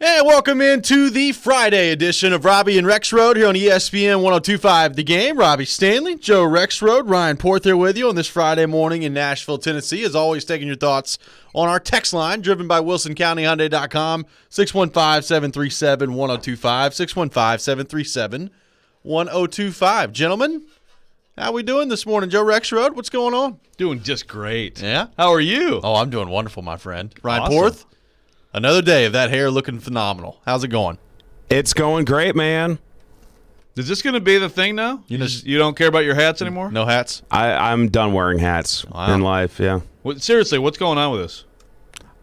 And welcome into the Friday edition of Robby and Rexrode here on ESPN 102.5 The Game. Robby Stanley, Joe Rexrode, Ryan Porth here with you on this Friday morning in Nashville, Tennessee. As always, taking your thoughts on our text line, driven by WilsonCountyHyundai.com, 615-737-1025, 615-737-1025. Gentlemen, how we doing this morning? Joe Rexrode, what's going on? Doing just great. Yeah? How are you? Oh, I'm doing wonderful, my friend. Ryan Awesome. Porth, another day of that hair looking phenomenal. How's it going? It's going great, man. Is this going to be the thing now? You don't care about your hats anymore? No hats? I'm done wearing hats in life, yeah. Seriously, what's going on with this?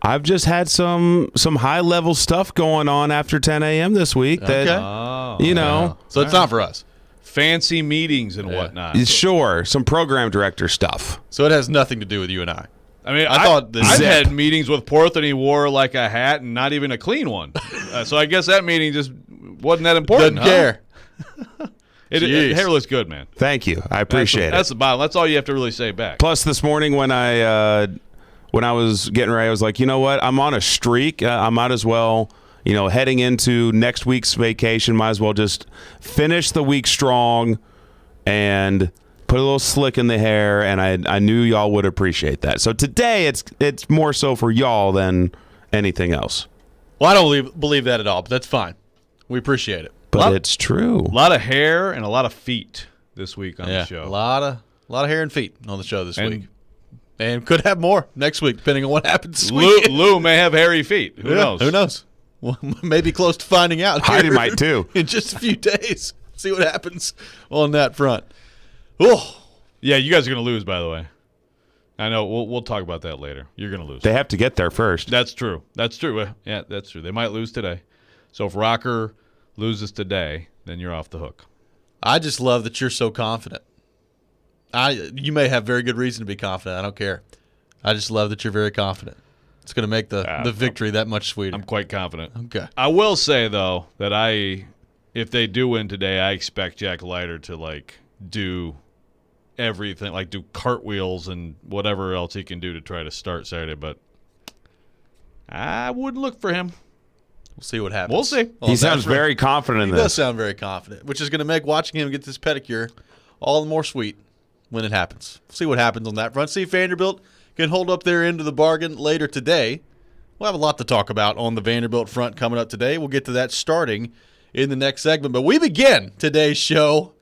I've just had some high-level stuff going on after 10 a.m. this week that, So it's not for us. Fancy meetings and whatnot. Sure, some program director stuff. So it has nothing to do with you and I. I mean, I thought the I've zip. had meetings with Porth and he wore like a hat and not even a clean one. So I guess that meeting just wasn't that important. Doesn't care. Hair looks good, man. Thank you. I appreciate That's it. the bottom. That's all you have to really say back. Plus, this morning when I was getting ready, I was like, you know what? I'm on a streak. I might as well, heading into next week's vacation, might as well just finish the week strong and put a little slick in the hair, and I knew y'all would appreciate that. So today, it's more so for y'all than anything else. Well, I don't believe that at all, but that's fine. We appreciate it. But it's true. A lot of hair and a lot of feet this week on the show. A lot of hair and feet on the show this week. And could have more next week, depending on what happens this week. Lou may have hairy feet. Who knows? Who knows? Well, maybe close to finding out. Heidi might too. In just a few days. See what happens on that front. Oh, yeah, you guys are going to lose, by the way. I know. We'll talk about that later. You're going to lose. They have to get there first. That's true. That's true. Yeah, that's true. They might lose today. So if Rocker loses today, then you're off the hook. I just love that you're so confident. You may have very good reason to be confident. I don't care. I just love that you're very confident. It's going to make the victory that much sweeter. I'm quite confident. Okay. I will say, though, that if they do win today, I expect Jack Leiter to, do everything, do cartwheels and whatever else he can do to try to start Saturday. But I wouldn't look for him. We'll see what happens. We'll see. He sounds very confident in this. He does sound very confident, which is going to make watching him get this pedicure all the more sweet when it happens. We'll see what happens on that front. See if Vanderbilt can hold up their end of the bargain later today. We'll have a lot to talk about on the Vanderbilt front coming up today. We'll get to that starting in the next segment. But we begin today's show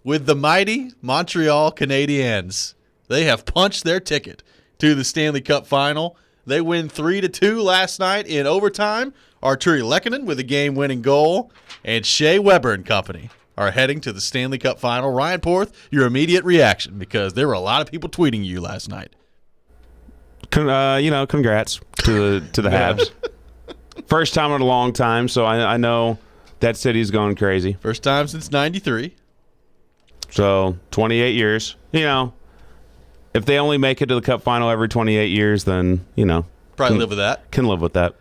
with the mighty Montreal Canadiens. They have punched their ticket to the Stanley Cup Final. They win 3-2 last night in overtime. Arturi Lehkonen with a game-winning goal, and Shea Weber and company are heading to the Stanley Cup Final. Ryan Porth, your immediate reaction, because there were a lot of people tweeting you last night. Congrats to the Habs. First time in a long time, so I know that city's going crazy. First time since '93. So 28 years. If they only make it to the Cup Final every 28 years, then Probably live with that. Can live with that.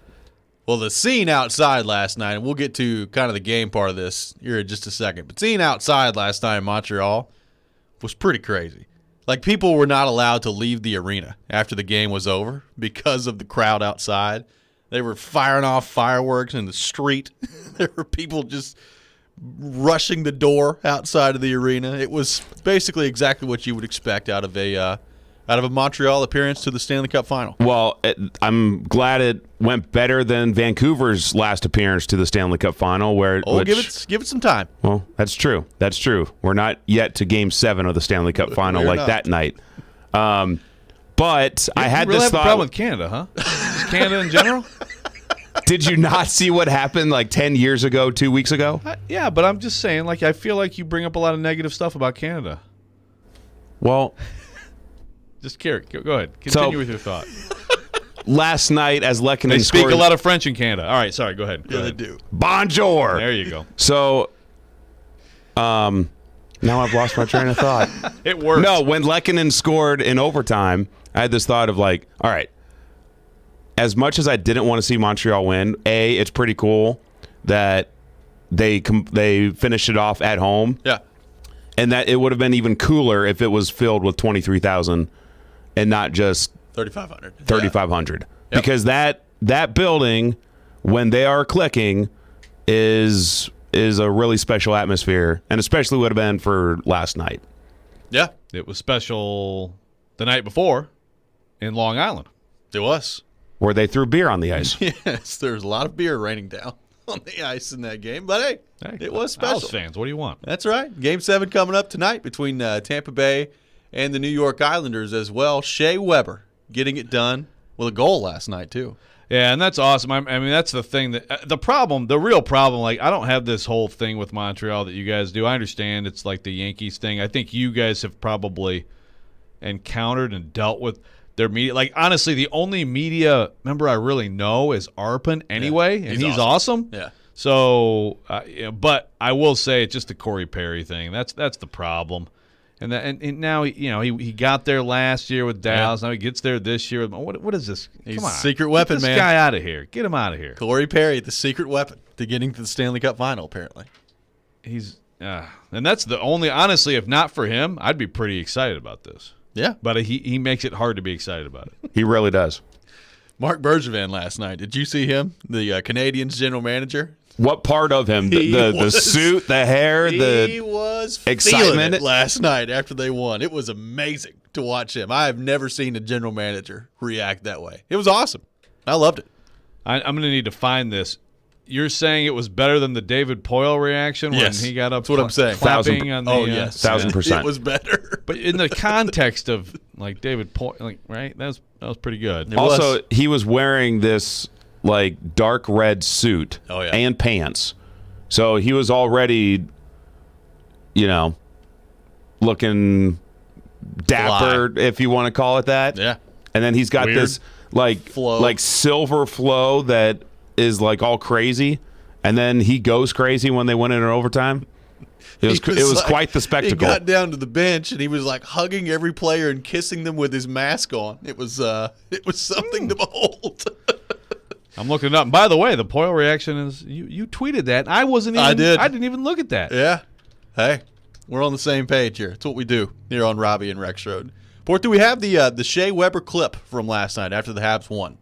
Well, the scene outside last night, and we'll get to kind of the game part of this here in just a second, but scene outside last night in Montreal was pretty crazy. People were not allowed to leave the arena after the game was over because of the crowd outside. They were firing off fireworks in the street. There were people just rushing the door outside of the arena. It was basically exactly what you would expect out of a Montreal appearance to the Stanley Cup Final. Well, I'm glad it went better than Vancouver's last appearance to the Stanley Cup Final. Give it some time. Well, that's true. That's true. We're not yet to Game 7 of the Stanley Cup Final that night. But I had really this have thought. a problem with Canada, huh? Just Canada in general? Did you not see what happened 10 years ago, 2 weeks ago? Yeah, but I'm just saying, I feel like you bring up a lot of negative stuff about Canada. Well, just go ahead. Continue with your thought. Last night, as Lehkonen They speak scored, a lot of French in Canada. All right, sorry, go ahead. Yeah, they do. Bonjour. There you go. So, now I've lost my train of thought. It worked. No, when Lehkonen scored in overtime, I had this thought of all right, as much as I didn't want to see Montreal win, it's pretty cool that they finished it off at home. Yeah. And that it would have been even cooler if it was filled with 23,000 and not just 3,500. 3,500. Because that building when they are clicking, is a really special atmosphere, and especially would have been for last night. Yeah, It was special the night before in Long Island. it was. Where they threw beer on the ice. Yes, there's a lot of beer raining down on the ice in that game, but hey, it was special. House fans, what do you want? That's right. Game 7 coming up tonight between Tampa Bay and the New York Islanders as well. Shea Weber getting it done with a goal last night, too. Yeah, and that's awesome. I mean, that's the thing that the real problem. Like, I don't have this whole thing with Montreal that you guys do. I understand it's like the Yankees thing. I think you guys have probably encountered and dealt with their media. Like, honestly, the only media member I really know is Arpin anyway, and he's awesome. Yeah. So, but I will say it's just the Corey Perry thing. That's the problem. And now he got there last year with Dallas. Now he gets there this year. What is this? He's Come on, a secret weapon, Get this man. guy out of here. Get him out of here. Corey Perry, the secret weapon to getting to the Stanley Cup final, apparently. He's and that's the only. Honestly, if not for him, I'd be pretty excited about this. Yeah. But he makes it hard to be excited about it. He really does. Mark Bergevin last night. Did you see him? The Canadiens general manager? What part of him? The suit, the hair, He was feeling excitement it last night after they won. It was amazing to watch him. I have never seen a general manager react that way. It was awesome. I loved it. I'm going to need to find this. You're saying it was better than the David Poyle reaction when Yes. he got up? That's what I'm saying. Clapping on the, yes. 1,000%. It was better. But in the context of like David Poyle, like right, that was pretty good. It Also, was. he was wearing this like dark red suit and pants. So he was already, looking dapper, if you want to call it that. Yeah. And then he's got Weird. this like silver flow that is like all crazy. And then he goes crazy when they went in overtime. It was quite the spectacle. He got down to the bench and he was like hugging every player and kissing them with his mask on. It was something to behold. I'm looking it up. And by the way, the Poyle reaction is you tweeted that. I didn't even look at that. Yeah. Hey, we're on the same page here. It's what we do here on Robby and Rexrode. Port, do we have the Shea Weber clip from last night after the Habs won?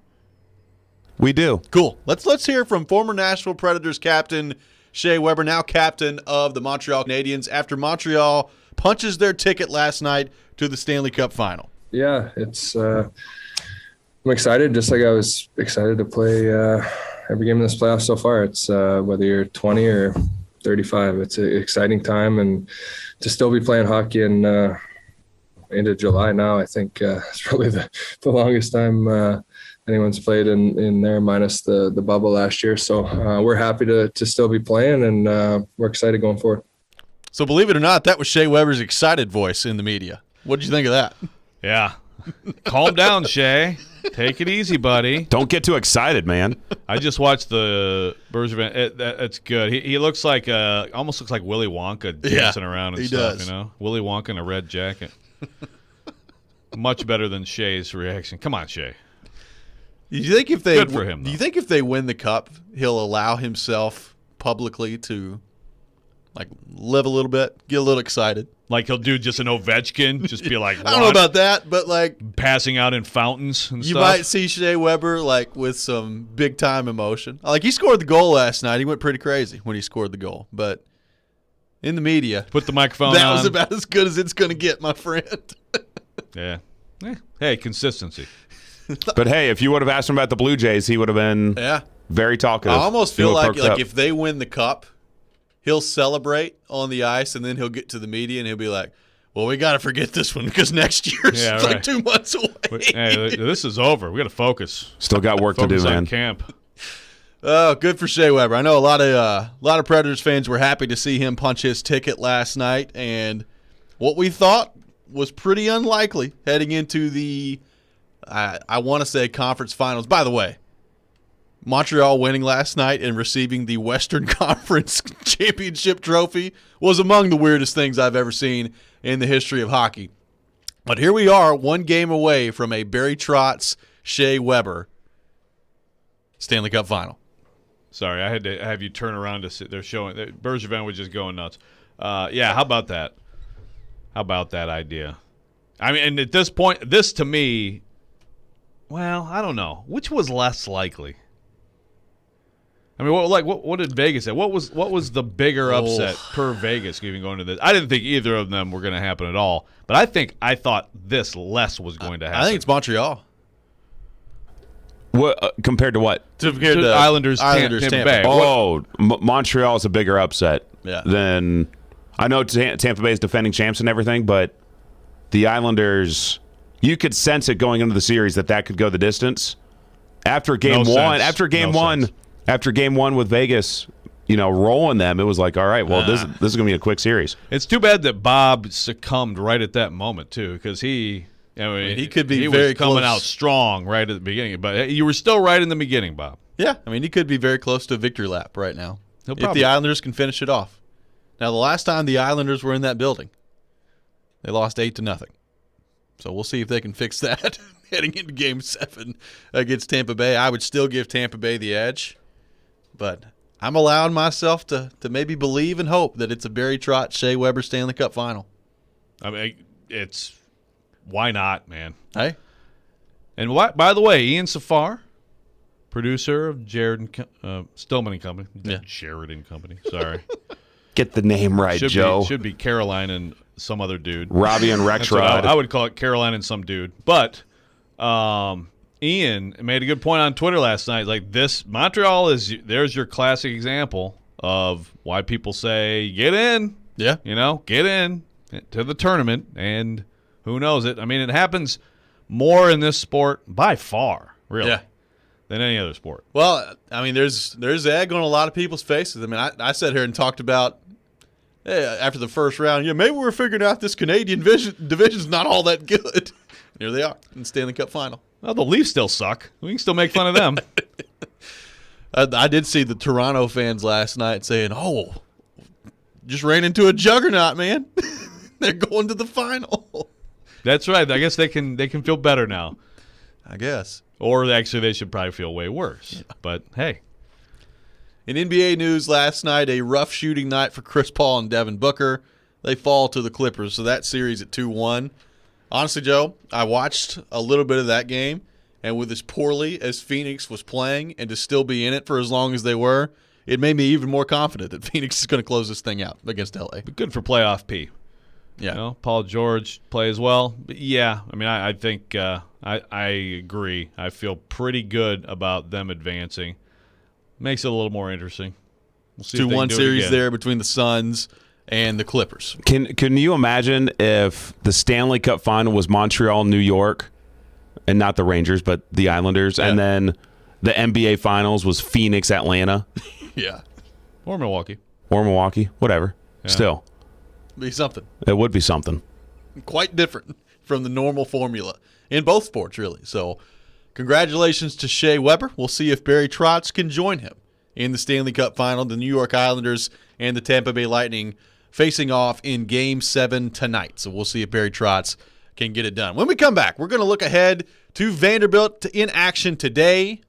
We do. Cool. Let's hear from former Nashville Predators captain Shea Weber, now captain of the Montreal Canadiens, after Montreal punches their ticket last night to the Stanley Cup final. Yeah, it's I'm excited, just like I was excited to play every game in this playoff so far. It's whether you're 20 or 35, it's an exciting time, and to still be playing hockey in into July now, I think it's probably the longest time anyone's played in there, minus the bubble last year. So we're happy to still be playing, and we're excited going forward. So believe it or not, that was Shea Weber's excited voice in the media. What did you think of that? Yeah. Calm down, Shea. Take it easy, buddy. Don't get too excited, man. I just watched the Bergevin. It's good. He looks like almost looks like Willy Wonka dancing around and he stuff. does. You know, Willy Wonka in a red jacket. Much better than Shea's reaction. Come on, Shea. Do you think if they Good for him, Do you though. think if they win the cup, he'll allow himself publicly to like live a little bit, get a little excited? Like he'll do just an Ovechkin, just be like, I don't know about that, but like passing out in fountains and you stuff. might see Shea Weber like with some big time emotion. Like he scored the goal last night. He went pretty crazy when he scored the goal, but in the media, Put the microphone that on. was about as good as it's going to get, my friend. Yeah. Hey, consistency. But hey, if you would have asked him about the Blue Jays, he would have been Yeah. very talkative. I almost He feel would have like perked up. if they win the cup, he'll celebrate on the ice, and then he'll get to the media and he'll be like, "Well, we got to forget this one because next year's Yeah, like right. 2 months away." Hey, this is over. We got to focus. Still got work to Focus do, on man. camp. Oh, good for Shea Weber. I know a lot of Predators fans were happy to see him punch his ticket last night, and what we thought was pretty unlikely heading into the I want to say conference finals. By the way, Montreal winning last night and receiving the Western Conference Championship trophy was among the weirdest things I've ever seen in the history of hockey. But here we are, one game away from a Barry Trotz, Shea Weber Stanley Cup final. Sorry, I had to have you turn around to sit there showing. Bergevin was just going nuts. Yeah, how about that? How about that idea? I mean, and at this point, this to me, well, I don't know. Which was less likely? I mean, what did Vegas say? What was the bigger upset per Vegas even going to this? I didn't think either of them were going to happen at all, but I thought this less was going to happen. I think it's Montreal. What compared to what? Compared to to Islanders, Tampa Bay. Oh, Montreal is a bigger upset than I know. Tampa Bay is defending champs and everything, but the Islanders, you could sense it going into the series that could go the distance. After game one, after game one with Vegas, rolling them, it was like, all right, well, this is going to be a quick series. It's too bad that Bob succumbed right at that moment too, because he could be very was coming close. out strong right at the beginning, but you were still right in the beginning, Bob. Yeah, I mean, he could be very close to a victory lap right now if probably. the Islanders can finish it off. Now, the last time the Islanders were in that building, they lost 8-0. So we'll see if they can fix that heading into Game 7 against Tampa Bay. I would still give Tampa Bay the edge, but I'm allowing myself to maybe believe and hope that it's a Barry Trotz, Shea Weber Stanley Cup final. I mean, why not, man? Hey. And by the way, Ian Safar, producer of Jared and Stillman and Company. Yeah. Jared and Company, sorry. Get the name right, Joe. Should be Caroline and some other dude. Robby and Rexrode. I would call it Caroline and some dude. But Ian made a good point on Twitter last night. Like, this, Montreal there's your classic example of why people say, get in. Yeah. Get in to the tournament, and who knows it. I mean, it happens more in this sport by far, really, than any other sport. Well, I mean, there's egg on a lot of people's faces. I mean, I sat here and talked about, after the first round, maybe we're figuring out this Canadian division's not all that good. Here they are in the Stanley Cup final. Well, the Leafs still suck. We can still make fun of them. I did see the Toronto fans last night saying, just ran into a juggernaut, man. They're going to the final. That's right. I guess they can feel better now. I guess. Or actually, they should probably feel way worse. Yeah. But, hey. In NBA news last night, a rough shooting night for Chris Paul and Devin Booker. They fall to the Clippers, so that series at 2-1. Honestly, Joe, I watched a little bit of that game, and with as poorly as Phoenix was playing and to still be in it for as long as they were, it made me even more confident that Phoenix is going to close this thing out against LA. But good for playoff P. Yeah. Paul George plays well. But yeah, I mean, I think I agree. I feel pretty good about them advancing. Makes it a little more interesting. We'll see 2-1 series there between the Suns and the Clippers. Can you imagine if the Stanley Cup final was Montreal, New York, and not the Rangers, but the Islanders, and then the NBA finals was Phoenix, Atlanta? Yeah. Or Milwaukee. Whatever. Yeah. Still. Be something. It would be something. Quite different from the normal formula in both sports, really. So congratulations to Shea Weber. We'll see if Barry Trotz can join him in the Stanley Cup final. The New York Islanders and the Tampa Bay Lightning facing off in Game 7 tonight. So we'll see if Barry Trotz can get it done. When we come back, we're going to look ahead to Vanderbilt in action today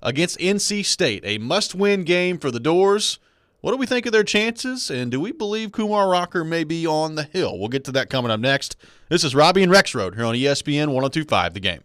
against NC State. A must-win game for the Doors. What do we think of their chances, and do we believe Kumar Rocker may be on the hill? We'll get to that coming up next. This is Robby and Rexrode here on ESPN 102.5 The Game.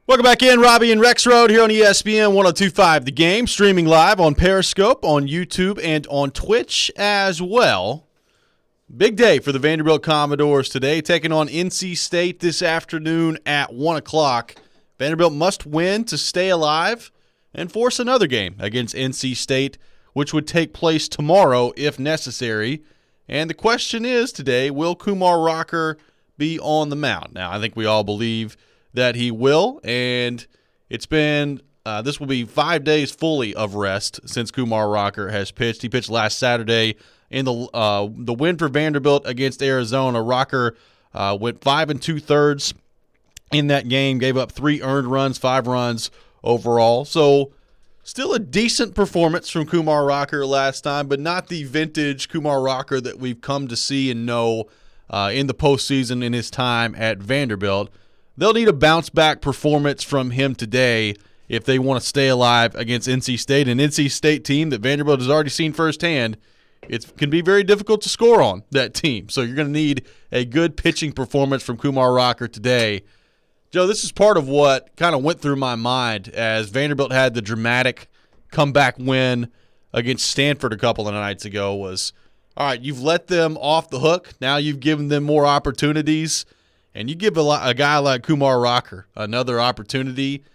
Welcome back in, Robby and Rexrode here on ESPN 102.5 The Game, streaming live on Periscope, on YouTube, and on Twitch as well. Big day for the Vanderbilt Commodores today, taking on NC State this afternoon at 1 o'clock. Vanderbilt must win to stay alive and force another game against NC State, which would take place tomorrow if necessary. And the question is today, will Kumar Rocker be on the mound? Now, I think we all believe that he will, and it's been this will be 5 days fully of rest since Kumar Rocker has pitched. He pitched last Saturday in the win for Vanderbilt against Arizona. Rocker went 5 2/3 in that game, gave up 3 earned runs, 5 runs overall. So still a decent performance from Kumar Rocker last time, but not the vintage Kumar Rocker that we've come to see and know in the postseason in his time at Vanderbilt. They'll need a bounce-back performance from him today if they want to stay alive against NC State, an NC State team that Vanderbilt has already seen firsthand. It can be very difficult to score on that team, so you're going to need a good pitching performance from Kumar Rocker today. Joe, this is part of what kind of went through my mind as Vanderbilt had the dramatic comeback win against Stanford a couple of nights ago was, all right, you've let them off the hook. Now you've given them more opportunities. And you give a guy like Kumar Rocker another opportunity,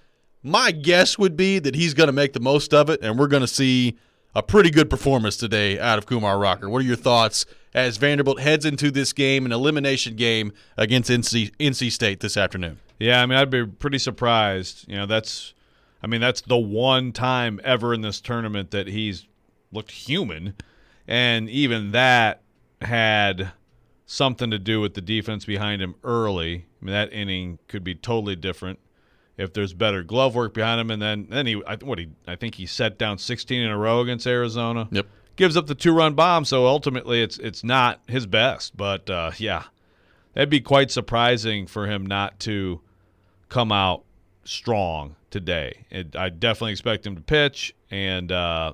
my guess would be that he's going to make the most of it, and we're going to see a pretty good performance today out of Kumar Rocker. What are your thoughts as Vanderbilt heads into this game, an elimination game against NC State this afternoon? Yeah, I mean, I'd be pretty surprised. You know, that's the one time ever in this tournament that he's looked human, and even that had something to do with the defense behind him early. I mean, that inning could be totally different if there's better glove work behind him. And then I think he set down 16 in a row against Arizona. Yep. Gives up the 2-run bomb, so ultimately it's not his best. But, yeah, that'd be quite surprising for him not to come out strong today. I definitely expect him to pitch, and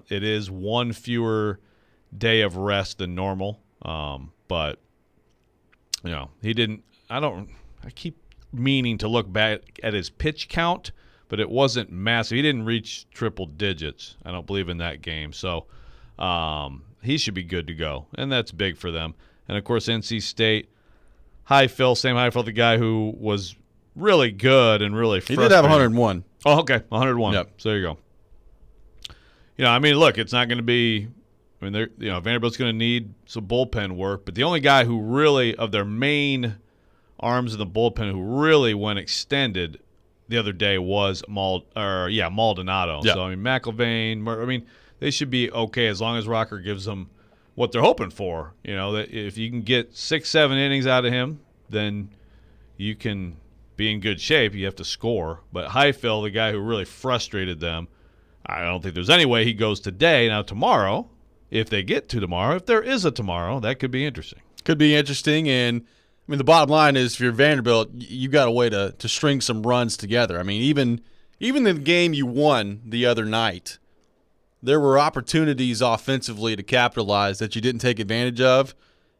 it is one fewer day of rest than normal. But you know, he didn't – I keep meaning to look back at his pitch count, but it wasn't massive. He didn't reach triple digits. I don't believe in that game. So he should be good to go, and that's big for them. And, of course, NC State, same Highfill, the guy who was really good and really frustrating. He did have 101. Oh, okay, 101. Yep. So there you go. You know, I mean, look, it's not going to be – I mean, Vanderbilt's going to need some bullpen work, but the only guy who really, of their main arms in the bullpen, who really went extended the other day was Maldonado. Yeah. So, I mean, McIlvain, they should be okay as long as Rocker gives them what they're hoping for. You know, that if you can get 6-7 innings out of him, then you can be in good shape. You have to score. But Highfill, the guy who really frustrated them, I don't think there's any way he goes today. Now, tomorrow, if they get to tomorrow, if there is a tomorrow, that could be interesting. Could be interesting, and I mean the bottom line is if you're Vanderbilt, you got a way to string some runs together. I mean, even in the game you won the other night, there were opportunities offensively to capitalize that you didn't take advantage of,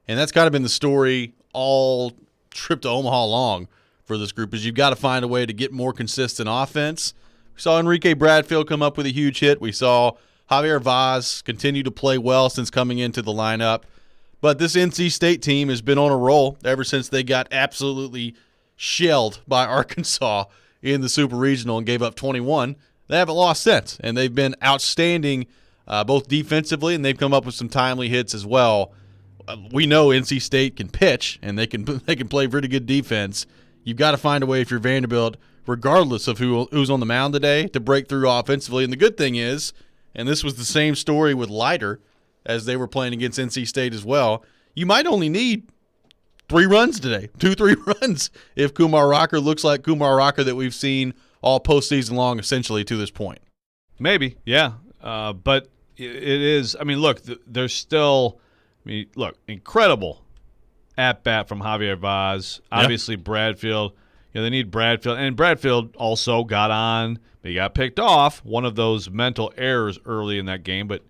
and that's kind of been the story all trip to Omaha long for this group is you've got to find a way to get more consistent offense. We saw Enrique Bradfield come up with a huge hit. We saw Javier Vaz continue to play well since coming into the lineup. But this NC State team has been on a roll ever since they got absolutely shelled by Arkansas in the Super Regional and gave up 21. They haven't lost since, and they've been outstanding both defensively, and they've come up with some timely hits as well. We know NC State can pitch, and they can play pretty good defense. You've got to find a way if you're Vanderbilt, regardless of who's on the mound today, to break through offensively. And the good thing is, and this was the same story with Leiter as they were playing against NC State as well, you might only need 3 runs today, 2-3 runs, if Kumar Rocker looks like Kumar Rocker that we've seen all postseason long essentially to this point. Maybe, yeah. But it is, I mean, look, there's still, incredible at-bat from Javier Vaz. Obviously, Bradfield. They need Bradfield. And Bradfield also got on. They got picked off. One of those mental errors early in that game. But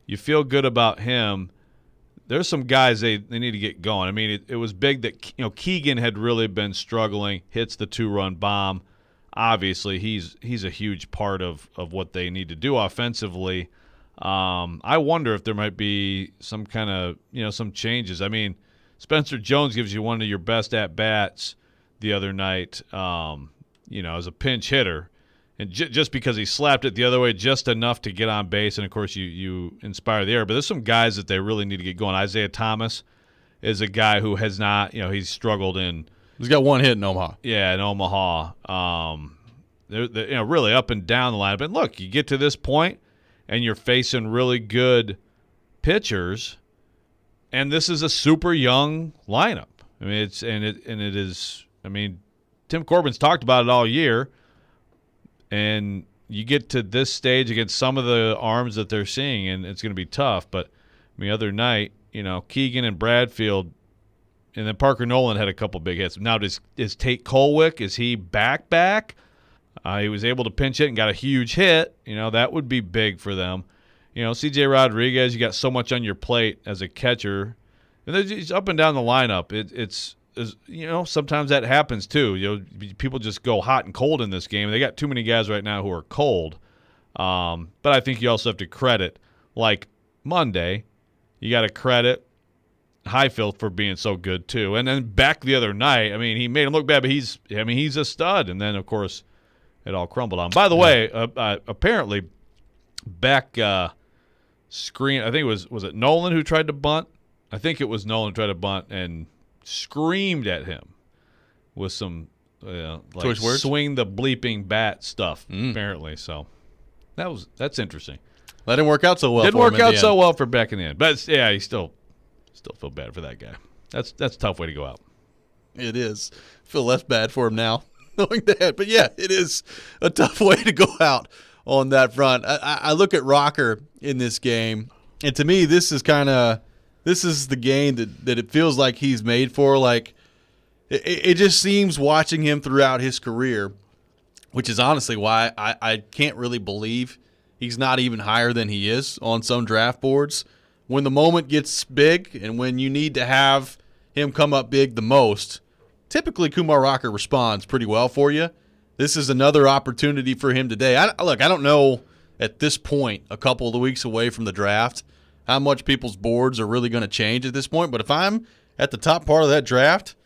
you feel good about him. There's some guys they need to get going. I mean, it was big that Keegan had really been struggling, hits the 2-run bomb. obviously he's a huge part of what they need to do offensively. I wonder if there might be some kind of, some changes. I mean, Spencer Jones gives you one of your best at-bats the other night, as a pinch hitter. And just because he slapped it the other way just enough to get on base, and, of course, you inspire the air. But there's some guys that they really need to get going. Isaiah Thomas is a guy who has not, he's struggled in. He's got one hit in Omaha. Yeah, in Omaha. They're really up and down the line. But, look, you get to this point, and you're facing really good pitchers, and this is a super young lineup. I mean, it is. I mean, Tim Corbin's talked about it all year. And you get to this stage against some of the arms that they're seeing, and it's going to be tough. But, the other night, Keegan and Bradfield, and then Parker Nolan had a couple big hits. Now, is Tate Colwick, is he back? He was able to pinch hit and got a huge hit. That would be big for them. C.J. Rodriguez, you got so much on your plate as a catcher. And it's up and down the lineup. It's sometimes that happens too. People just go hot and cold in this game. They got too many guys right now who are cold. But I think you also have to credit, like Monday, you got to credit Highfield for being so good too. And then Beck the other night, I mean, he made him look bad, but he's a stud. And then, of course, it all crumbled on. By the way, apparently Beck screened. I think was it Nolan who tried to bunt? I think it was Nolan who tried to bunt and screamed at him with some Choice words? swing the bleeping bat stuff, apparently. So that's interesting. That didn't work out so well. Didn't for him work in out the so end. well for Beck in the end. But yeah, you still feel bad for that guy. That's a tough way to go out. It is. I feel less bad for him now, knowing that. But yeah, it is a tough way to go out on that front. I look at Rocker in this game, and to me, this is the game that it feels like he's made for. Like it just seems watching him throughout his career, which is honestly why I can't really believe he's not even higher than he is on some draft boards. When the moment gets big and when you need to have him come up big the most, typically Kumar Rocker responds pretty well for you. This is another opportunity for him today. I don't know at this point, a couple of weeks away from the draft, how much people's boards are really going to change at this point. But if I'm at the top part of that draft,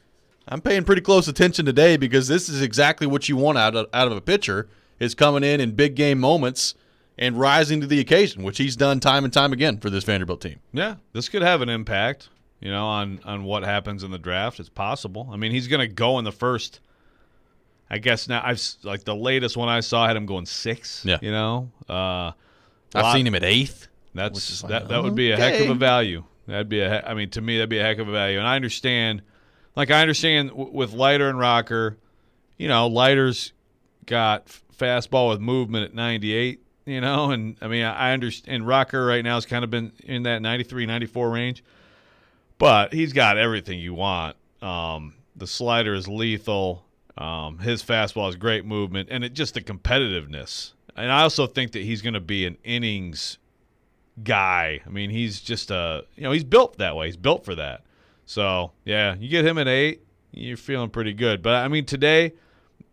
I'm paying pretty close attention today because this is exactly what you want out of a pitcher, is coming in big game moments and rising to the occasion, which he's done time and time again for this Vanderbilt team. Yeah, this could have an impact, on what happens in the draft. It's possible. I mean, he's going to go in the first. I guess now the latest one I saw had him going 6. Yeah. I've seen him at 8th. That would be a heck of a value. To me, that'd be a heck of a value. And I understand with Leiter and Rocker, Leiter's got fastball with movement at 98, and I understand Rocker right now has kind of been in that 93, 94 range, but he's got everything you want. The slider is lethal. His fastball has great movement, and the competitiveness. And I also think that he's going to be an innings guy. I mean, he's just he's built that way. He's built for that. So, yeah, you get him at 8, you're feeling pretty good. But, today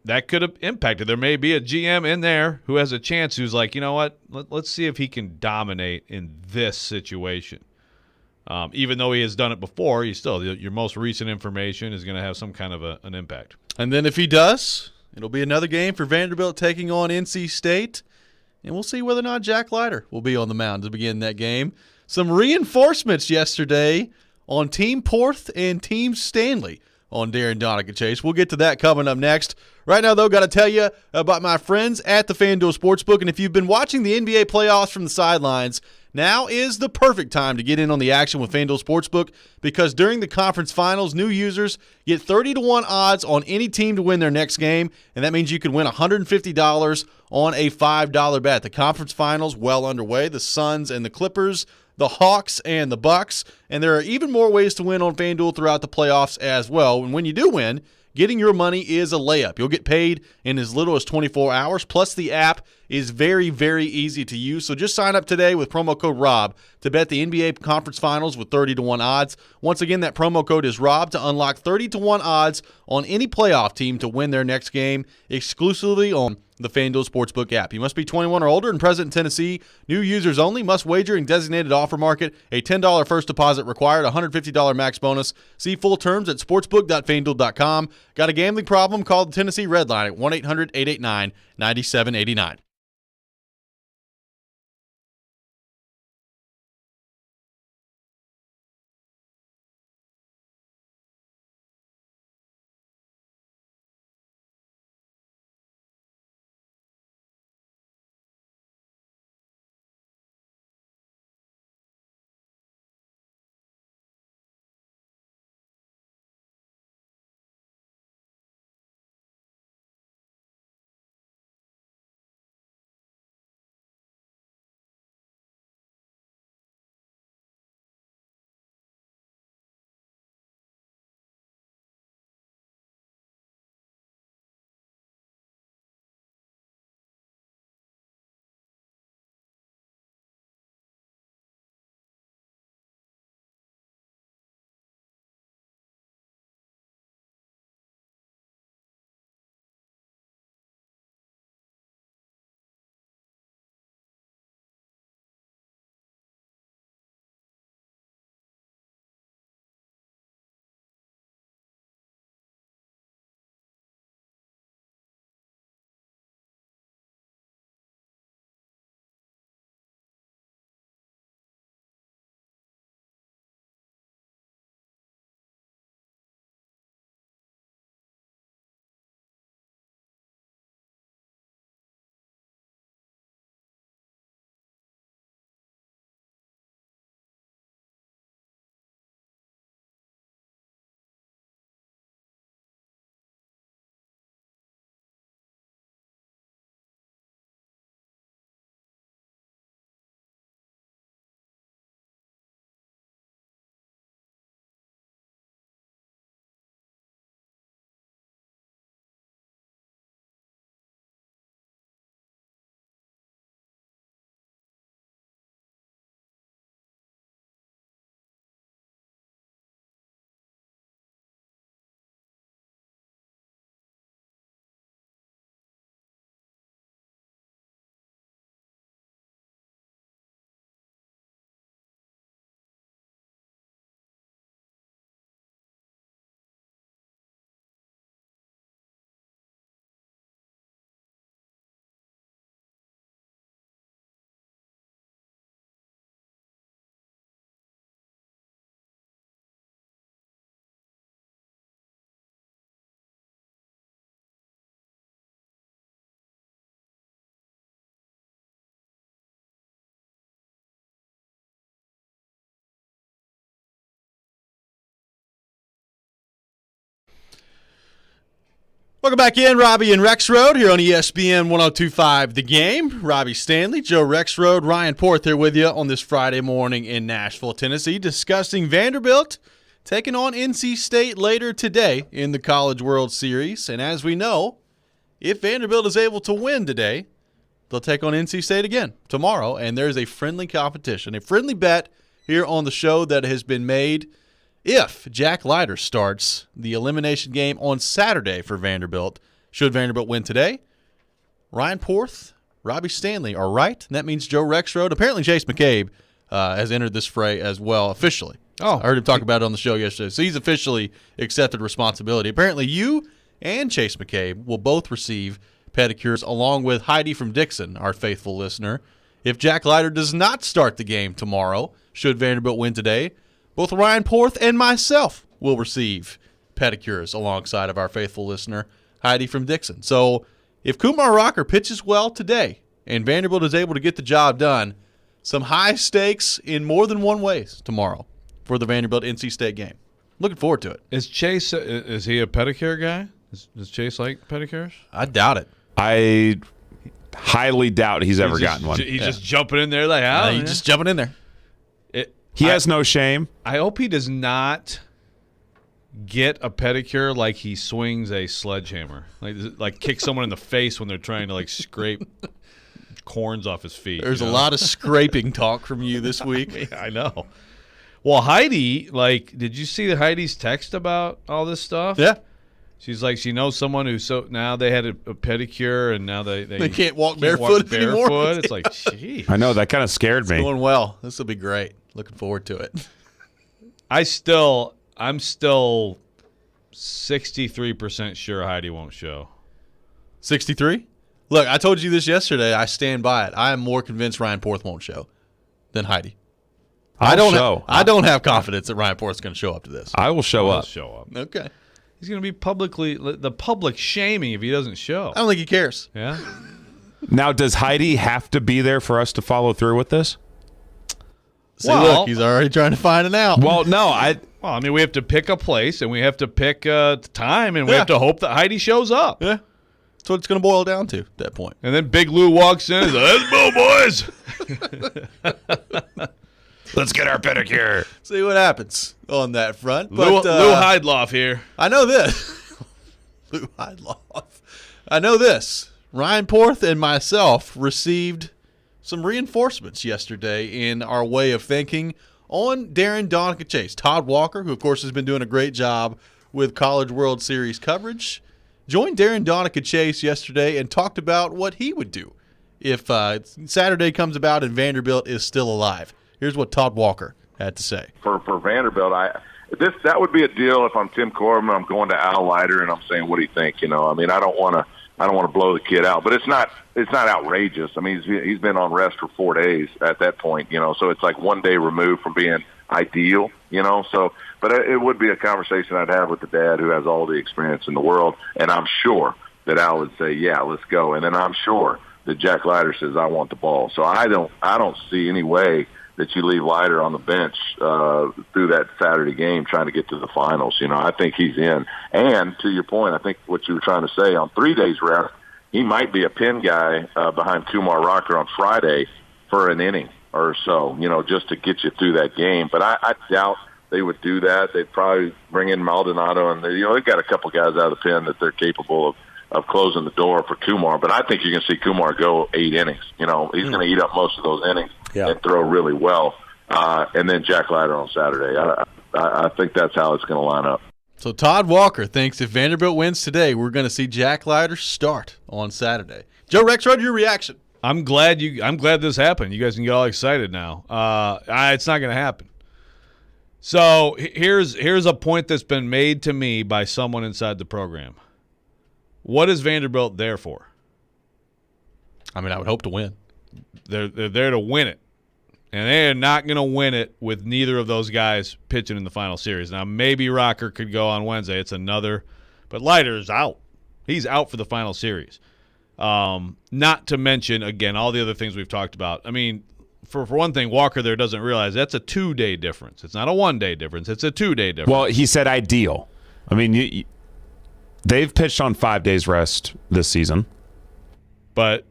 that could have impacted. There may be a GM in there who has a chance who's like, you know what, let's see if he can dominate in this situation. Even though he has done it before, your most recent information is going to have some kind of an impact. And then if he does, it'll be another game for Vanderbilt taking on NC State. And we'll see whether or not Jack Leiter will be on the mound to begin that game. Some reinforcements yesterday on Team Porth and Team Stanley on Darren Donica Chase. We'll get to that coming up next. Right now, though, got to tell you about my friends at the FanDuel Sportsbook. And if you've been watching the NBA playoffs from the sidelines, now is the perfect time to get in on the action with FanDuel Sportsbook, because during the conference finals, new users get 30-1 odds on any team to win their next game, and that means you could win $150 on a $5 bet. The conference finals well underway. The Suns and the Clippers, the Hawks and the Bucks, and there are even more ways to win on FanDuel throughout the playoffs as well. And when you do win, getting your money is a layup. You'll get paid in as little as 24 hours, plus the app is very, very easy to use. So just sign up today with promo code ROB to bet the NBA Conference Finals with 30-1 odds. Once again, that promo code is ROB to unlock 30-1 odds on any playoff team to win their next game exclusively on the FanDuel Sportsbook app. You must be 21 or older and present in Tennessee. New users only. Must wager in designated offer market. A $10 first deposit required. $150 max bonus. See full terms at sportsbook.fanduel.com. Got a gambling problem? Call the Tennessee Red Line at 1-800-889-9789. Welcome back in, Robby and Rexrode here on ESPN 102.5 The Game. Robby Stanley, Joe Rexrode, Ryan Porth here with you on this Friday morning in Nashville, Tennessee, discussing Vanderbilt taking on NC State later today in the College World Series. And as we know, if Vanderbilt is able to win today, they'll take on NC State again tomorrow. And there's a friendly competition, a friendly bet here on the show that has been made. If Jack Leiter starts the elimination game on Saturday for Vanderbilt, should Vanderbilt win today, Ryan Porth, Robby Stanley are right. And that means Joe Rexrode. Apparently Chase McCabe has entered this fray as well officially. Oh, I heard him talk about it on the show yesterday. So he's officially accepted responsibility. Apparently you and Chase McCabe will both receive pedicures along with Heidi from Dixon, our faithful listener. If Jack Leiter does not start the game tomorrow, should Vanderbilt win today, both Ryan Porth and myself will receive pedicures alongside of our faithful listener, Heidi from Dixon. So if Kumar Rocker pitches well today and Vanderbilt is able to get the job done, some high stakes in more than one ways tomorrow for the Vanderbilt-NC State game. Looking forward to it. Is Chase, is he a pedicure guy? Does Chase like pedicures? I doubt it. I highly doubt he's ever gotten one. He's just jumping in there like, He's just jumping in there. He has no shame. I hope he does not get a pedicure like he swings a sledgehammer, like kick someone in the face when they're trying to like scrape corns off his feet. There's a lot of scraping talk from you this week. I know. Well, Heidi, did you see Heidi's text about all this stuff? Yeah. She's like, she knows someone now they had a pedicure and now they can't walk barefoot anymore. It's like, geez. I know, that kind of scared me. It's going well. This will be great. Looking forward to it. I'm still 63% sure Heidi won't show. 63? Look, I told you this yesterday. I stand by it. I am more convinced Ryan Porth won't show than Heidi. I don't have confidence that Ryan Porth's going to show up to this. I will show up. Show up. Okay. He's going to be the public shaming if he doesn't show. I don't think he cares. Yeah. Now, does Heidi have to be there for us to follow through with this? See, look, he's already trying to find it out. Well, no, Well, I mean, we have to pick a place and we have to pick time and we have to hope that Heidi shows up. Yeah. That's what it's going to boil down to at that point. And then Big Lou walks in and says, "Let's go, boys." Let's get our pedicure. See what happens on that front. Lou But, Heidloff here. I know this. Lou Heidloff. I know this. Ryan Porth and myself received some reinforcements yesterday in our way of thinking on Darren Donica Chase. Todd Walker, who of course has been doing a great job with College World Series coverage, joined Darren Donica Chase yesterday and talked about what he would do if Saturday comes about and Vanderbilt is still alive. Here's what Todd Walker had to say. For Vanderbilt, that would be a deal if I'm Tim Corbin. I'm going to Al Leiter and I'm saying, what do you think? I mean, I don't want to blow the kid out, but it's not outrageous. I mean, he's been on rest for 4 days at that point, so it's like 1 day removed from being ideal, so, but it would be a conversation I'd have with the dad who has all the experience in the world. And I'm sure that Al would say, yeah, let's go. And then I'm sure that Jack Leiter says, I want the ball. So I don't see any way that you leave Leiter on the bench through that Saturday game trying to get to the finals. I think he's in. And to your point, I think what you were trying to say, on 3 days rest, he might be a pin guy behind Kumar Rocker on Friday for an inning or so, just to get you through that game. But I doubt they would do that. They'd probably bring in Maldonado, and they've got a couple guys out of the pen that they're capable of closing the door for Kumar. But I think you're going to see Kumar go 8 innings. He's going to eat up most of those innings and throw really well. And then Jack Leiter on Saturday. I think that's how it's going to line up. So Todd Walker thinks if Vanderbilt wins today, we're going to see Jack Leiter start on Saturday. Joe Rexrode, your reaction? I'm glad this happened. You guys can get all excited now. It's not going to happen. So here's a point that's been made to me by someone inside the program. What is Vanderbilt there for? I mean, I would hope to win. They're there to win it. And they are not going to win it with neither of those guys pitching in the final series. Now, maybe Rocker could go on Wednesday. It's another. But Leiter's out. He's out for the final series. Not to mention, again, all the other things we've talked about. I mean, for one thing, Walker there doesn't realize that's a 2-day difference. It's not a 1-day difference. It's a 2-day difference. Well, he said ideal. I mean, they've pitched on 5 days rest this season. But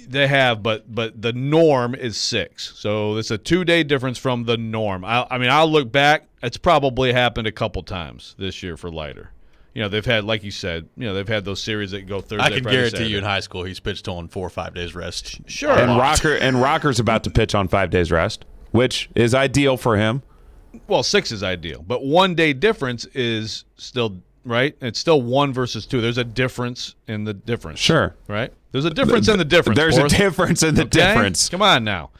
they have, but the norm is 6. So it's a 2-day difference from the norm. I'll look back. It's probably happened a couple times this year for Leiter. They've had, like you said, they've had those series that go Thursday, I can Friday, guarantee Saturday. you in high school he's pitched on 4 or 5 days rest. Sure. And Rocker's about to pitch on 5 days rest, which is ideal for him. Well, 6 is ideal, but 1-day difference is still right. It's still 1 versus 2. There's a difference in the difference. Sure. Right. There's a difference in the difference. There's a difference in the difference. Come on now.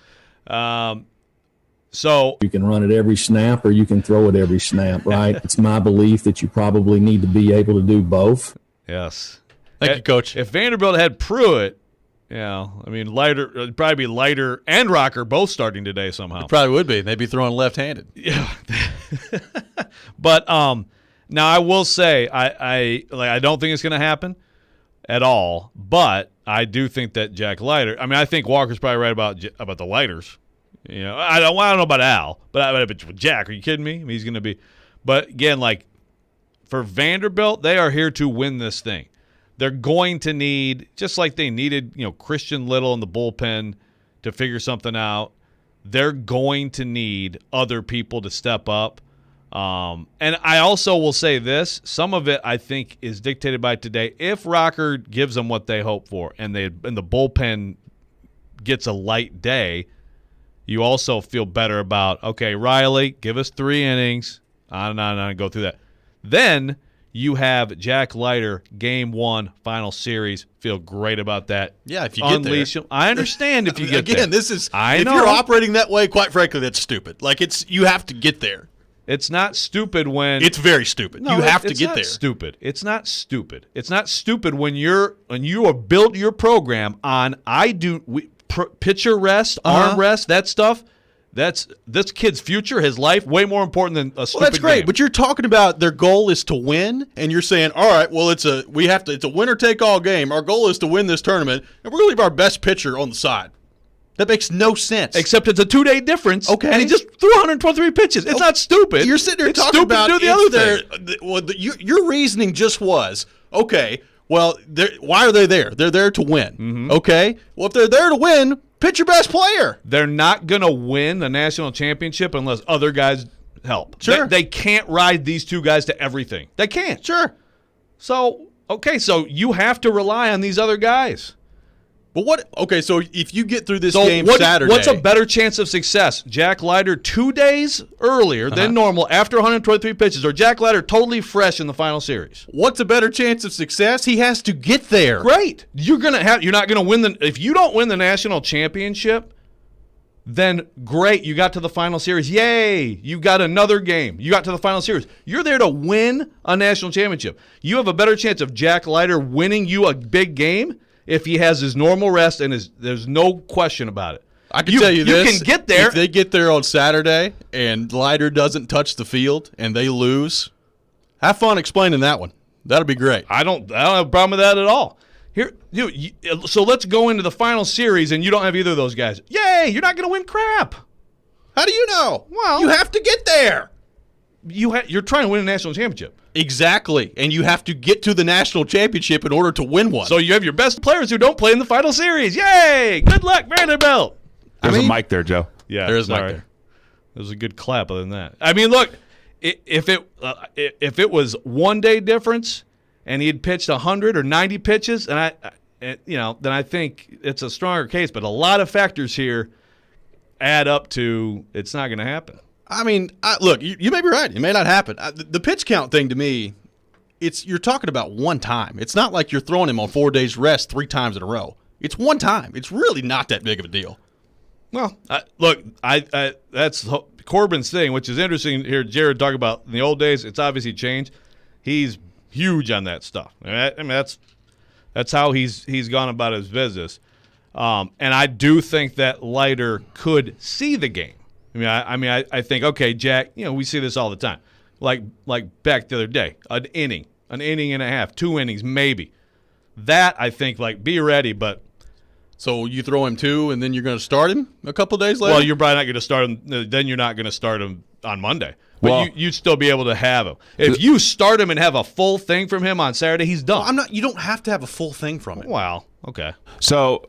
So you can run it every snap or you can throw it every snap, right? It's my belief that you probably need to be able to do both. Yes. Thank you, Coach. If Vanderbilt had Pruitt, Leiter, it'd probably be Leiter and Rocker both starting today somehow. It probably would be. They'd be throwing left-handed. Yeah. But now I will say I don't think it's going to happen at all. But I do think that Jack Leiter. I mean, I think Walker's probably right about the Leiters. I don't know about Al, but Jack, are you kidding me? I mean, he's going to be. But again, for Vanderbilt, they are here to win this thing. They're going to need, just like they needed, Christian Little in the bullpen to figure something out. They're going to need other people to step up. And I also will say this: some of it I think is dictated by today. If Rocker gives them what they hope for, and the bullpen gets a light day, you also feel better about, okay, Riley, give us 3 innings, on and on and on, go through that. Then you have Jack Leiter, Game 1, final series. Feel great about that. Yeah, if you get Unleash there. him. I understand if you get there. Again, this is if you're operating that way, quite frankly, that's stupid. Like you have to get there. It's not stupid when It's very stupid. No, you have to it's get not there. Stupid. It's not stupid. It's not stupid when you are built your program on pitcher rest, arm rest, that stuff. That's this kid's future, his life, way more important than a stupid Well, that's great, game. but you're talking about their goal is to win, and you're saying, all right, well, it's a winner take all game. Our goal is to win this tournament, and we're going to leave our best pitcher on the side. That makes no sense. Except it's a 2-day difference. Okay. And he just threw 123 pitches. It's not stupid. You're sitting there it's talking stupid about to do the other thing. Your reasoning just was, okay, well, why are they there? They're there to win. Mm-hmm. Okay? Well, if they're there to win, pitch your best player. They're not going to win the national championship unless other guys help. Sure. They can't ride these 2 guys to everything. They can't. Sure. So you have to rely on these other guys. But so if you get through this game Saturday. What's a better chance of success? Jack Leiter 2 days earlier than normal after 123 pitches, or Jack Leiter totally fresh in the final series? What's a better chance of success? He has to get there. Great. You're not gonna win if you don't win the national championship, then great, you got to the final series. Yay! You got another game. You got to the final series. You're there to win a national championship. You have a better chance of Jack Leiter winning you a big game if he has his normal rest and there's no question about it. I can tell you this. You can get there. If they get there on Saturday and Leiter doesn't touch the field and they lose, have fun explaining that one. That'll be great. I don't have a problem with that at all. So let's go into the final series and you don't have either of those guys. Yay! You're not going to win crap. How do you know? Well, you have to get there. You're trying to win a national championship. Exactly, and you have to get to the national championship in order to win one. So you have your best players who don't play in the final series. Yay! Good luck, Vanderbilt. There's a mic there, Joe. Yeah, there is a mic there. there. It was a good clap. Other than that, I mean, look, if it was 1 day difference and he had pitched 100 or 90 pitches, and then I think it's a stronger case. But a lot of factors here add up to it's not going to happen. I mean, look, you may be right. It may not happen. The pitch count thing to me, you're talking about one time. It's not like you're throwing him on 4 days rest 3 times in a row. It's one time. It's really not that big of a deal. Well, look, that's Corbin's thing, which is interesting here. Jared talk about in the old days. It's obviously changed. He's huge on that stuff. I mean, that's how he's gone about his business. And I do think that Leiter could see the game. I think, okay, Jack, we see this all the time. Like back the other day, an inning and a half, 2 innings maybe. That, I think, be ready, but. So you throw him 2 and then you're going to start him a couple days later? Well, you're probably not going to start him. Then you're not going to start him on Monday. But you'd still be able to have him. If you start him and have a full thing from him on Saturday, he's done. You don't have to have a full thing from him. Wow. Okay. So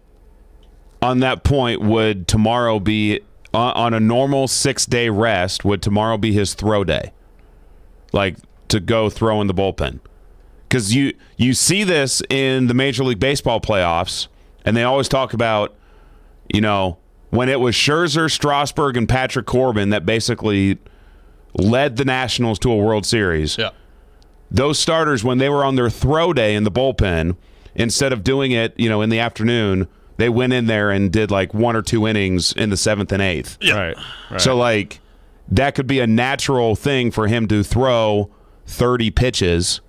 on that point, would tomorrow be on a normal 6-day rest? Would tomorrow be his throw day, to go throw in the bullpen? Because you see this in the Major League Baseball playoffs, and they always talk about, when it was Scherzer, Strasburg, and Patrick Corbin that basically led the Nationals to a World Series. Yeah. Those starters, when they were on their throw day in the bullpen, instead of doing it, in the afternoon, they went in there and did 1 or 2 innings in the 7th and 8th. Yeah. Right. So that could be a natural thing for him to throw 30 pitches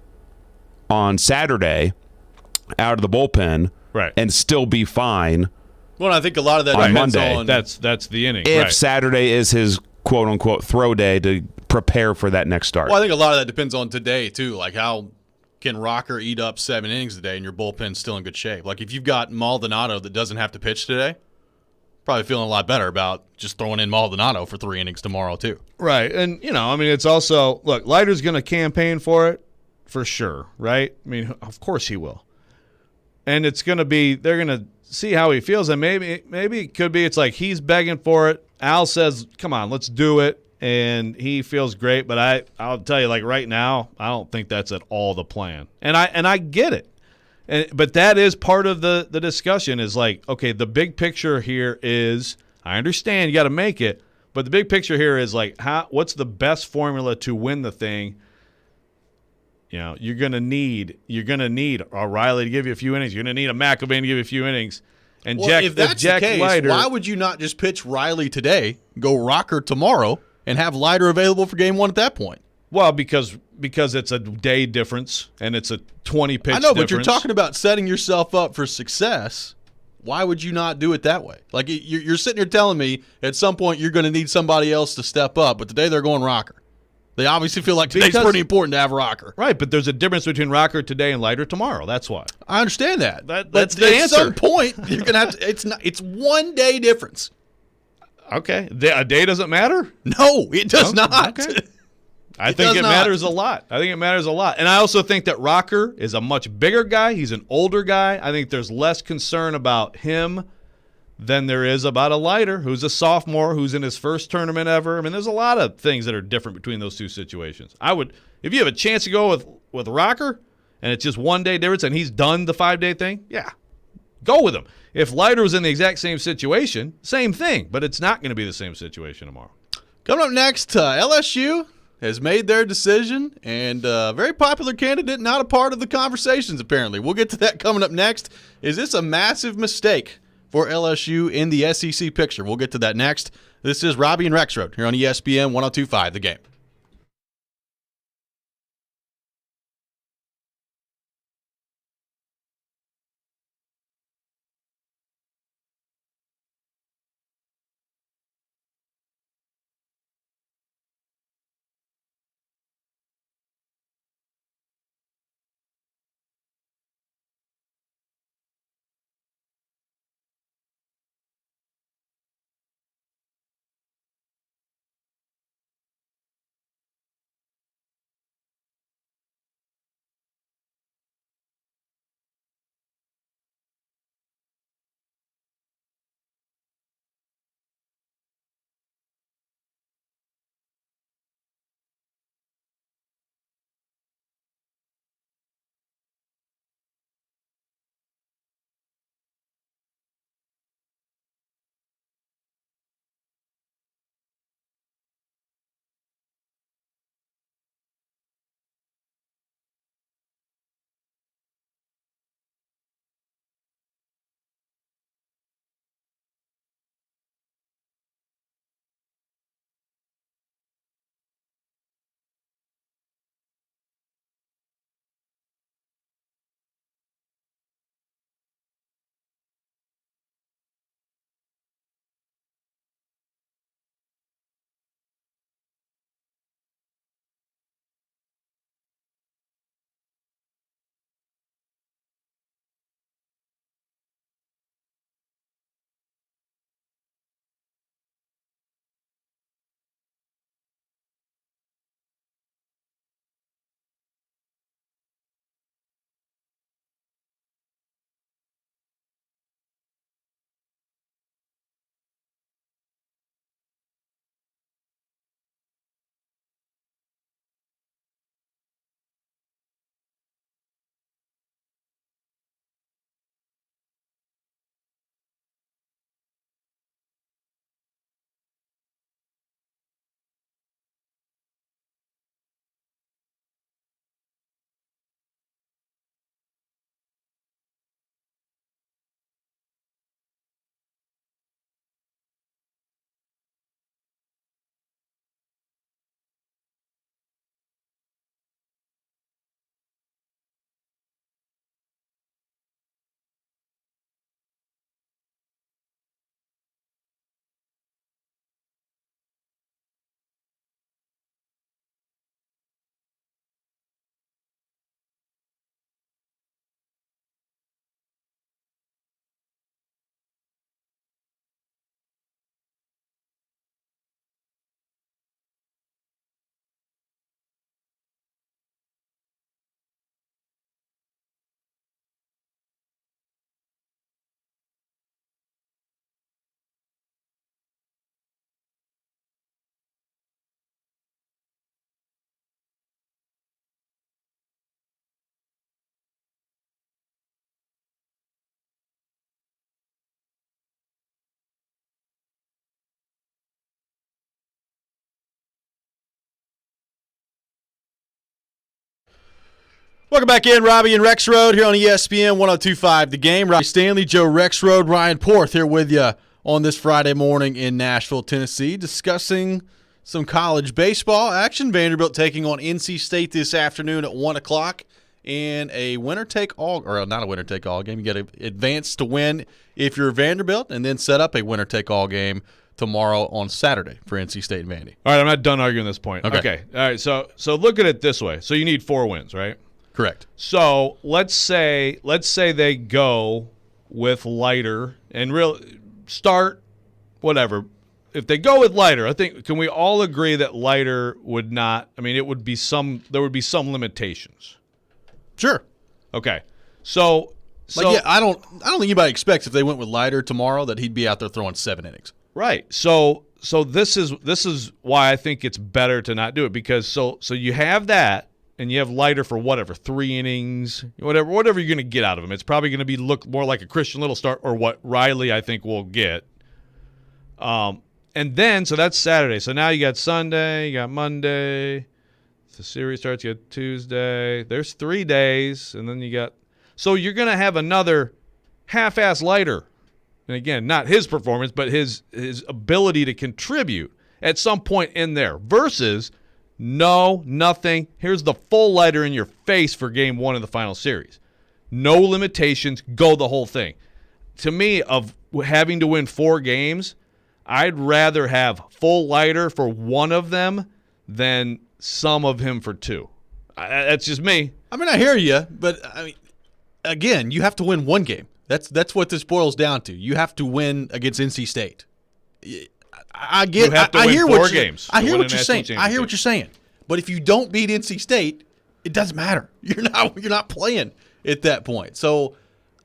on Saturday out of the bullpen, right, and still be fine. Well, I think a lot of that on depends Monday. on That's the inning. If right. Saturday is his quote unquote throw day to prepare for that next start. Well, I think a lot of that depends on today too. How can Rocker eat up 7 innings today and your bullpen's still in good shape? If you've got Maldonado that doesn't have to pitch today, probably feeling a lot better about just throwing in Maldonado for 3 innings tomorrow too. Right. And it's also, look, Leiter's going to campaign for it for sure, right? Of course he will. And it's going to be, they're going to see how he feels, and maybe it could be it's he's begging for it. Al says, come on, let's do it. and he feels great. But I'll tell you, like right now, I don't think that's at all the plan. And I get it. But that is part of the discussion is like, okay, the big picture here is, I understand you got to make it, but the big picture here is like, what's the best formula to win the thing? You know, you're gonna need O'Reilly to give you a few innings. You're gonna need a McElvain to give you a few innings. And well, if that's the case, why would you not just pitch Riley today, go Rocker tomorrow, and have Leiter available for game 1 at that point? Well, because it's a day difference and it's a 20 pitch. I know, difference. but you're talking about setting yourself up for success. Why would you not do it that way? Like you're sitting here telling me at some point you're going to need somebody else to step up, but today they're going Rocker. They obviously feel like today's pretty important to have Rocker. Right, but there's a difference between Rocker today and Leiter tomorrow. That's why. I understand that. That's the answer. At some point, you're going to have to. It's 1 day difference. Okay, a day doesn't matter. No, it does not. Okay. I think it matters a lot. And I also think that Rocker is a much bigger guy. He's an older guy. I think there's less concern about him than there is about a Leiter who's a sophomore, who's in his first tournament ever. I mean, there's a lot of things that are different between those two situations. If you have a chance to go with Rocker and it's just 1 day difference and he's done the 5-day thing, yeah, go with him. If Leiter was in the exact same situation, same thing, but it's not going to be the same situation tomorrow. Coming up next, LSU has made their decision, and a very popular candidate, not a part of the conversations, apparently. We'll get to that coming up next. Is this a massive mistake for LSU in the SEC picture? We'll get to that next. This is Robby and Rexrode here on ESPN 102.5 The Game. Welcome back in, Robby and Rexrode here on ESPN 102.5 The Game. Robby Stanley, Joe Rexrode, Ryan Porth here with you on this Friday morning in Nashville, Tennessee, discussing some college baseball action. Vanderbilt taking on NC State this afternoon at 1 o'clock in a winner-take-all, or not a winner-take-all game. You got to advance to win if you're Vanderbilt, and then set up a winner-take-all game tomorrow on Saturday for NC State and Vandy. All right, I'm not done arguing this point. Okay. All right, so look at it this way. So you need 4 wins, right? Correct. So let's say they go with Leiter and start whatever. If they go with Leiter, I think, can we all agree that Leiter would not? I mean, there would be some limitations. Sure. Okay. So yeah, I don't think anybody expects if they went with Leiter tomorrow that he'd be out there throwing 7 innings. Right. So this is why I think it's better to not do it, because so you have that. And you have Leiter for whatever, 3 innings, whatever you're going to get out of him. It's probably going to look more like a Christian Little start, or what Riley I think will get. And then, so that's Saturday. So now you got Sunday, you got Monday. The series starts, you got Tuesday. There's 3 days, and then you got. So you're going to have another half-ass Leiter. And again, not his performance, but his ability to contribute at some point in there versus. No, nothing. Here's the full Leiter in your face for game 1 of the final series. No limitations. Go the whole thing. To me, of having to win 4 games, I'd rather have full Leiter for 1 of them than some of him for 2. That's just me. I mean, I hear you, but I mean, again, you have to win 1 game. That's what this boils down to. You have to win against NC State. I get. You have to I win hear 4 what games. I hear win what a you're saying. national I hear what you're saying. But if you don't beat NC State, it doesn't matter. You're not playing at that point. So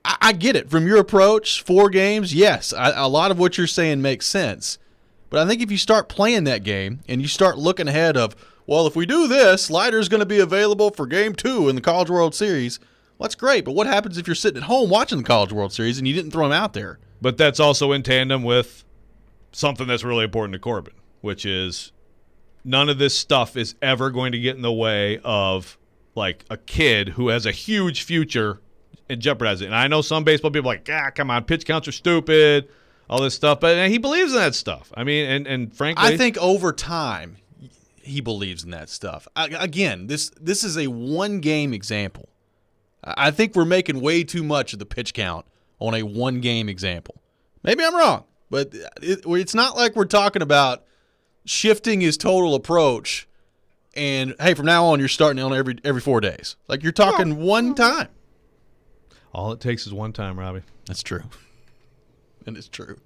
I get it from your approach. 4 games, yes. A lot of what you're saying makes sense. But I think if you start playing that game and you start looking ahead of, well, if we do this, Leiter's going to be available for game 2 in the College World Series. Well, that's great. But what happens if you're sitting at home watching the College World Series and you didn't throw him out there? But that's also in tandem with something that's really important to Corbin, which is none of this stuff is ever going to get in the way of like a kid who has a huge future and jeopardize it. And I know some baseball people are like, come on, pitch counts are stupid, all this stuff. But he believes in that stuff. I mean, and frankly, I think over time he believes in that stuff. Again, this is a 1-game example. I think we're making way too much of the pitch count on a 1-game example. Maybe I'm wrong. But it's not like we're talking about shifting his total approach and, hey, from now on you're starting on every 4 days. Like you're talking 1 time. All it takes is 1 time, Robby. That's true. And it's true.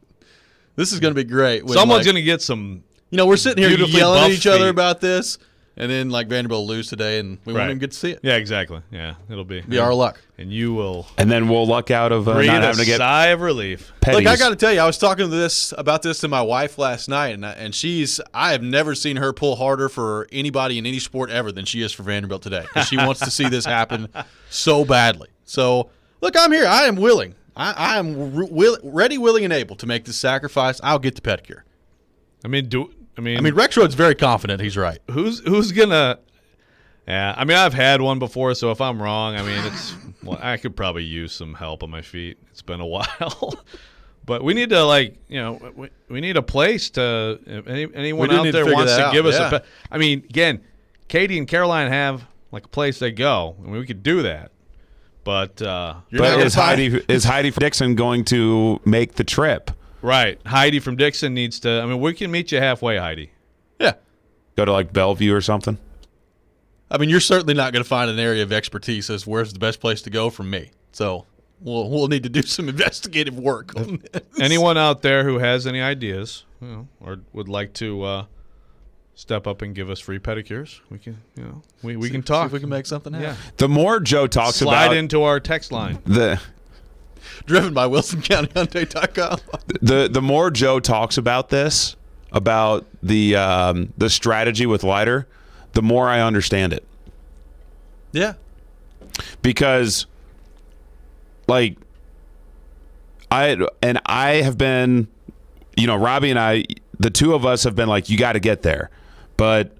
This is going to be great. Someone's going to get some. We're sitting here beautifully yelling at buff each other feet. about this. And then, Vanderbilt will lose today, and we won't even get to see it. Yeah, exactly. Yeah, it'll be our luck. And you will. And then we'll luck out of not breathe having to a get sigh of relief. petties. Look, I got to tell you, I was talking about this to my wife last night, and I have never seen her pull harder for anybody in any sport ever than she is for Vanderbilt today. 'Cause she wants to see this happen so badly. So, look, I'm here. I am willing. I am ready, willing, and able to make this sacrifice. I'll get the pedicure. I mean, Rexrode's very confident he's right. Who's gonna? Yeah, I mean, I've had one before, so if I'm wrong, I mean, I could probably use some help on my feet. It's been a while, but we need to we need a place to. If anyone out there wants to give us a. I mean, again, Katie and Caroline have like a place they go. I mean, we could do that, but is Heidi Dixon going to make the trip? Right, Heidi from Dixon needs to. I mean, we can meet you halfway, Heidi. Yeah, go to like Bellevue or something. I mean, you're certainly not going to find an area of expertise as where's the best place to go from me. So we'll need to do some investigative work on this. Anyone out there who has any ideas, or would like to step up and give us free pedicures, we can, we can talk. See if we can make something happen. Yeah. The more Joe talks Slide about into our text line. Driven by WilsonCountyHyundai.com. The more Joe talks about this, about the strategy with Leiter, the more I understand it. Yeah. Because, I have been, Robby and I, the two of us have been like, you got to get there. But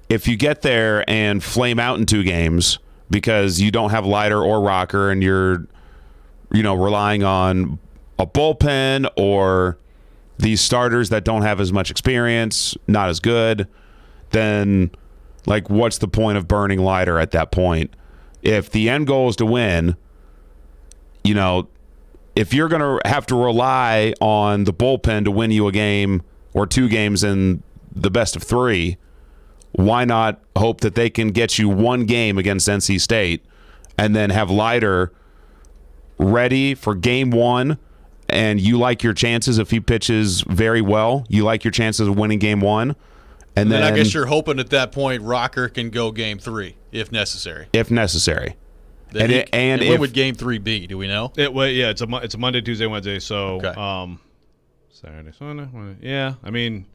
if you get there and flame out in 2 games because you don't have Leiter or Rocker, and you're, relying on a bullpen or these starters that don't have as much experience, not as good, then what's the point of burning Leiter at that point? If the end goal is to win, if you're going to have to rely on the bullpen to win you a game or 2 games in the best of 3, why not hope that they can get you 1 game against NC State and then have Leiter ready for game 1, and you like your chances if he pitches very well. You like your chances of winning game 1. And then I guess you're hoping at that point Rocker can go game 3 if necessary. If necessary. And when would game 3 be? Do we know? It's a Monday, Tuesday, Wednesday. So okay. Saturday, Sunday. Yeah, I mean,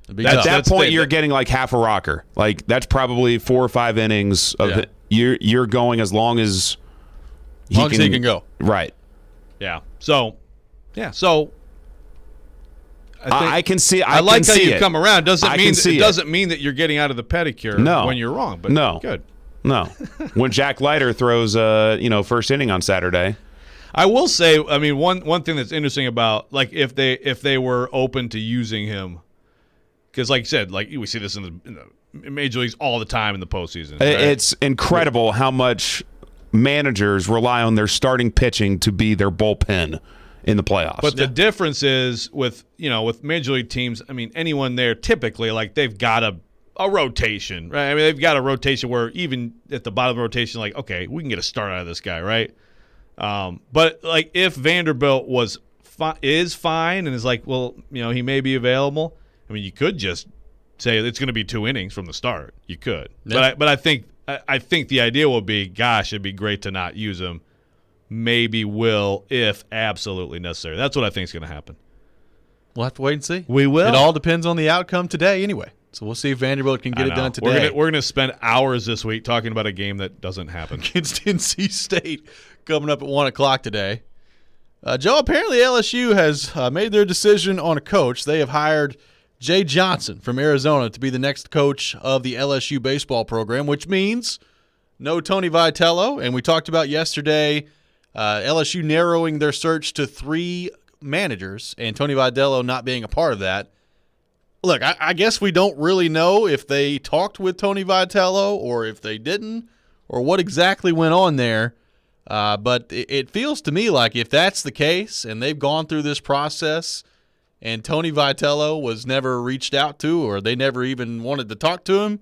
at that point you're getting half a Rocker. That's probably 4 or 5 innings of it. You're going as long as he can go. Right. Yeah. So I can see. I like how you come around. It doesn't mean that you're getting out of the pedicure when you're wrong. But no, good. No. When Jack Leiter throws first inning on Saturday. I will say, I mean, one thing that's interesting about if they were open to using him, because like you said, we see this in the major leagues all the time in the postseason. Right? It's incredible how much managers rely on their starting pitching to be their bullpen in the playoffs. But the difference is with major league teams, I mean, anyone there typically they've got a rotation, right? I mean, they've got a rotation where even at the bottom of the rotation, okay, we can get a start out of this guy, right? But if Vanderbilt is fine and is he may be available. I mean, you could just say it's going to be 2 innings from the start. You could, yeah. But I think the idea will be, gosh, it'd be great to not use him. Maybe will if absolutely necessary. That's what I think is going to happen. We'll have to wait and see. We will. It all depends on the outcome today, anyway. So we'll see if Vanderbilt can get it done today. We're gonna spend hours this week talking about a game that doesn't happen against NC State coming up at 1:00 today. Joe, apparently LSU has made their decision on a coach. They have hired Jay Johnson from Arizona to be the next coach of the LSU baseball program, which means no Tony Vitello. And we talked about yesterday LSU narrowing their search to 3 managers and Tony Vitello not being a part of that. Look, I guess we don't really know if they talked with Tony Vitello or if they didn't or what exactly went on there. But it feels to me like if that's the case and they've gone through this process and Tony Vitello was never reached out to or they never even wanted to talk to him,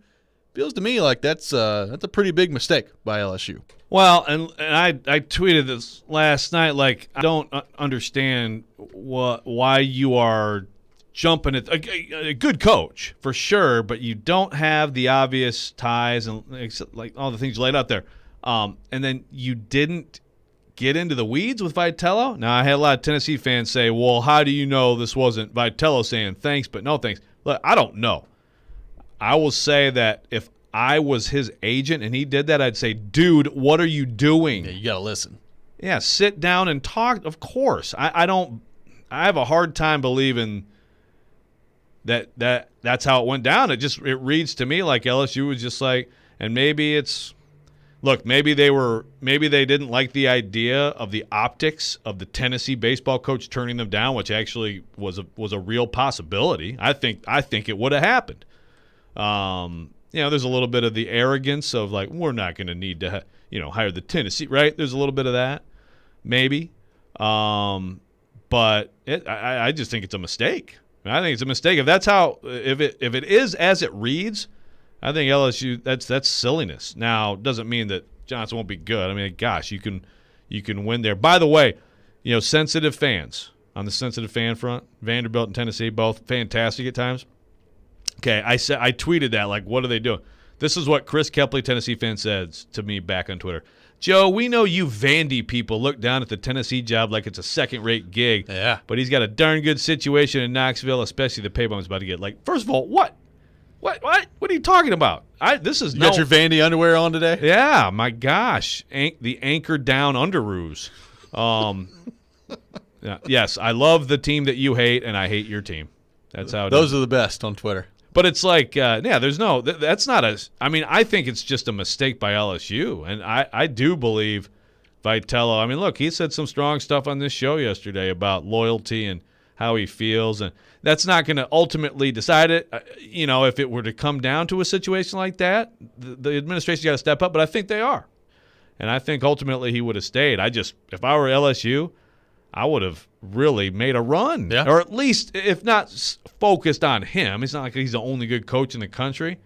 feels to me like that's a pretty big mistake by LSU. Well, and I tweeted this last night. I don't understand why you are jumping at a good coach for sure, but you don't have the obvious ties and all the things you laid out there. And then you didn't get into the weeds with Vitello. Now, I had a lot of Tennessee fans say, well, how do you know this wasn't Vitello saying thanks but no thanks? Look, I don't know. I will say that if I was his agent and he did that, I'd say, dude, what are you doing? Yeah, you got to listen. Yeah, sit down and talk. Of course. I have a hard time believing that's how it went down. It reads to me like LSU was just and maybe it's maybe they didn't like the idea of the optics of the Tennessee baseball coach turning them down, which actually was a real possibility. I think it would have happened. There's a little bit of the arrogance of we're not going to need to hire the Tennessee, right? There's a little bit of that, maybe. But I just think it's a mistake. I think it's a mistake. If it is as it reads, I think LSU that's silliness. Now, it doesn't mean that Johnson won't be good. I mean, gosh, you can win there. By the way, sensitive fans on the sensitive fan front, Vanderbilt and Tennessee both fantastic at times. Okay, I tweeted that what are they doing? This is what Chris Kepley, Tennessee fan, says to me back on Twitter. Joe, we know you Vandy people look down at the Tennessee job like it's a second-rate gig. Yeah. But he's got a darn good situation in Knoxville, especially the pay bump's about to get. First of all, what? What are you talking about? You got your Vandy underwear on today? Yeah, my gosh. The anchor down underoos. Yes, I love the team that you hate, and I hate your team. That's how it Those is. are the best on Twitter. But it's like, there's no – that's not a – I mean, I think it's just a mistake by LSU. And I do believe Vitello – I mean, look, he said some strong stuff on this show yesterday about loyalty and how he feels. And that's not going to ultimately decide it. If it were to come down to a situation like that, the administration's got to step up. But I think they are. And I think ultimately he would have stayed. If I were LSU – I would have really made a run. Yeah. Or at least, if not focused on him, it's not like he's the only good coach in the country.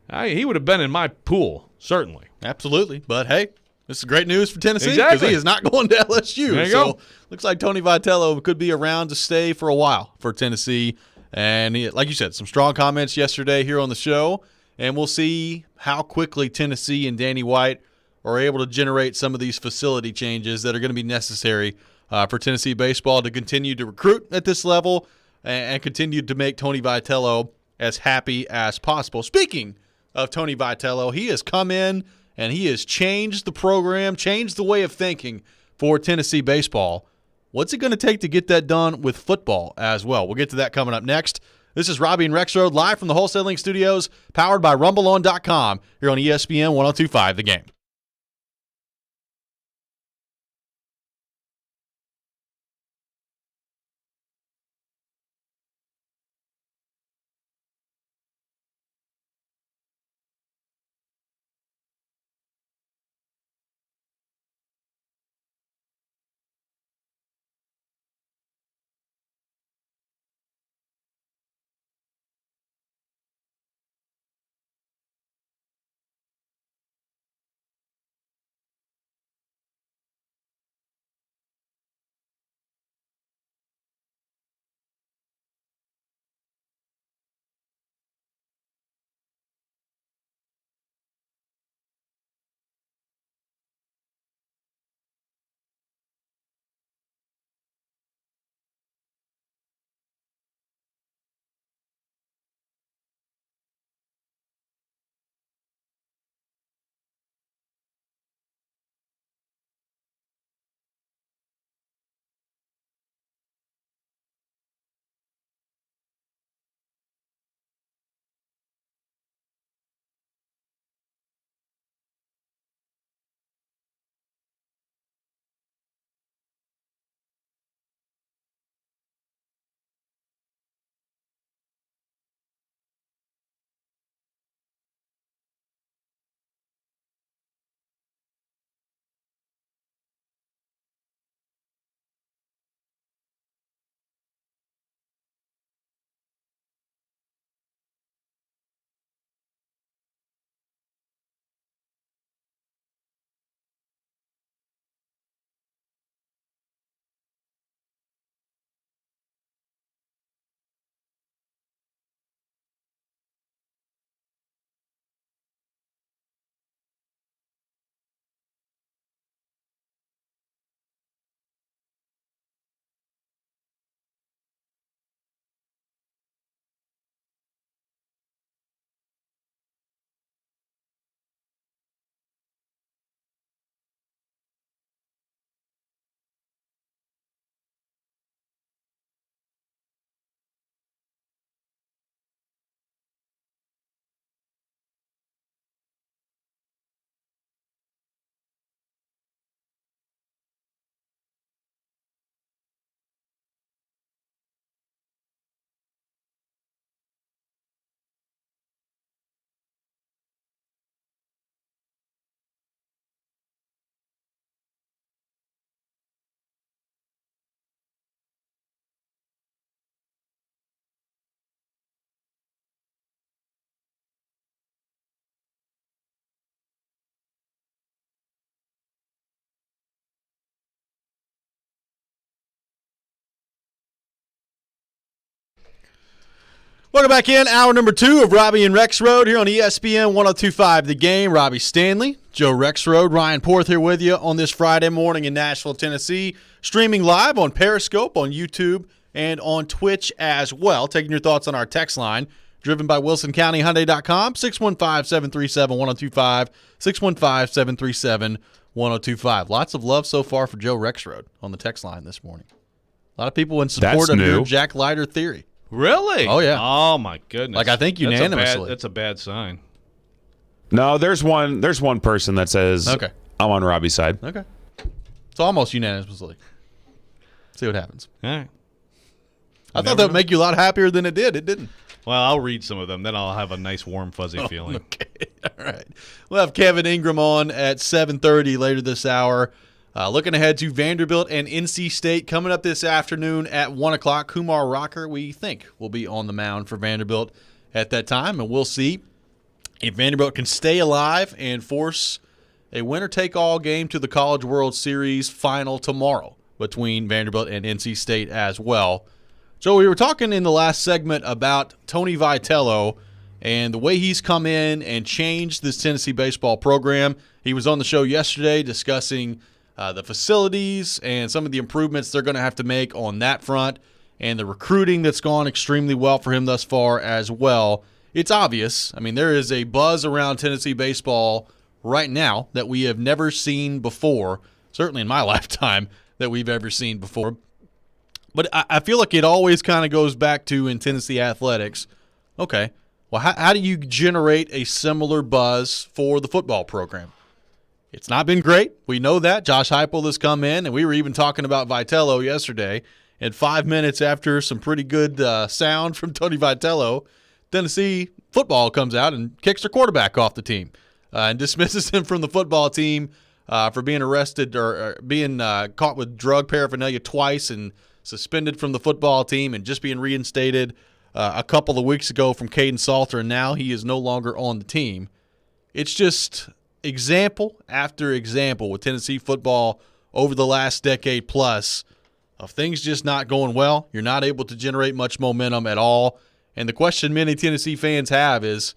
He would have been in my pool, certainly. Absolutely. But, hey, this is great news for Tennessee because Exactly. he is not going to LSU. There you so go. looks like Tony Vitello could be around to stay for a while for Tennessee. And like you said, some strong comments yesterday here on the show. And we'll see how quickly Tennessee and Danny White are able to generate some of these facility changes that are going to be necessary for Tennessee baseball to continue to recruit at this level and continue to make Tony Vitello as happy as possible. Speaking of Tony Vitello, he has come in and he has changed the program, changed the way of thinking for Tennessee baseball. What's it going to take to get that done with football as well? We'll get to that coming up next. This is Robby and Rexrode live from the Wholesaling Studios, powered by RumbleOn.com here on ESPN 102.5 The Game. Welcome back in. Hour number 2 of Robby and Rexrode here on ESPN 102.5 The Game. Robby Stanley, Joe Rexrode, Ryan Porth here with you on this Friday morning in Nashville, Tennessee. Streaming live on Periscope, on YouTube, and on Twitch as well. Taking your thoughts on our text line, driven by WilsonCountyHyundai.com, 615-737-1025, 615-737-1025. Lots of love so far for Joe Rexrode on the text line this morning. A lot of people in support of your Jack Leiter theory. Really? Oh, yeah. Oh, my goodness. Like, I think unanimously. That's a bad sign. No, there's one person that says Okay. I'm on Robbie's side. Okay. It's almost unanimously. See what happens. All right. I thought that would make you a lot happier than it did. It didn't. Well, I'll read some of them. Then I'll have a nice, warm, fuzzy feeling. Okay. All right. We'll have Kevin Ingram on at 7:30 later this hour. Looking ahead to Vanderbilt and NC State coming up this afternoon at 1 o'clock. Kumar Rocker, we think, will be on the mound for Vanderbilt at that time, and we'll see if Vanderbilt can stay alive and force a winner-take-all game to the College World Series final tomorrow between Vanderbilt and NC State as well. So we were talking in the last segment about Tony Vitello and the way he's come in and changed this Tennessee baseball program. He was on the show yesterday discussing the facilities and some of the improvements they're going to have to make on that front and the recruiting that's gone extremely well for him thus far as well. It's obvious. I mean, there is a buzz around Tennessee baseball right now that we have never seen before, certainly in my lifetime, that we've ever seen before. But I feel like it always kind of goes back to in Tennessee athletics, okay, well, how do you generate a similar buzz for the football program? It's not been great. We know that. Josh Heupel has come in, and we were even talking about Vitello yesterday. And 5 minutes after some pretty good sound from Tony Vitello, Tennessee football comes out and kicks their quarterback off the team and dismisses him from the football team for being arrested or being caught with drug paraphernalia twice and suspended from the football team and just being reinstated a couple of weeks ago from Caden Salter, and now he is no longer on the team. It's just example after example with Tennessee football over the last decade plus of things just not going well. You're not able to generate much momentum at all. And the question many Tennessee fans have is,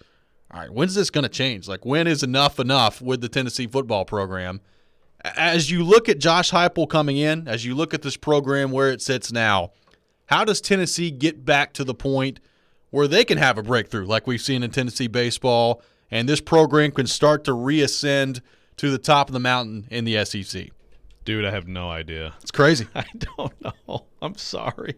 all right, when's this going to change? Like, when is enough with the Tennessee football program? As you look at Josh Heupel coming in, as you look at this program where it sits now, how does Tennessee get back to the point where they can have a breakthrough like we've seen in Tennessee baseball and this program can start to reascend to the top of the mountain in the SEC? Dude, I have no idea. It's crazy. I don't know. I'm sorry.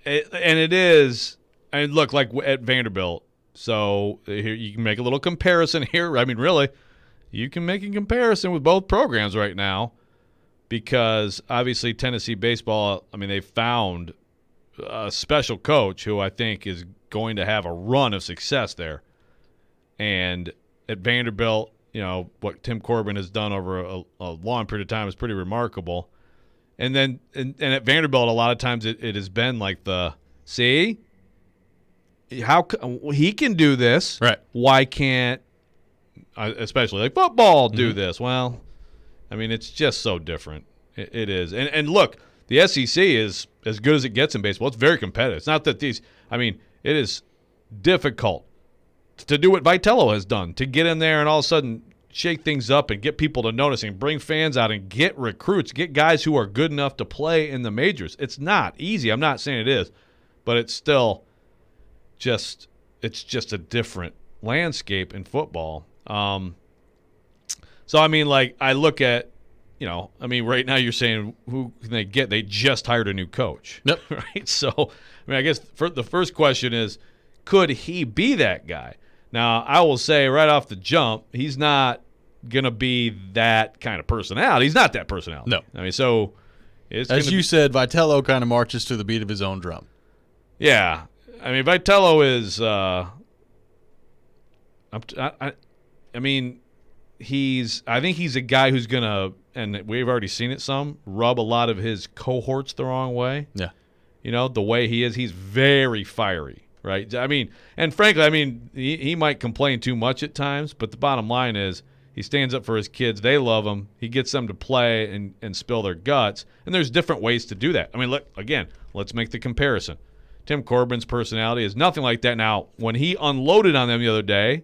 It is. I mean, look, like at Vanderbilt. So here you can make a little comparison here. I mean, really, you can make a comparison with both programs right now because obviously Tennessee baseball, I mean, they found a special coach who I think is going to have a run of success there. And at Vanderbilt, you know, what Tim Corbin has done over a long period of time is pretty remarkable. And then and at Vanderbilt, a lot of times it has been like how he can do this. Right. Why can't, especially like football, do this? Well, I mean, it's just so different. It is. And look, the SEC is as good as it gets in baseball. It's very competitive. It's not that it is difficult to do what Vitello has done, to get in there and all of a sudden shake things up and get people to notice and bring fans out and get recruits, get guys who are good enough to play in the majors. It's not easy. I'm not saying it is, but it's still it's just a different landscape in football. So, I mean, like, I look at, you know, I mean, right now you're saying who can they get? They just hired a new coach. Yep. Right? So, I mean, I guess the first question is, could he be that guy? Now, I will say right off the jump, he's not going to be that kind of personality. He's not that personality. No. I mean, so it's as you said, Vitello kind of marches to the beat of his own drum. Yeah. I mean, Vitello is I mean, I think he's a guy who's going to, and we've already seen it rub a lot of his cohorts the wrong way. Yeah. You know, the way he is, he's very fiery, right? I mean, and frankly, I mean, he might complain too much at times, but the bottom line is he stands up for his kids. They love him. He gets them to play and spill their guts, and there's different ways to do that. I mean, look, again, let's make the comparison. Tim Corbin's personality is nothing like that. Now, when he unloaded on them the other day,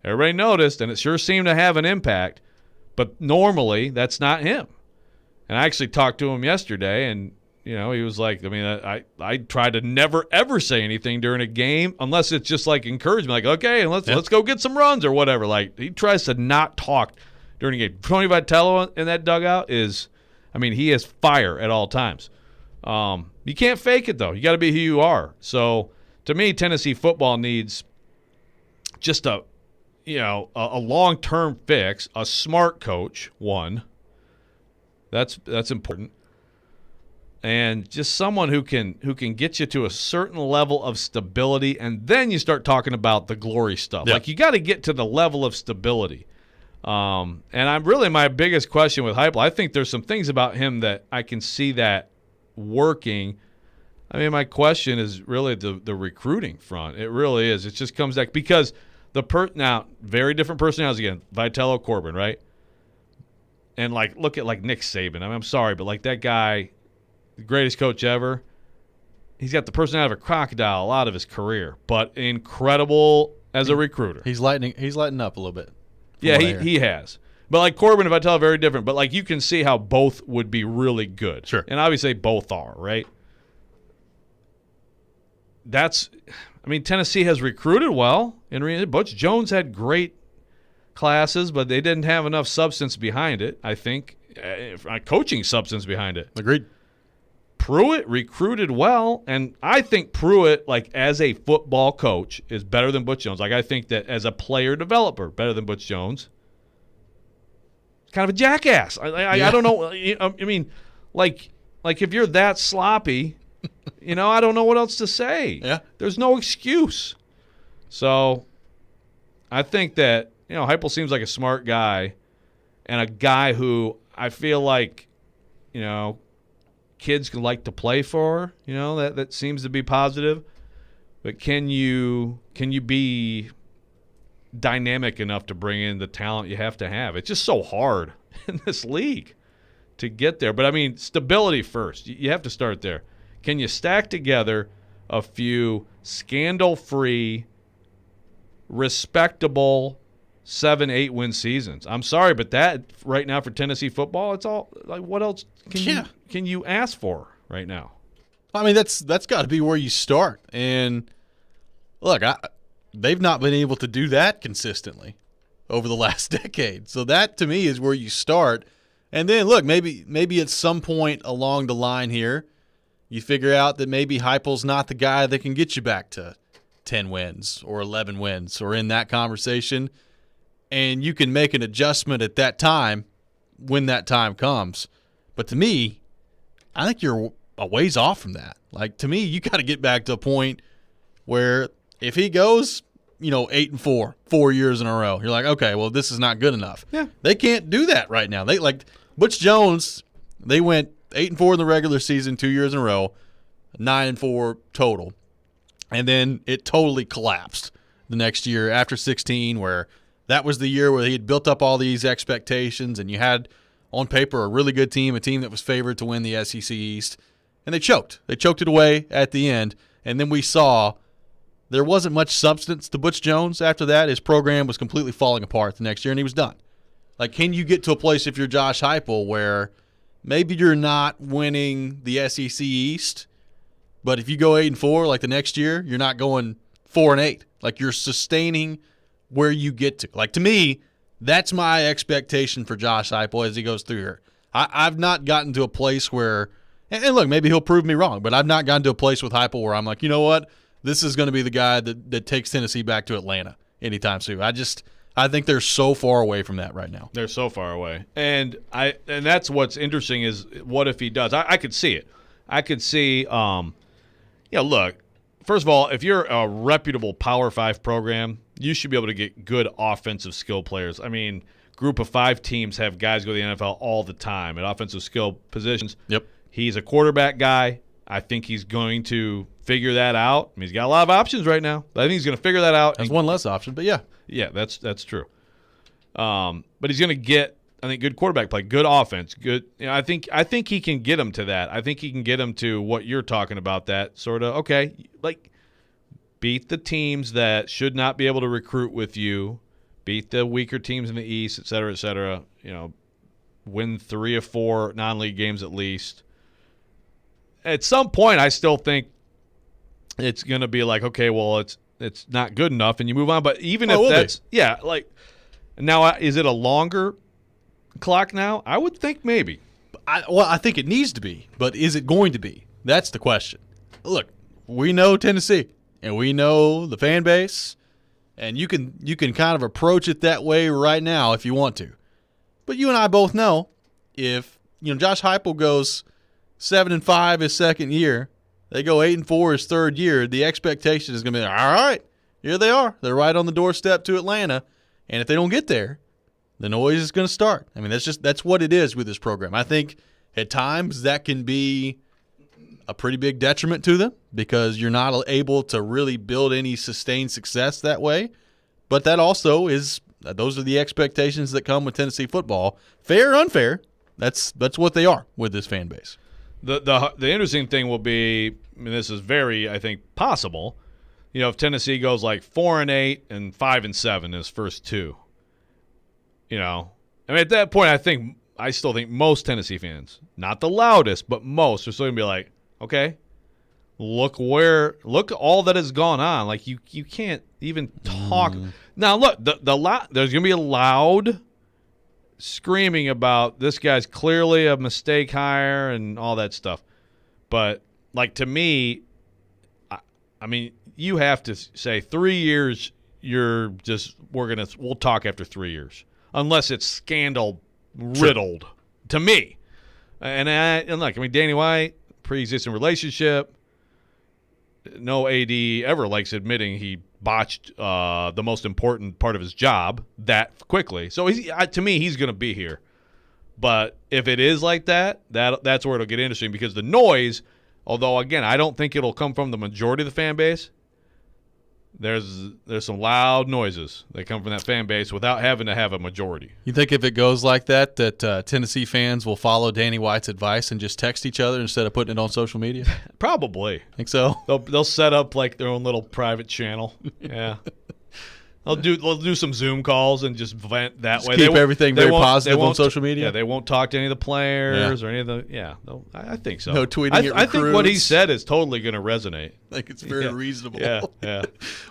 everybody noticed, and it sure seemed to have an impact, but normally that's not him. And I actually talked to him yesterday, and you know, he was like, I mean, I try to never, ever say anything during a game unless it's just like encouragement, like, okay, let's go get some runs or whatever. Like, he tries to not talk during a game. Tony Vitello in that dugout is, I mean, he is fire at all times. You can't fake it, though. You got to be who you are. So, to me, Tennessee football needs just a long-term fix, a smart coach, one. That's important. And just someone who can get you to a certain level of stability, and then you start talking about the glory stuff. Yeah. Like, you got to get to the level of stability. And I'm really my biggest question with Heupel. I think there's some things about him that I can see that working. I mean, my question is really the recruiting front. It really is. It just comes back because now very different personalities again. Vitello, Corbin, right? And look at Nick Saban. I mean, I'm sorry, but that guy, the greatest coach ever. He's got the personality of a crocodile a lot of his career, but incredible as a recruiter. He's lighting up a little bit. Yeah, he has. But Corbin and Vitello are very different. But you can see how both would be really good. Sure. And obviously both are, right? Tennessee has recruited well. Butch Jones had great classes, but they didn't have enough substance behind it, I think. Coaching substance behind it. Agreed. Pruitt recruited well, and I think Pruitt, as a football coach, is better than Butch Jones. I think that as a player developer, better than Butch Jones. Kind of a jackass. I don't know. I mean, if you're that sloppy, I don't know what else to say. Yeah. There's no excuse. So I think that, Heupel seems like a smart guy and a guy who I feel like, kids can like to play for, that seems to be positive. But can you be dynamic enough to bring in the talent you have to have? It's just so hard in this league to get there. But, stability first. You have to start there. Can you stack together a few scandal-free, respectable 7-8 win seasons? I'm sorry, but that right now for Tennessee football, it's all what else can you ask for right now? That's got to be where you start. And look, they've not been able to do that consistently over the last decade. So that to me is where you start. And then look, maybe at some point along the line here, you figure out that maybe Heupel's not the guy that can get you back to 10 wins or 11 wins or in that conversation. And you can make an adjustment at that time when that time comes. But to me, I think you're a ways off from that. To me, you got to get back to a point where if he goes, 8-4, 4 years in a row, you're like, okay, well, this is not good enough. Yeah. They can't do that right now. They Butch Jones, they went 8-4 in the regular season 2 years in a row, 9-4 total. And then it totally collapsed the next year after 16, where that was the year where he had built up all these expectations and you had on paper a really good team, a team that was favored to win the SEC East. And they choked. They choked it away at the end. And then we saw there wasn't much substance to Butch Jones after that. His program was completely falling apart the next year, and he was done. Can you get to a place if you're Josh Heupel where maybe you're not winning the SEC East, but if you go 8-4 the next year, you're not going 4-8. You're sustaining where you get to. To me, that's my expectation for Josh Heupel as he goes through here. I've not gotten to a place where, and look, maybe he'll prove me wrong, but I've not gotten to a place with Heupel where I'm like, you know what, this is going to be the guy that takes Tennessee back to Atlanta anytime soon. I think they're so far away from that right now. They're so far away. And that's what's interesting is what if he does? I could see it. I could see, look, first of all, if you're a reputable Power 5 program, you should be able to get good offensive skill players. Group of 5 teams have guys go to the NFL all the time at offensive skill positions. Yep. He's a quarterback guy. I think he's going to figure that out. He's got a lot of options right now. But I think he's going to figure that out. That's one less option, but yeah. Yeah, that's true. But he's going to get, I think, good quarterback play, good offense, good. I think he can get him to that. I think he can get him to what you're talking about. That sort of beat the teams that should not be able to recruit with you, beat the weaker teams in the East, et cetera, et cetera. Win 3 or 4 non-league games at least. At some point, I still think it's going to be okay, well, it's not good enough, and you move on. But even if that's now, is it a longer clock now? I would think maybe. I think it needs to be, but is it going to be? That's the question. Look, we know Tennessee, and we know the fan base, and you can kind of approach it that way right now if you want to. But you and I both know if Josh Heupel goes 7-5 his second year, they go 8-4 his third year, the expectation is going to be, all right, here they are. They're right on the doorstep to Atlanta, and if they don't get there, the noise is going to start. I mean, that's what it is with this program. I think at times that can be a pretty big detriment to them because you're not able to really build any sustained success that way. But that also is those are the expectations that come with Tennessee football. Fair or unfair, that's what they are with this fan base. The interesting thing will be, I mean, this is very, I think, possible. If Tennessee goes like 4-8 and 5-7 in his first two, I mean, at that point, I still think most Tennessee fans, not the loudest, but most, are still gonna be like, okay, look all that has gone on. Like you can't even talk. Now look, there's gonna be a loud screaming about this guy's clearly a mistake hire and all that stuff. But like to me, I mean, you have to say 3 years. We'll talk after 3 years, unless it's scandal riddled to me. And look, I mean, Danny White, pre-existing relationship. No AD ever likes admitting he botched the most important part of his job that quickly. So to me, he's going to be here. But if it is like that's where it'll get interesting because the noise, although, again, I don't think it'll come from the majority of the fan base, there's some loud noises that come from that fan base without having to have a majority. You think if it goes like that Tennessee fans will follow Danny White's advice and just text each other instead of putting it on social media? Probably. Think so? They'll set up like their own little private channel. Yeah. They'll do some Zoom calls and just vent that way. Keep everything very positive on social media. Yeah, they won't talk to any of the players or any of the. Yeah, I think so. No tweeting at recruits. I think what he said is totally going to resonate. I think it's very reasonable. Yeah.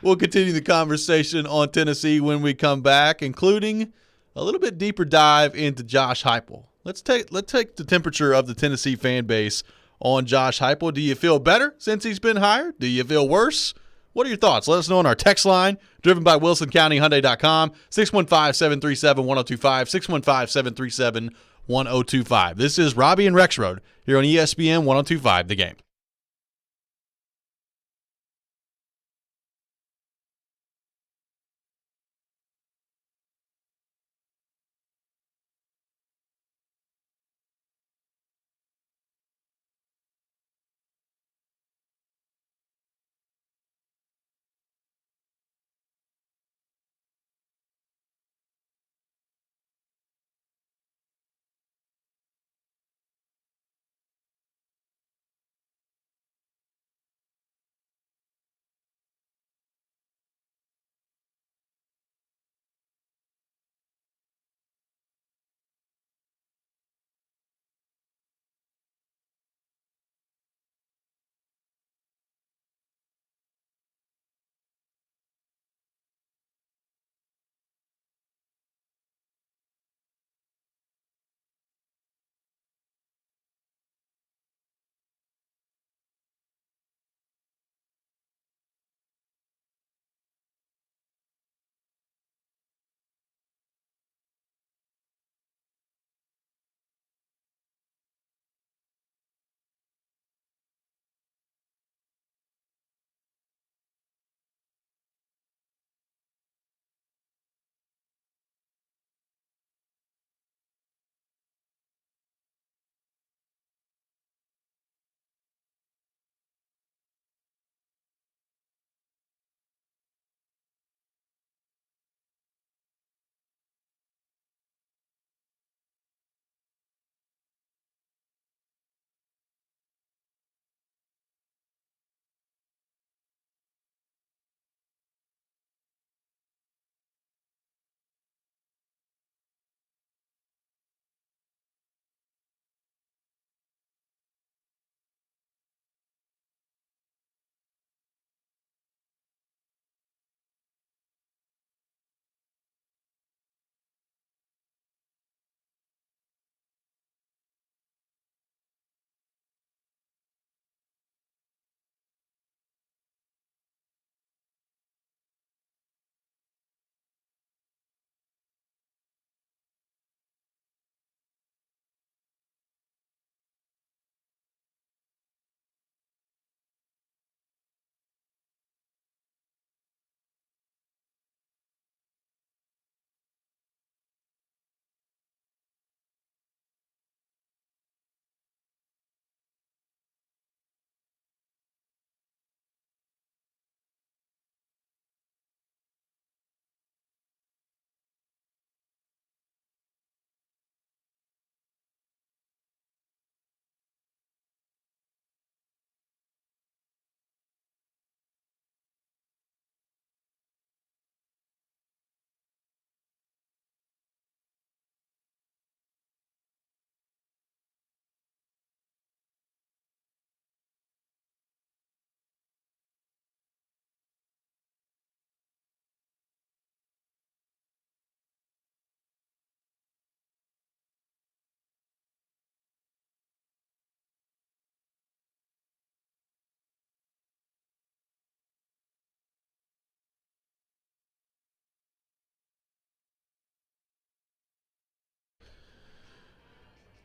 We'll continue the conversation on Tennessee when we come back, including a little bit deeper dive into Josh Heupel. Let's take the temperature of the Tennessee fan base on Josh Heupel. Do you feel better since he's been hired? Do you feel worse? What are your thoughts? Let us know on our text line, driven by WilsonCountyHyundai.com, 615-737-1025, 615-737-1025. This is Robby and Rexrode here on ESPN 1025 The Game.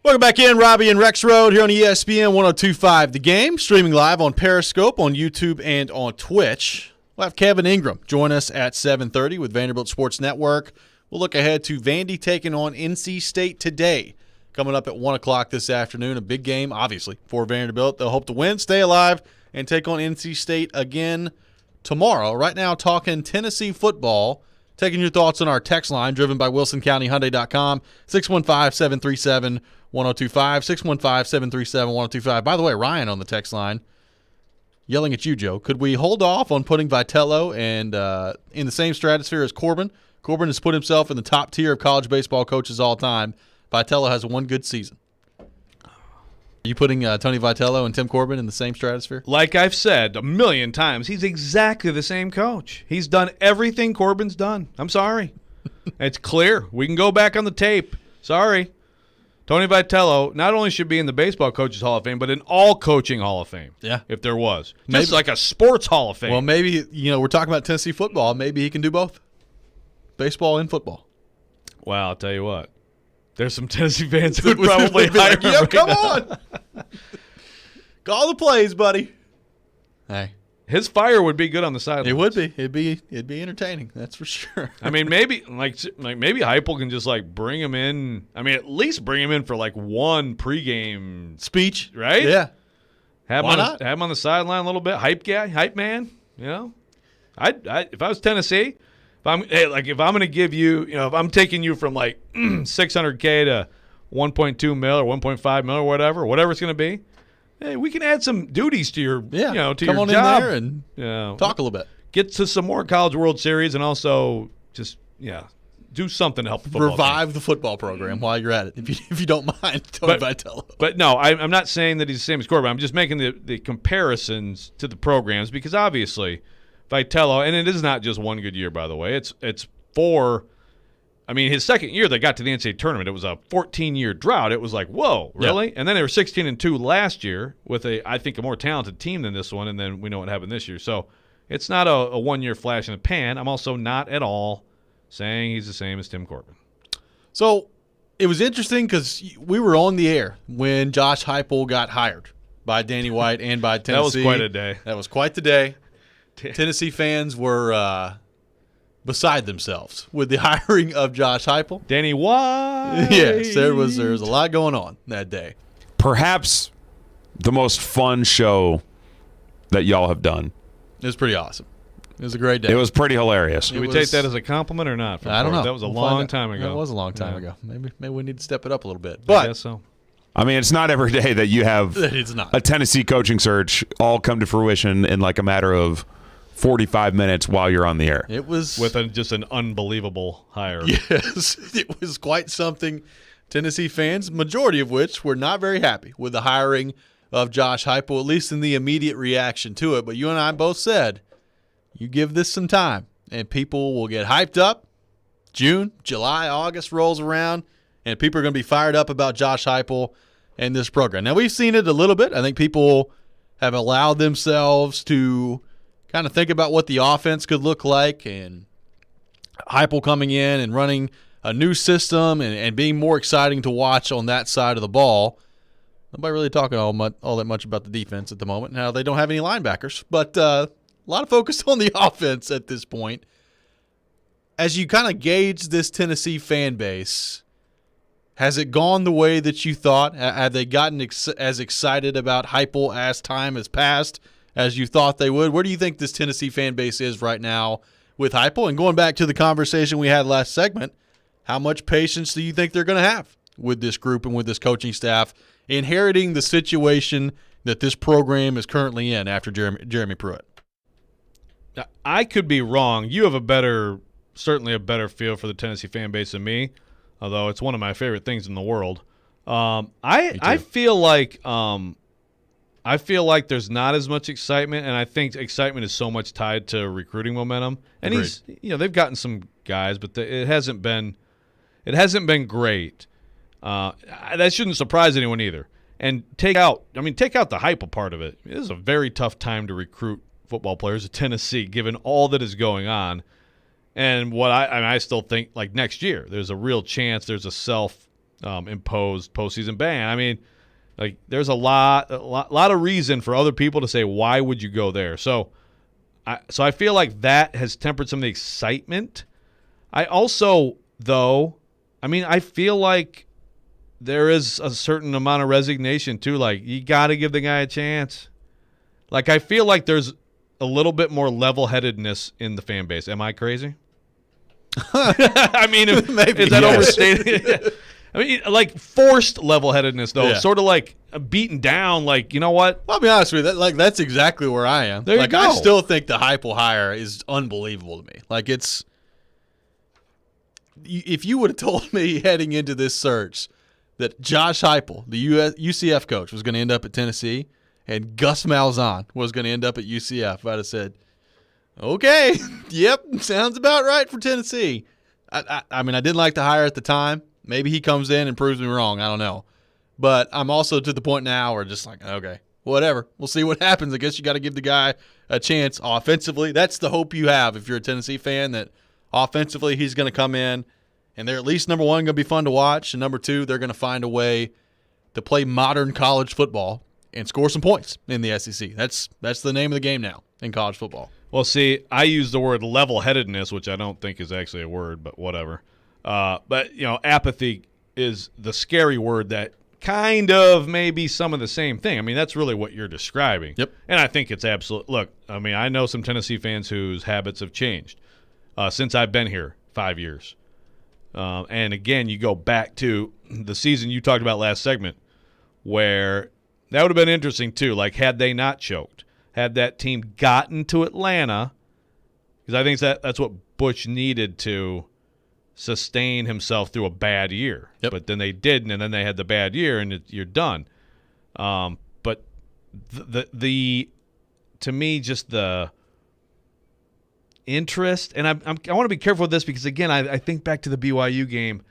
Welcome back in, Robby and Rexrode here on ESPN 102.5 The Game, streaming live on Periscope, on YouTube, and on Twitch. We'll have Kevin Ingram join us at 7:30 with Vanderbilt Sports Network. We'll look ahead to Vandy taking on NC State today. Coming up at 1 o'clock this afternoon, a big game, obviously, for Vanderbilt. They'll hope to win, stay alive, and take on NC State again tomorrow. Right now, talking Tennessee football. Taking your thoughts on our text line, driven by WilsonCountyHyundai.com, 615-737-1025, 615-737-1025. By the way, Ryan on the text line yelling at you, Joe. Could we hold off on putting Vitello and in the same stratosphere as Corbin? Corbin has put himself in the top tier of college baseball coaches all time. Vitello has one good season. Are you putting Tony Vitello and Tim Corbin in the same stratosphere? Like I've said a million times, he's exactly the same coach. He's done everything Corbin's done. I'm sorry. It's clear. We can go back on the tape. Sorry. Tony Vitello not only should be in the Baseball Coaches Hall of Fame, but in all coaching Hall of Fame. Yeah. If there was. Maybe. Just like a sports Hall of Fame. Well, maybe, we're talking about Tennessee football. Maybe he can do both. Baseball and football. Well, I'll tell you what. There's some Tennessee fans who would probably hire him. Yep, right come now. on. Call the plays, buddy. Hey. His fire would be good on the sideline. It would be. It'd be entertaining. That's for sure. I mean, maybe maybe Heupel can just bring him in. I mean, at least bring him in for one pregame Speech, right? Yeah. Have Why him not? Have him on the sideline a little bit. Hype guy, hype man. I if I was Tennessee, if I'm going to give you, if I'm taking you from $600K to 1.2 mil or 1.5 mil or whatever it's going to be. Hey, we can add some duties to your, to Come your on job. in there and talk a little bit. Get to some more College World Series and also just, do something to help the football Revive team. the football program while you're at it, if you don't mind, Tony Vitello. But no, I'm not saying that he's the same as Corbin. I'm just making the comparisons to the programs because obviously Vitello, and it is not just one good year, by the way. It's four. I mean, his second year they got to the NCAA tournament. It was a 14-year drought. It was like, whoa, really? Yeah. And then they were 16-2 last year with I think a more talented team than this one, and then we know what happened this year. So it's not a one-year flash in the pan. I'm also not at all saying he's the same as Tim Corbin. So it was interesting because we were on the air when Josh Heupel got hired by Danny White and by Tennessee. That was quite a day. That was quite the day. Tennessee fans were beside themselves with the hiring of Josh Heupel. Danny White. Yes, there was a lot going on that day. Perhaps the most fun show that y'all have done. It was pretty awesome. It was a great day. It was pretty hilarious. Do we take that as a compliment or not? I don't know. That was a long time ago. That was a long time ago. Maybe we need to step it up a little bit. I But guess so. I mean, it's not every day that you have it's not. a Tennessee coaching search all come to fruition in a matter of 45 minutes while you're on the air. It was with just an unbelievable hire. Yes, it was quite something. Tennessee fans, majority of which were not very happy with the hiring of Josh Heupel, at least in the immediate reaction to it. But you and I both said, you give this some time, and people will get hyped up. June, July, August rolls around, and people are going to be fired up about Josh Heupel and this program. Now, we've seen it a little bit. I think people have allowed themselves to kind of think about what the offense could look like, and Heupel coming in and running a new system and being more exciting to watch on that side of the ball. Nobody really talking all that much about the defense at the moment. Now, they don't have any linebackers, but a lot of focus on the offense at this point. As you kind of gauge this Tennessee fan base, has it gone the way that you thought? Have they gotten as excited about Heupel as time has passed as you thought they would? Where do you think this Tennessee fan base is right now with Heupel? And going back to the conversation we had last segment, how much patience do you think they're going to have with this group and with this coaching staff, inheriting the situation that this program is currently in after Jeremy Pruitt? I could be wrong. You have certainly a better feel for the Tennessee fan base than me, although it's one of my favorite things in the world. I feel like there's not as much excitement, and I think excitement is so much tied to recruiting momentum. And Agreed. they've gotten some guys, but it hasn't been great. That shouldn't surprise anyone either. And take out the Heupel part of it. It is a very tough time to recruit football players at Tennessee, given all that is going on. And I still think next year, there's a real chance there's a imposed postseason ban. I mean, like there's a lot of reason for other people to say, why would you go there? So I feel like that has tempered some of the excitement. I also, though, I mean, I feel like there is a certain amount of resignation too. Like, you got to give the guy a chance. Like, I feel like there's a little bit more level-headedness in the fan base. Am I crazy? I mean, Maybe, is that yes. overstated? I mean, like forced level-headedness, though. Yeah. Sort of like beaten down. Like, you know what? Well, I'll be honest with you. That's exactly where I am. There you like, go. I still think the Heupel hire is unbelievable to me. Like, it's if you would have told me heading into this search that Josh Heupel, the UCF coach, was going to end up at Tennessee, and Gus Malzahn was going to end up at UCF, I'd have said, okay, yep, sounds about right for Tennessee. I mean, I didn't like the hire at the time. Maybe he comes in and proves me wrong. I don't know. But I'm also to the point now where just like, okay, whatever. We'll see what happens. I guess you got to give the guy a chance offensively. That's the hope you have if you're a Tennessee fan, that offensively he's going to come in and they're at least, number one, going to be fun to watch, and number two, they're going to find a way to play modern college football and score some points in the SEC. That's the name of the game now in college football. Well, see, I use the word level-headedness, which I don't think is actually a word, but whatever. But, you know, apathy is the scary word that kind of may be some of the same thing. I mean, that's really what you're describing. Yep. And I think it's absolute. Look, I mean, I know some Tennessee fans whose habits have changed since I've been here 5 years. And, again, you go back to the season you talked about last segment, where that would have been interesting, too. Like, had they not choked, had that team gotten to Atlanta, because I think that's what Butch needed to sustain himself through a bad year. Yep. But then they didn't, and then they had the bad year, and you're done. But the to me, just the interest, and I want to be careful with this because, again, I think back to the BYU game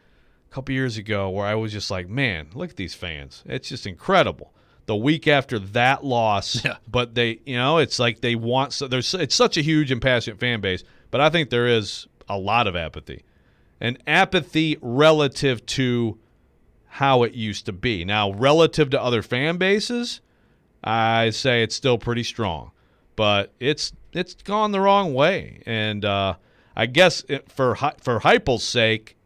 a couple years ago where I was just like, man, look at these fans. It's just incredible. The week after that loss, Yeah. But they, you know, it's like they want. So it's such a huge and passionate fan base, but I think there is a lot of apathy, and apathy relative to how it used to be. Now, relative to other fan bases, I say it's still pretty strong, but it's gone the wrong way, and I guess for Heupel's sake,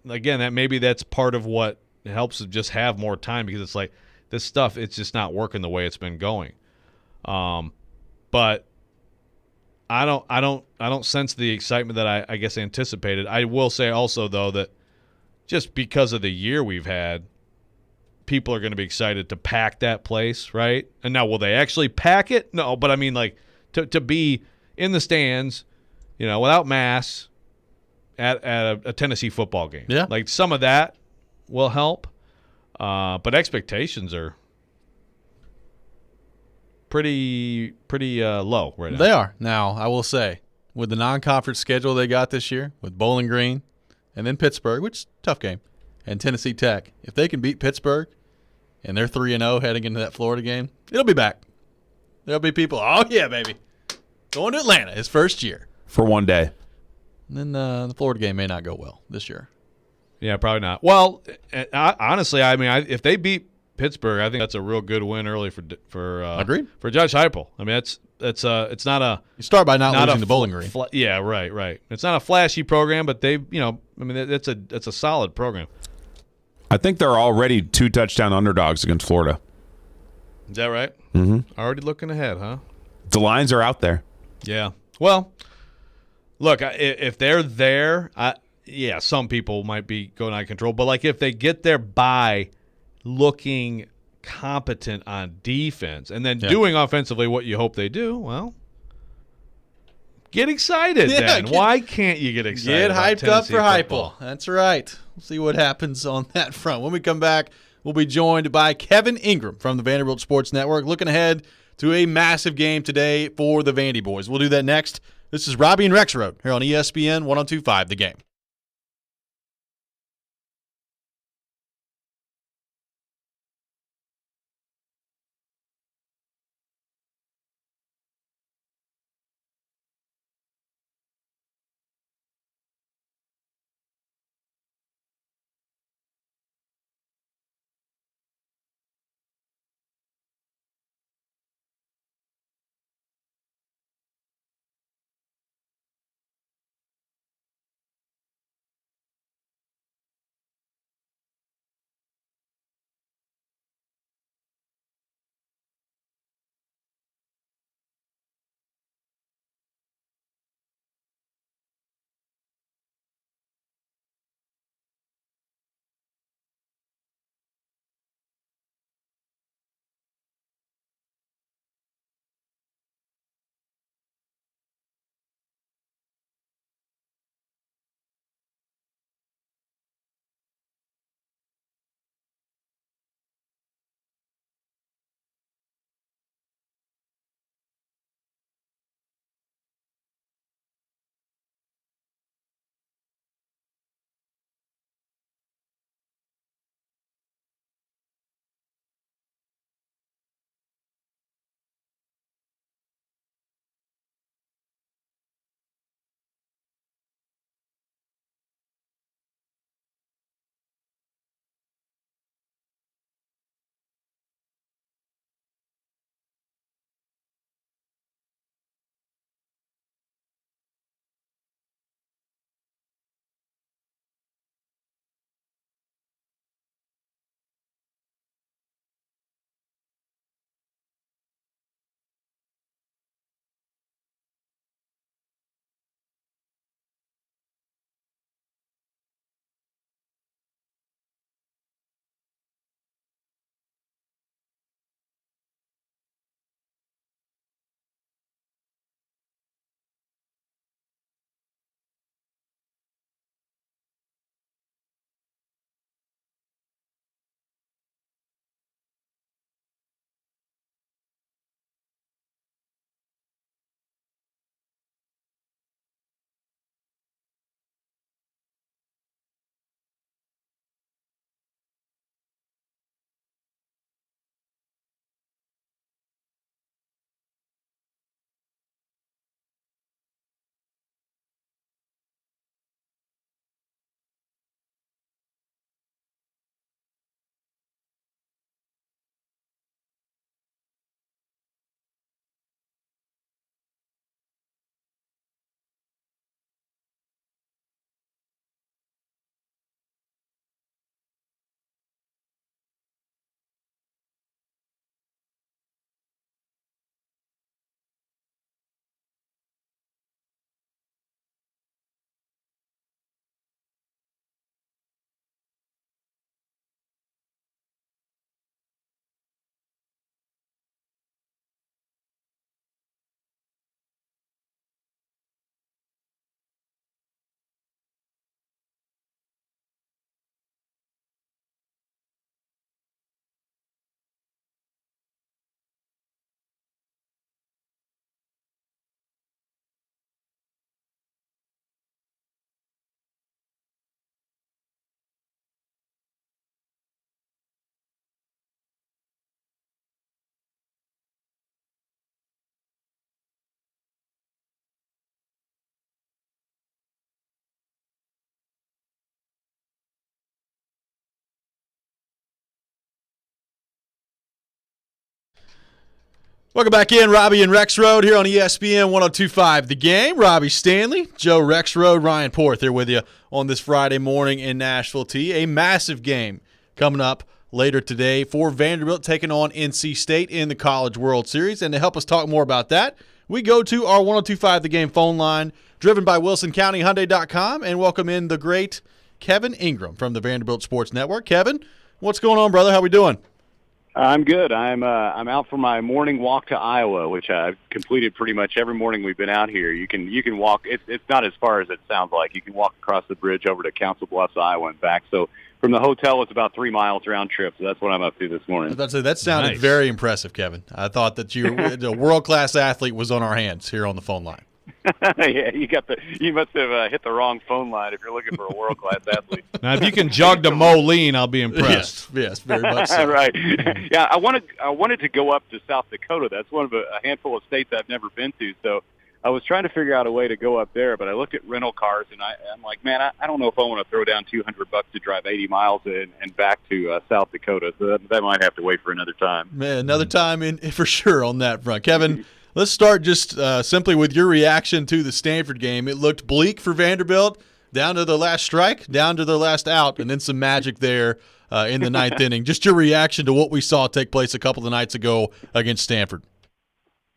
again, that maybe that's part of what helps him just have more time, because it's like, this stuff, it's just not working the way it's been going. But I don't sense the excitement that I guess anticipated. I will say also, though, that just because of the year we've had, people are going to be excited to pack that place, right? And now, will they actually pack it? No, but I mean, like, to be in the stands, you know, without masks at a Tennessee football game. Yeah. Like, some of that will help. But expectations are pretty low right now. They are. Now, I will say, with the non-conference schedule they got this year, with Bowling Green and then Pittsburgh, which is a tough game, and Tennessee Tech, if they can beat Pittsburgh and they're 3-0 heading into that Florida game, it'll be back. There'll be people, oh, yeah, baby, going to Atlanta his first year. For one day. And then the Florida game may not go well this year. Yeah, probably not. Well, honestly, I mean, if they beat Pittsburgh, I think that's a real good win early for Agreed. for Josh Heupel. I mean, it's not a You start by not losing a to Bowling Green. yeah, right. It's not a flashy program, but they, you know, I mean, it's a solid program. I think they're already 2 touchdown underdogs against Florida. Is that right? Mm-hmm. Already looking ahead, huh? The lines are out there. Yeah. Well, look, if they're there, yeah, some people might be going out of control. But, like, if they get there by looking competent on defense and then doing offensively what you hope they do, well, get excited then. Why can't you get excited? Get hyped up Tennessee for football? Heupel. That's right. We'll see what happens on that front. When we come back, we'll be joined by Kevin Ingram from the Vanderbilt Sports Network, looking ahead to a massive game today for the Vandy boys. We'll do that next. This is Robby and Rexrode here on ESPN 102.5 The Game. Welcome back in, Robby and Rexrode here on ESPN 102.5 The Game. Robbie Stanley, Joe Rexrode, Ryan Porth here with you on this Friday morning in Nashville T. A massive game coming up later today for Vanderbilt taking on NC State in the College World Series. And to help us talk more about that, we go to our 102.5 The Game phone line, driven by WilsonCountyHyundai.com, and welcome in the great Kevin Ingram from the Vanderbilt Sports Network. Kevin, what's going on, brother? How we doing? I'm good. I'm out for my morning walk to Iowa, which I've completed pretty much every morning we've been out here. You can walk. It's not as far as it sounds like. You can walk across the bridge over to Council Bluffs, Iowa, and back. So from the hotel, it's about 3 miles round trip. So that's what I'm up to this morning. That sounded Nice. very impressive, Kevin. I thought that a world-class athlete was on our hands here on the phone line. Yeah, you must have hit the wrong phone line if you're looking for a world class athlete. Now, if you can jog to Moline, I'll be impressed. Yes, very much so. Right. Yeah, I wanted to go up to South Dakota. That's one of a handful of states I've never been to. So I was trying to figure out a way to go up there, but I looked at rental cars and I'm like, man, I don't know if I want to throw down $200 to drive 80 miles and back to South Dakota. So that might have to wait for another time. Man, another time for sure on that front. Kevin, let's start just simply with your reaction to the Stanford game. It looked bleak for Vanderbilt, down to the last strike, down to the last out, and then some magic there in the ninth inning. Just your reaction to what we saw take place a couple of nights ago against Stanford.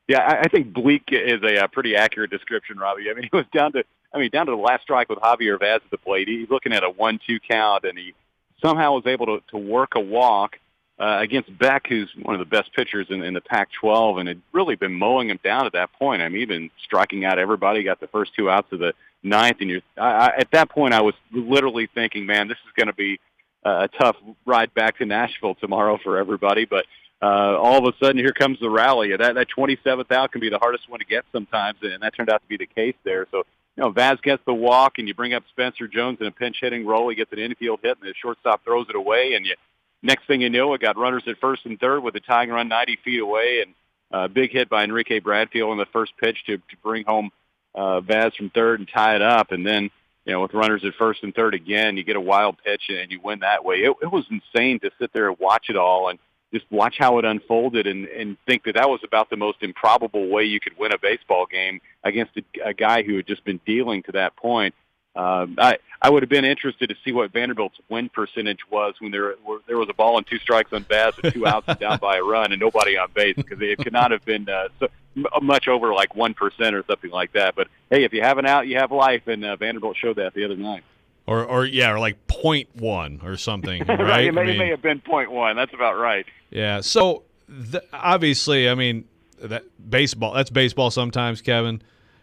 Yeah, I think bleak is a pretty accurate description, Robbie. I mean, he was down to the last strike with Javier Vaz at the plate. He's looking at a 1-2 count, and he somehow was able to work a walk against Beck, who's one of the best pitchers in the Pac-12, and had really been mowing him down at that point. I mean, he'd been striking out everybody, got the first 2 outs of the ninth, and at that point I was literally thinking, man, this is going to be a tough ride back to Nashville tomorrow for everybody, but all of a sudden here comes the rally. That 27th out can be the hardest one to get sometimes, and that turned out to be the case there. So, Vaz gets the walk, and you bring up Spencer Jones in a pinch-hitting role. He gets an infield hit, and the shortstop throws it away, and next thing you know, it got runners at first and third with a tying run 90 feet away, and a big hit by Enrique Bradfield on the first pitch to bring home Vaz from third and tie it up. And then, with runners at first and third again, you get a wild pitch and you win that way. It was insane to sit there and watch it all and just watch how it unfolded and think that was about the most improbable way you could win a baseball game against a guy who had just been dealing to that point. I would have been interested to see what Vanderbilt's win percentage was when there was a ball and 2 strikes on Vaz and 2 outs and down by a run and nobody on base, because it could not have been much over like 1% or something like that. But hey, if you have an out, you have life, and Vanderbilt showed that the other night. Or like 0.1 or something, right? Right, it may have been 0.1. That's about right. Yeah. So obviously, I mean, that's baseball sometimes, Kevin.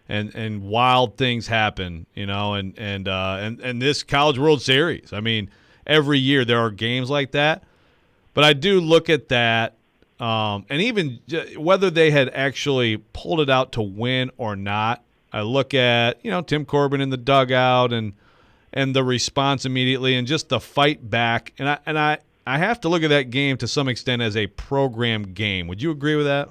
And wild things happen, and this College World Series. I mean, every year there are games like that. But I do look at that, and even whether they had actually pulled it out to win or not, I look at, Tim Corbin in the dugout and the response immediately and just the fight back. And I have to look at that game to some extent as a program game. Would you agree with that?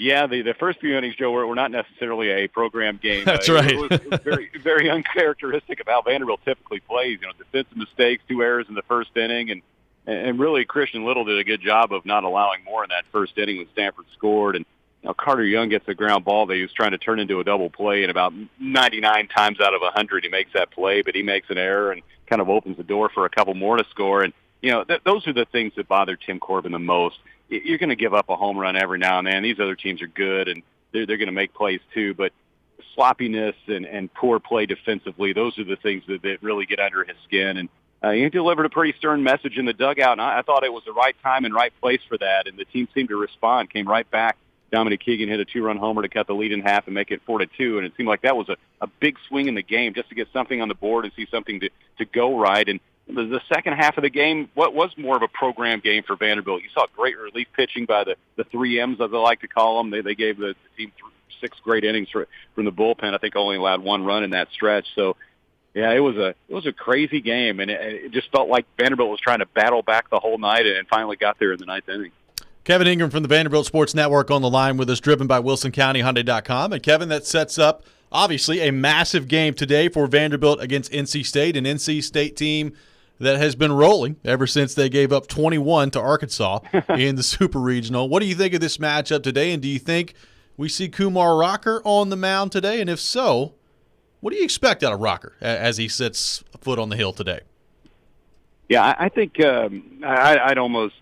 Yeah, the first few innings, Joe, were not necessarily a program game. That's right. It was very, very uncharacteristic of how Vanderbilt typically plays. Defensive mistakes, 2 errors in the first inning, and really Christian Little did a good job of not allowing more in that first inning when Stanford scored. And Carter Young gets a ground ball that he was trying to turn into a double play, and about 99 times out of 100 he makes that play, but he makes an error and kind of opens the door for a couple more to score. And those are the things that bother Tim Corbin the most. You're going to give up a home run every now and then. These other teams are good, and they're going to make plays too. But sloppiness and poor play defensively, those are the things that really get under his skin. And he delivered a pretty stern message in the dugout, and I thought it was the right time and right place for that. And the team seemed to respond, came right back. Dominic Keegan hit a 2-run homer to cut the lead in half and make it 4-2. And it seemed like that was a big swing in the game just to get something on the board and see something to go right. And the second half of the game, what was more of a program game for Vanderbilt? You saw great relief pitching by the 3Ms, as I like to call them. They gave the team 6 great innings from the bullpen. I think only allowed 1 run in that stretch. So, yeah, it was a crazy game, and it just felt like Vanderbilt was trying to battle back the whole night and finally got there in the 9th inning. Kevin Ingram from the Vanderbilt Sports Network on the line with us, driven by WilsonCountyHyundai.com. And Kevin, that sets up obviously a massive game today for Vanderbilt against NC State, an NC State team that has been rolling ever since they gave up 21 to Arkansas in the Super Regional. What do you think of this matchup today, and do you think we see Kumar Rocker on the mound today? And if so, what do you expect out of Rocker as he sets foot on the hill today? Yeah, I think I'd almost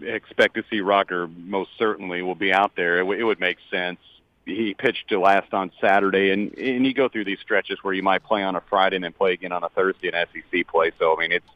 expect to see Rocker most certainly will be out there. It would make sense. He pitched to last on Saturday, and you go through these stretches where you might play on a Friday and then play again on a Thursday in SEC play. So, I mean, it's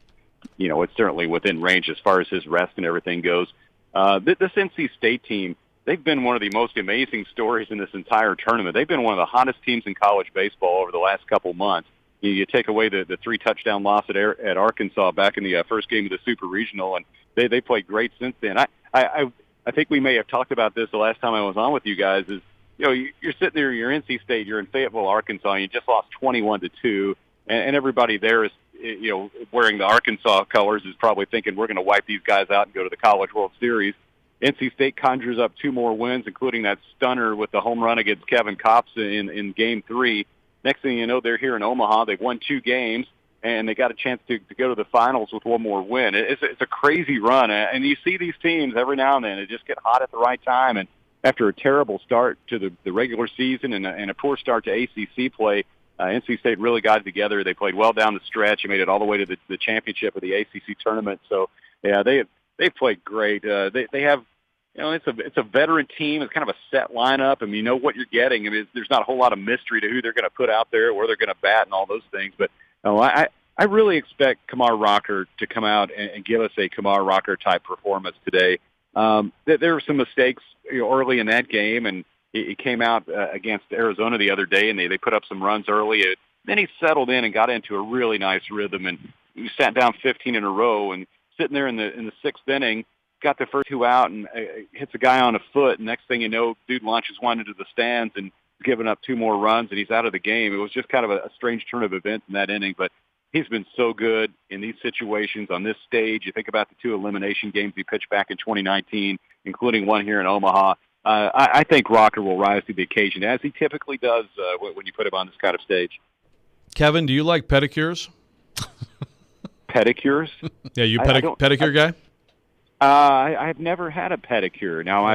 certainly within range as far as his rest and everything goes. This NC State team, they've been one of the most amazing stories in this entire tournament. They've been one of the hottest teams in college baseball over the last couple months. You take away the 3-touchdown loss at Arkansas back in the first game of the Super Regional, and they played great since then. I think we may have talked about this the last time I was on with you guys. Is you're sitting there, you're NC State, you're in Fayetteville, Arkansas, and you just lost 21-2, and everybody there is wearing the Arkansas colors is probably thinking we're going to wipe these guys out and go to the College World Series. NC State conjures up 2 more wins, including that stunner with the home run against Kevin Kopps in Game 3. Next thing you know, they're here in Omaha. They've won 2 games, and they got a chance to go to the finals with 1 more win. It's a crazy run, and you see these teams every now and then. They just get hot at the right time, and after a terrible start to the regular season and a poor start to ACC play, NC State really got it together. They played well down the stretch and made it all the way to the championship of the ACC tournament. So, yeah, they've played great. They have, it's a veteran team. It's kind of a set lineup, and you know what you're getting. I mean, there's not a whole lot of mystery to who they're going to put out there, where they're going to bat, and all those things. But I really expect Kumar Rocker to come out and give us a Kumar Rocker type performance today. There were some mistakes early in that game, and he came out against Arizona the other day, and they put up some runs early. Then he settled in and got into a really nice rhythm, and he sat down 15 in a row, and sitting there in the 6th inning, got the first 2 out and hits a guy on a foot. And next thing you know, dude launches one into the stands and giving up 2 more runs, and he's out of the game. It was just kind of a strange turn of events in that inning, but he's been so good in these situations on this stage. You think about the 2 elimination games he pitched back in 2019, including one here in Omaha. I think Rocker will rise to the occasion, as he typically does when you put him on this kind of stage. Kevin, do you like pedicures? Pedicures? Yeah, you pedicure guy? I've never had a pedicure. Now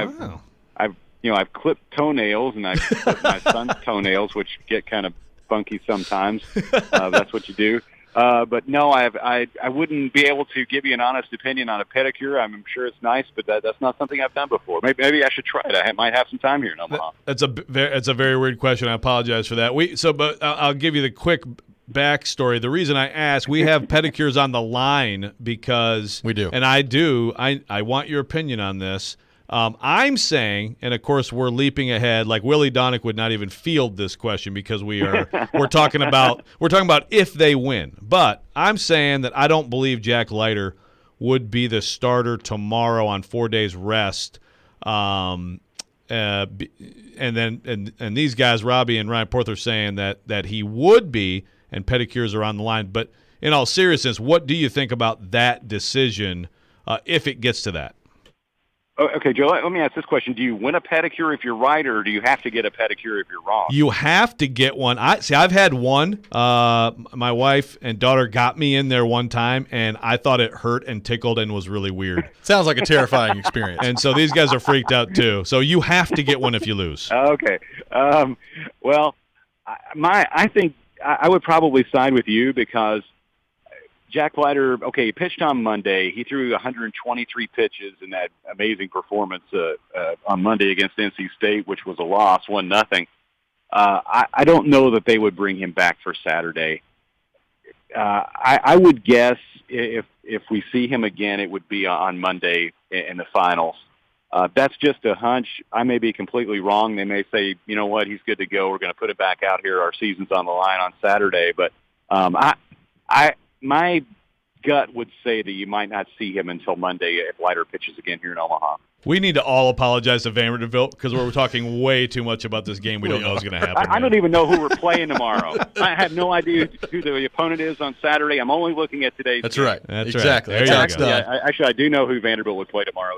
I've clipped toenails, and I've clipped my son's toenails, which get kind of funky sometimes. That's what you do. But no, I wouldn't be able to give you an honest opinion on a pedicure. I'm sure it's nice, but that's not something I've done before. Maybe I should try it. I might have some time here in Omaha. That's a very weird question. I apologize for that. But I'll give you the quick backstory. The reason I ask, we have pedicures on the line because we do, and I do. I want your opinion on this. I'm saying, and of course we're leaping ahead, like Willie Donick would not even field this question because we're talking about if they win. But I'm saying that I don't believe Jack Leiter would be the starter tomorrow on 4 days rest. And these guys, Robby and Ryan Porter, are saying that he would be, and pedicures are on the line. But in all seriousness, what do you think about that decision if it gets to that? Okay, Joe, let me ask this question. Do you win a pedicure if you're right, or do you have to get a pedicure if you're wrong? You have to get one. I've had one. My wife and daughter got me in there one time, and I thought it hurt and tickled and was really weird. Sounds like a terrifying experience. And so these guys are freaked out, too. So you have to get one if you lose. Okay. Well, I think I would probably side with you because Jack Leiter, he pitched on Monday. He threw 123 pitches in that amazing performance on Monday against NC State, which was a loss, 1-0. I don't know that they would bring him back for Saturday. I would guess if we see him again, it would be on Monday in the finals. That's just a hunch. I may be completely wrong. They may say, you know what, he's good to go. We're going to put it back out here. Our season's on the line on Saturday. But my gut would say that you might not see him until Monday if Leiter pitches again here in Omaha. We need to all apologize to Vanderbilt because we're talking way too much about this game we don't know is going to happen. I don't even know who we're playing tomorrow. I have no idea who the opponent is on Saturday. I'm only looking at today's game. That's right. That's exactly. Right. That's actually, I do know who Vanderbilt would play tomorrow.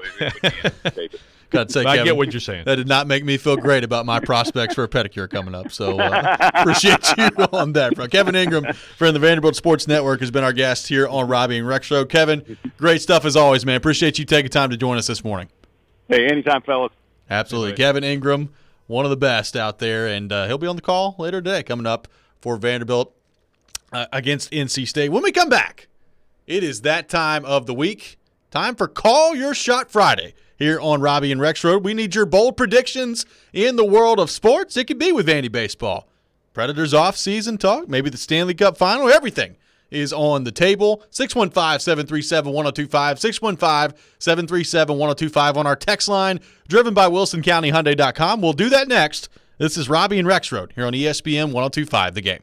Gotta say, I Kevin, get what you're saying. That did not make me feel great about my prospects for a pedicure coming up. So appreciate you on that front. Kevin Ingram from the Vanderbilt Sports Network has been our guest here on Robby and Rexrode. Kevin, great stuff as always, man. Appreciate you taking time to join us this morning. Hey, anytime, fellas. Absolutely. Kevin Ingram, one of the best out there, and he'll be on the call later today coming up for Vanderbilt against NC State. When we come back, it is that time of the week. Time for Call Your Shot Friday here on Robby and Rexrode. We need your bold predictions in the world of sports. It could be with Vandy baseball. Predators off-season talk, maybe the Stanley Cup final, everything is on the table. 615-737-1025, 615-737-1025 on our text line, driven by WilsonCountyHyundai.com. We'll do that next. This is Robby and Rexrode here on ESPN 1025, The Game.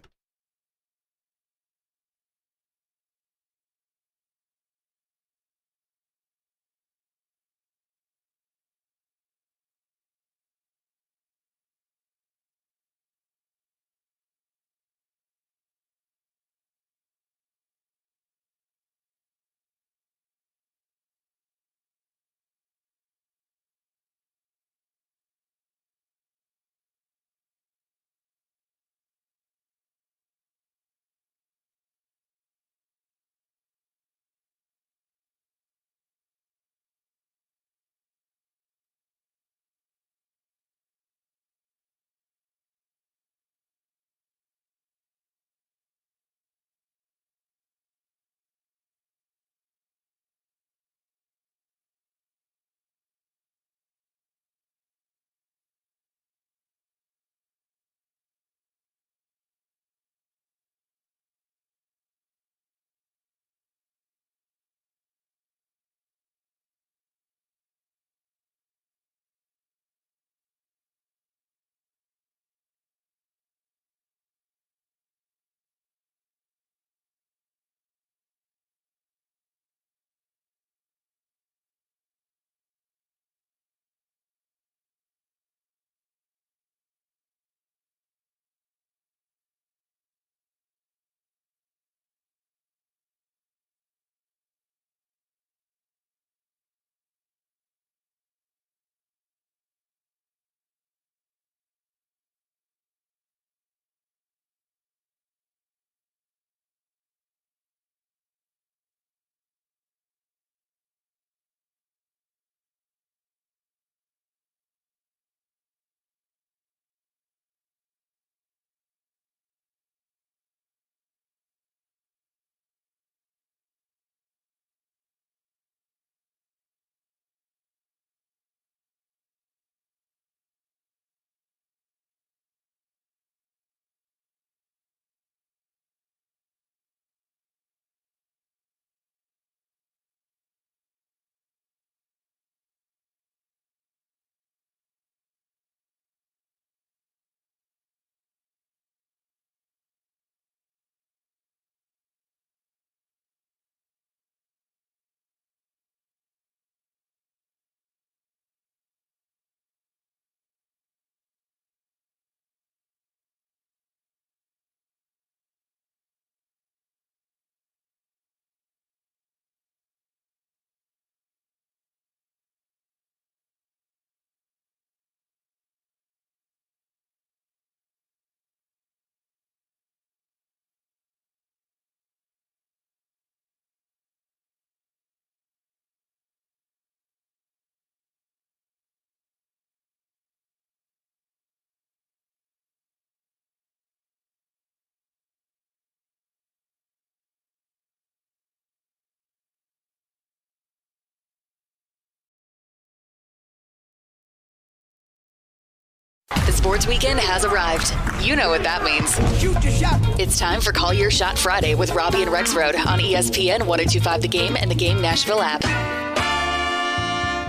The sports weekend has arrived. You know what that means. Shoot your shot. It's time for Call Your Shot Friday with Robby and Rexrode on ESPN 1025 The Game and the Game Nashville app.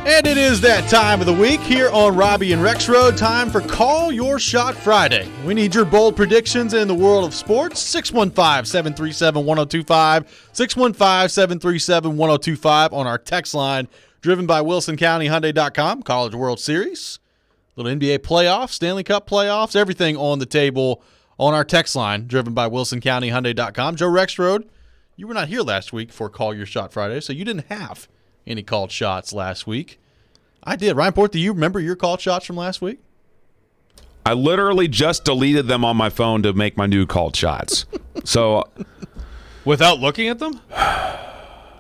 And it is that time of the week here on Robby and Rexrode. Time for Call Your Shot Friday. We need your bold predictions in the world of sports. 615-737-1025, 615-737-1025 on our text line, driven by WilsonCountyHyundai.com. College World Series, little NBA playoffs, Stanley Cup playoffs, everything on the table on our text line, driven by WilsonCountyHyundai.com. Joe Rexrode, you were not here last week for Call Your Shot Friday, so you didn't have any called shots last week. I did. Ryan Porth, do you remember your called shots from last week? I literally just deleted them on my phone to make my new called shots. So, Without looking at them?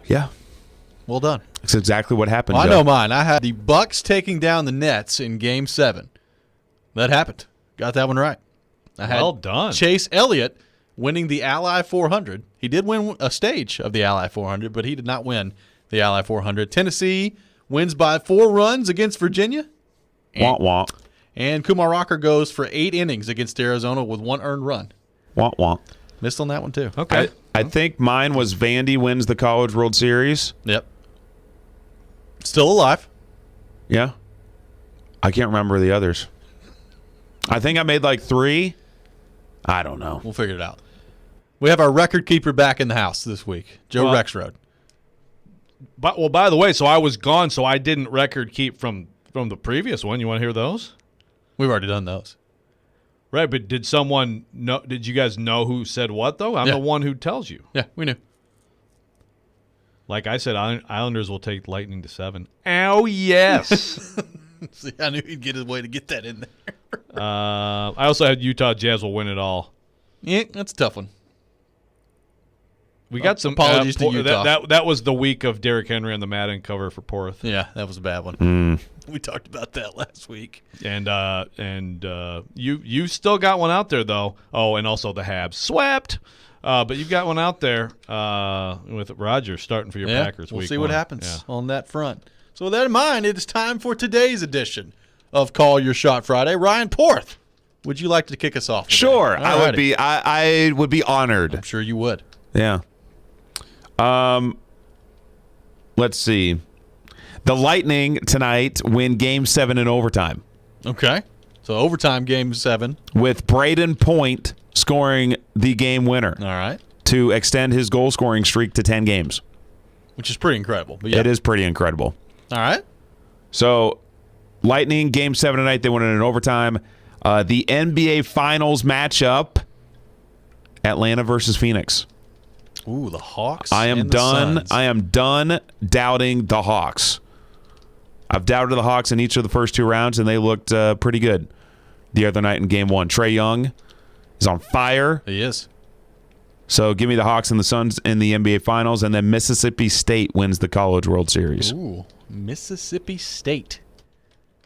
yeah, Well done. that's exactly what happened. Well, I Joe. know mine. I had the Bucks taking down the Nets in Game 7. That happened. Got that one right. I had Well done. Chase Elliott winning the Ally 400. He did win a stage of the Ally 400, but he did not win the Ally 400. Tennessee wins by 4 runs against Virginia. Womp womp. And Kumar Rocker goes for 8 innings against Arizona with 1 earned run. Womp womp. Missed on that one, too. Okay. I think mine was Vandy wins the College World Series. Yep. Still alive. Yeah. I can't remember the others. I think I made like 3. I don't know. We'll figure it out. We have our record keeper back in the house this week, Joe Well, Rexrode. But, by the way, so I was gone, so I didn't record keep from the previous one. You want to hear those? We've already done those. Right, but did someone know? Did you guys know who said what, though? I'm Yeah. the one who tells you. Yeah, we knew. Like I said, Islanders will take Lightning to 7. Oh, yes. See, I knew he'd get his way to get that in there. I also had Utah Jazz will win it all. Yeah, that's a tough one. We got some apologies to Utah. That was the week of Derrick Henry on the Madden cover for Porth. Yeah, that was a bad one. We talked about that last week. And you still got one out there, though. Oh, and also the Habs swept. But you've got one out there with Rodgers starting for your Packers. We'll week see what 1. happens Yeah. on that front. So with that in mind, it is time for today's edition of Call Your Shot Friday. Ryan Porth, would you like to kick us off today? Sure. I would Alrighty. be I would be honored. I'm sure you would. Yeah. Let's see. The Lightning tonight win Game 7 in overtime Okay. So overtime Game 7. with Braden Point scoring the game winner All right. to extend his goal scoring streak to 10 games. Which is pretty incredible. But yeah. It is pretty incredible. All right. So, Lightning Game 7 tonight, they win it in overtime. The NBA Finals matchup, Atlanta versus Phoenix. Ooh, the Hawks. I am and the done. Suns. I am done doubting the Hawks. I've doubted the Hawks in each of the first 2 rounds, and they looked pretty good the other night in Game 1. Trae Young is on fire. He is. So give me the Hawks and the Suns in the NBA Finals, and then Mississippi State wins the College World Series. Ooh, Mississippi State.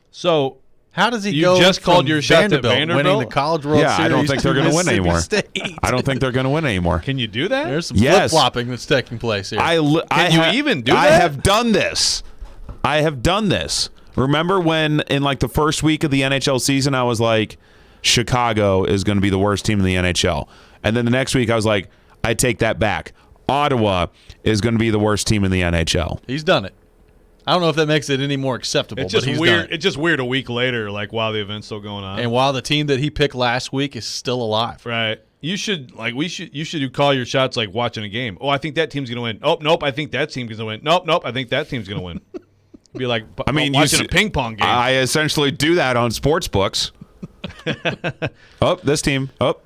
So How does he You go just from called your shot to winning Vanderbilt? the College World Yeah, Series I don't think they're to going to win Mississippi anymore. State? I don't think they're going to win anymore. can you do that? There's some Yes. flip-flopping that's taking place here. Can you even do I that? have done this. I have done this. Remember when in like the first week of the NHL season, I was like, Chicago is going to be the worst team in the NHL. And then the next week I was like, I take that back. Ottawa is going to be the worst team in the NHL. He's done it. I don't know if that makes it any more acceptable, It's just but he's weird. done it. It's just weird a week later, like while the event's still going on. And while the team that he picked last week is still alive. Right. You should call your shots like watching a game. Oh, I think that team's gonna win. Oh, nope, I think that team's gonna win. Nope, I think that team's gonna win. Be like I mean, watching a ping pong game. I essentially do that on sports books. Oh, this team. Oh,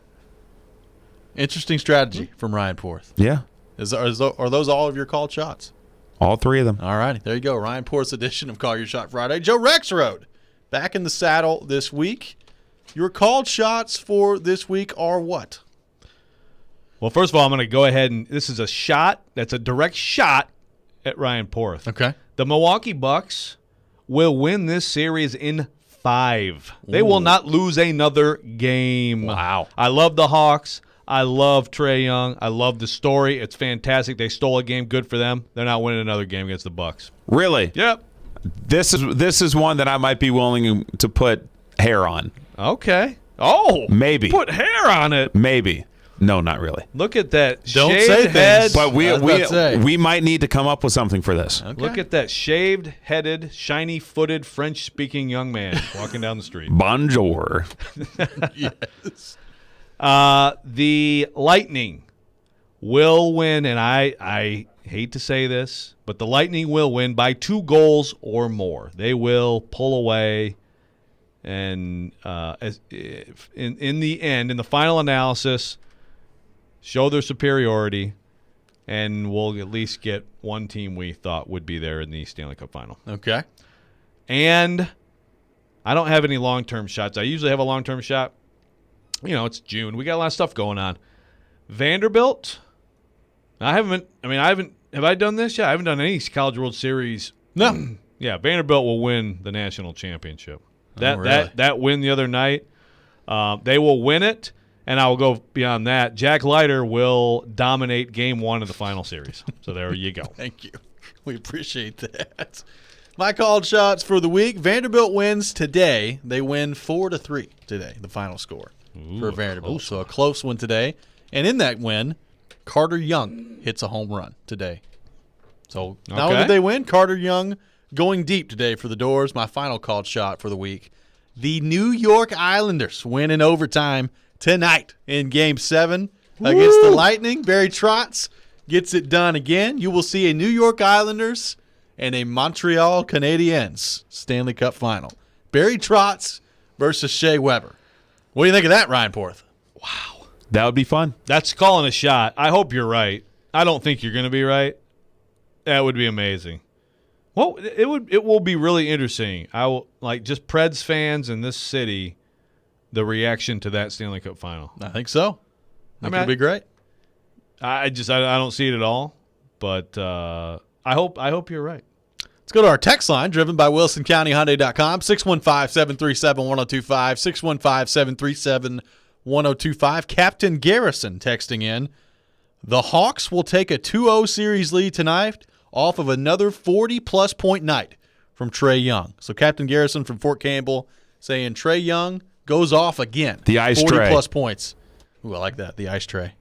Interesting strategy from Ryan Porth. yeah. Are those all of your called shots? All 3 of them. All righty. There you go. Ryan Porth's edition of Call Your Shot Friday. Joe Rexrode back in the saddle this week. Your called shots for this week are what? Well, first of all, I'm going to go ahead and this is a shot. That's a direct shot at Ryan Porth. Okay. The Milwaukee Bucks will win this series in 5. They will not lose another game. Wow. I love the Hawks. I love Trae Young. I love the story. It's fantastic. They stole a game. Good for them. They're not winning another game against the Bucks. Really? Yep. This is one that I might be willing to put hair on. Okay. Oh. Maybe. Put hair on it. Maybe. No, not really. Look at that Don't shaved say head. things. But I was about to say. we might need to come up with something for this. Okay. Look at that shaved-headed, shiny-footed, French-speaking young man walking down the street. Bonjour. Yes. The Lightning will win, and I hate to say this, but the Lightning will win by 2 goals or more. They will pull away, and in the end, in the final analysis, show their superiority, and we'll at least get one team we thought would be there in the Stanley Cup final. Okay. And I don't have any long-term shots. I usually have a long-term shot. It's June. We got a lot of stuff going on. Vanderbilt, have I done this? Yeah, I haven't done any College World Series. No. Yeah, Vanderbilt will win the national championship. Really? That win the other night, they will win it, and I will go beyond that. Jack Leiter will dominate Game 1 of the final series. So there you go. Thank you. We appreciate that. My called shots for the week. Vanderbilt wins today. They win 4-3 today, the final score for Vanderbilt. So a close one today. And in that win, Carter Young hits a home run today. So not only did they win, Carter Young going deep today for the Doors. My final called shot for the week. The New York Islanders win in overtime tonight in Game 7 against the Lightning. Barry Trotz gets it done again. You will see a New York Islanders and a Montreal Canadiens Stanley Cup final. Barry Trotz versus Shea Weber. What do you think of that, Ryan Porth? Wow. That would be fun. That's calling a shot. I hope you're right. I don't think you're going to be right. That would be amazing. Well, it will be really interesting. I will just Preds fans in this city, the reaction to that Stanley Cup final. I think so. I think it'll be great. I don't see it at all, but I hope you're right. Let's go to our text line, driven by WilsonCountyHyundai.com, 615-737-1025, 615-737-1025. Captain Garrison texting in, the Hawks will take a 2-0 series lead tonight off of another 40-plus point night from Trae Young. So Captain Garrison from Fort Campbell saying Trae Young goes off again. The ice tray. 40-plus points. Ooh, I like that, the ice tray.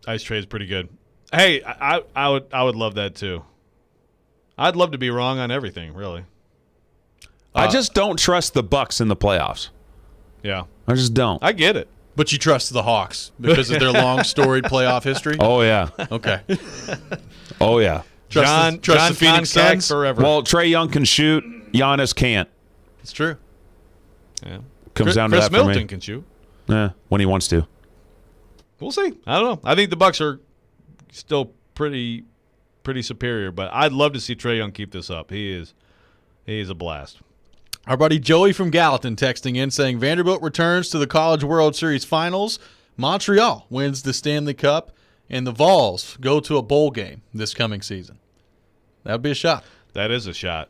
Ice tray is pretty good. Hey, I would love that too. I'd love to be wrong on everything, really. I just don't trust the Bucks in the playoffs. Yeah. I just don't. I get it. But you trust the Hawks because of their long, storied playoff history? Oh, yeah. Okay. Oh, yeah. John the Phoenix Suns forever. Well, Trae Young can shoot. Giannis can't. It's true. Yeah. Comes down to Chris that for me. Middleton can shoot. When he wants to. We'll see. I don't know. I think the Bucks are still pretty superior, but I'd love to see Trae Young keep this up. He is a blast. Our buddy Joey from Gallatin texting in saying Vanderbilt returns to the College World Series Finals. Montreal wins the Stanley Cup, and the Vols go to a bowl game this coming season. That would be a shot. That is a shot.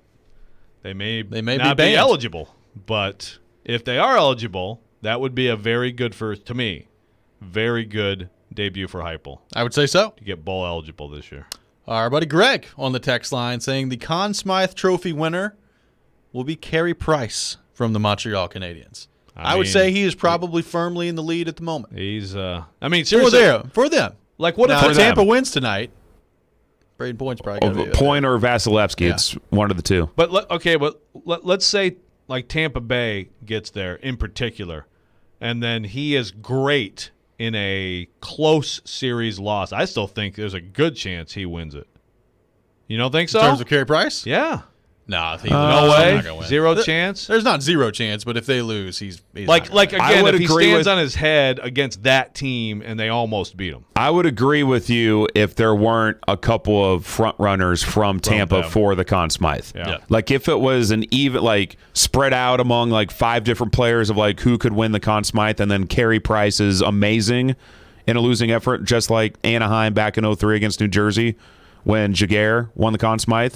They may be not be eligible, but if they are eligible, that would be a very good very good debut for Heupel I would say so. to get bowl eligible this year. Our buddy Greg on the text line saying the Conn Smythe Trophy winner will be Carey Price from the Montreal Canadiens. I would say he is probably firmly in the lead at the moment. He's seriously. For them. Like what Now, if Tampa wins tonight, Braden Point's probably going to be Point or Vasilevsky. Yeah. It's one of the two. But let's say like Tampa Bay gets there in particular, and then he is great in a close series loss. I still think there's a good chance he wins it. You don't think so? in terms of Carey Price? Yeah. No, No way. Zero chance. There's not zero chance, but if they lose, he's Like not gonna win. again, would if he agree stands with- on his head against that team and they almost beat him. I would agree with you if there weren't a couple of front runners from Tampa them. for the Conn Smythe. Yeah. Like if it was an even, spread out among 5 different players of who could win the Conn Smythe, and then Carey Price is amazing in a losing effort, just like Anaheim back in 2003 against New Jersey when Jaguar won the Conn Smythe.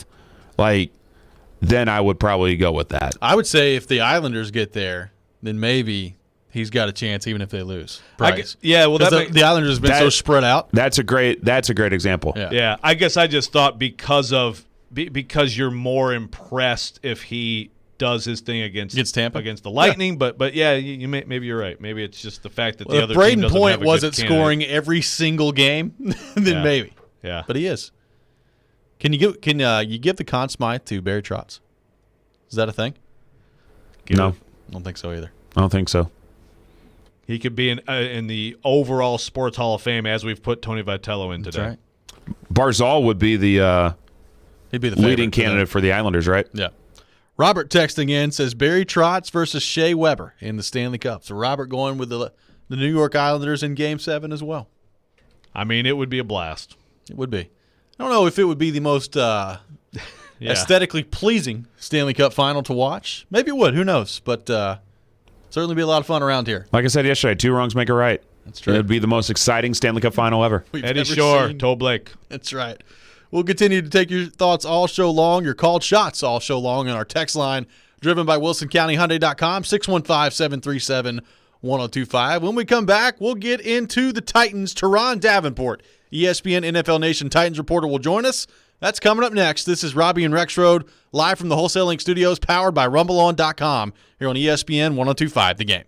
Then I would probably go with that. I would say if the Islanders get there, then maybe he's got a chance even if they lose. Price. Yeah, well, 'Cause that the Islanders have been so spread out. That's a great example. Yeah. Yeah, I guess I just thought because you're more impressed if he does his thing against Tampa? against the Lightning, but yeah, maybe you're right. Maybe it's just the fact that the Well, other if Braden team doesn't Point have a good wasn't candidate. scoring every single game, then Yeah. maybe. Yeah, But he is. Can you give the Conn Smythe to Barry Trotz? Is that a thing? No, I don't think so either. I don't think so. he could be in the overall Sports Hall of Fame as we've put Tony Vitello in today. That's right. Barzal would be the He'd be the leading favorite for them. candidate for the Islanders, right? Yeah. Robert texting in says Barry Trotz versus Shea Weber in the Stanley Cup. So Robert going with the New York Islanders in Game 7 as well. I mean, it would be a blast. It would be. I don't know if it would be the most aesthetically pleasing Stanley Cup final to watch. Maybe it would. Who knows? But certainly be a lot of fun around here. Like I said yesterday, 2 wrongs make a right. That's true. It would be the most exciting Stanley Cup final ever. We've Eddie never Shore, seen- Toe Blake. That's right. We'll continue to take your thoughts all show long, your called shots all show long on our text line, driven by WilsonCountyHyundai.com, 615-737-1025. When we come back, we'll get into the Titans. Teron Davenport, ESPN NFL Nation Titans reporter, will join us. That's coming up next. This is Robby and Rexrode, live from the Wholesaling Studios, powered by RumbleOn.com, here on ESPN 1025 The Game.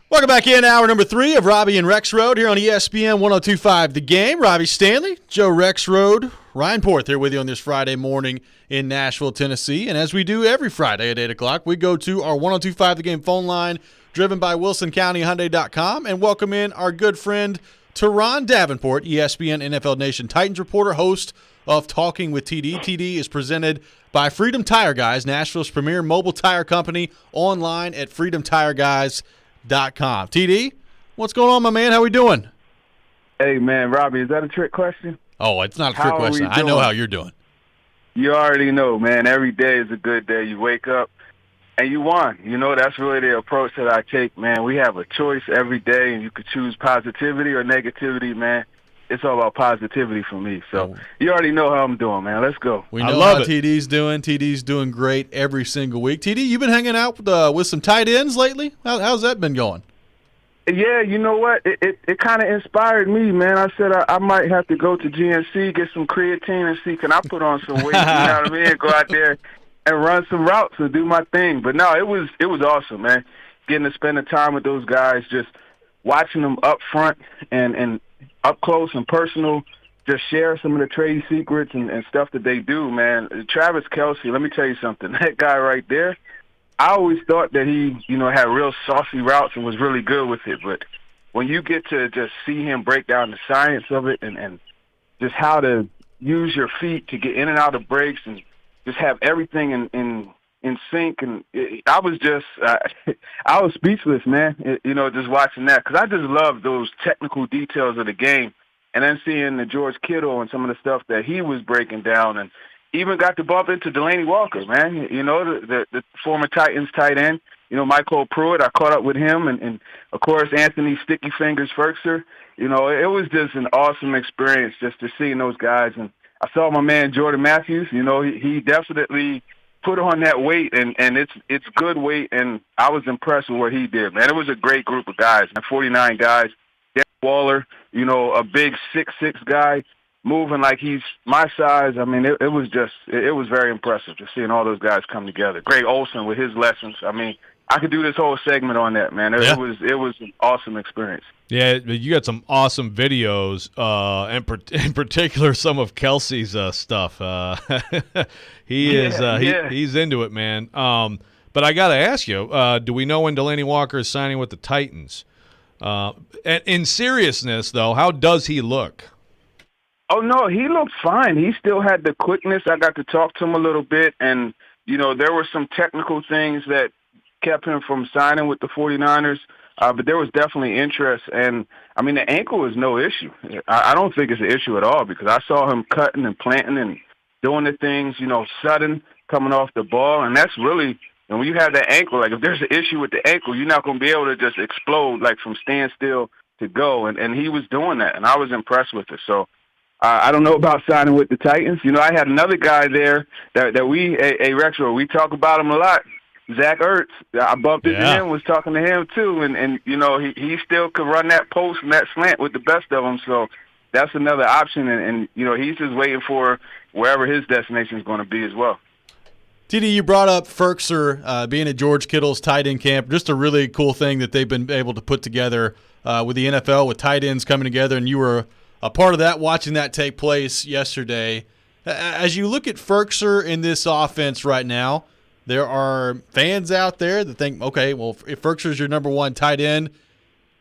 Welcome back in, hour number 3 of Robby and Rexrode here on ESPN 1025 The Game. Robbie Stanley, Joe Rexrode, Ryan Porth here with you on this Friday morning in Nashville, Tennessee. And as we do every Friday at 8 o'clock, we go to our 1025 The Game phone line, driven by WilsonCountyHyundai.com, and welcome in our good friend Teron Davenport, ESPN NFL Nation Titans reporter, host of Talking with TD. TD is presented by Freedom Tire Guys, Nashville's premier mobile tire company, online at freedomtireguys.com. TD, what's going on, my man? How we doing? Hey, man, Robby, is that a trick question? Oh, it's not a trick question. I know how you're doing. You already know, man. Every day is a good day. You wake up and you won. You know, that's really the approach that I take, man. We have a choice every day, and you could choose positivity or negativity, man. it's all about positivity for me. So you already know how I'm doing, man. Let's go. We know how TD's doing. TD's doing great every single week. TD, you been hanging out with some tight ends lately? How's that been going? Yeah, you know what? It kind of inspired me, man. I said I might have to go to GNC, get some creatine, and see can I put on some weight. You know what I mean? Go out there and run some routes and do my thing. But no, it was awesome, man. Getting to spend the time with those guys, just watching them up front and up close and personal, just share some of the trade secrets and stuff that they do, man. Travis Kelce, let me tell you something. That guy right there, I always thought that he, had real saucy routes and was really good with it. But when you get to just see him break down the science of it and just how to use your feet to get in and out of breaks and just have everything in sync, and I was just, I was speechless, man, just watching that. Because I just love those technical details of the game. And then seeing the George Kittle and some of the stuff that he was breaking down, and even got to bump into Delaney Walker, man, the former Titans tight end, Michael Pruitt. I caught up with him, and of course, Anthony Sticky Fingers Ferkser. It was just an awesome experience just to see those guys. And I saw my man Jordan Matthews. He definitely put on that weight, and it's good weight, and I was impressed with what he did, man. It was a great group of guys, 49 guys. Darren Waller, a big 6'6" guy, moving like he's my size. I mean, it was very impressive just seeing all those guys come together. Greg Olson with his lessons. I mean, I could do this whole segment on that, man. It was an awesome experience. Yeah, you got some awesome videos, in particular some of Kelsey's stuff. He's into it, man. But I got to ask you, do we know when Delaney Walker is signing with the Titans? And in seriousness, though, how does he look? Oh, no, he looked fine. He still had the quickness. I got to talk to him a little bit, and, there were some technical things that kept him from signing with the 49ers, but there was definitely interest. And, I mean, the ankle is no issue. I don't think it's an issue at all because I saw him cutting and planting and doing the things, sudden, coming off the ball, and that's really – and when you have that ankle, like if there's an issue with the ankle, you're not going to be able to just explode like from standstill to go. And he was doing that, and I was impressed with it. So I don't know about signing with the Titans. I had another guy there that we, Rexrode, we talk about him a lot. Zach Ertz. I bumped into him, was talking to him too. And he still could run that post and that slant with the best of them. So that's another option. And he's just waiting for wherever his destination is going to be as well. TD, you brought up Ferkser being at George Kittle's tight end camp. Just a really cool thing that they've been able to put together with the NFL, with tight ends coming together, and you were a part of that, watching that take place yesterday. As you look at Ferkser in this offense right now, there are fans out there that think, okay, well, if Ferkser's your number one tight end,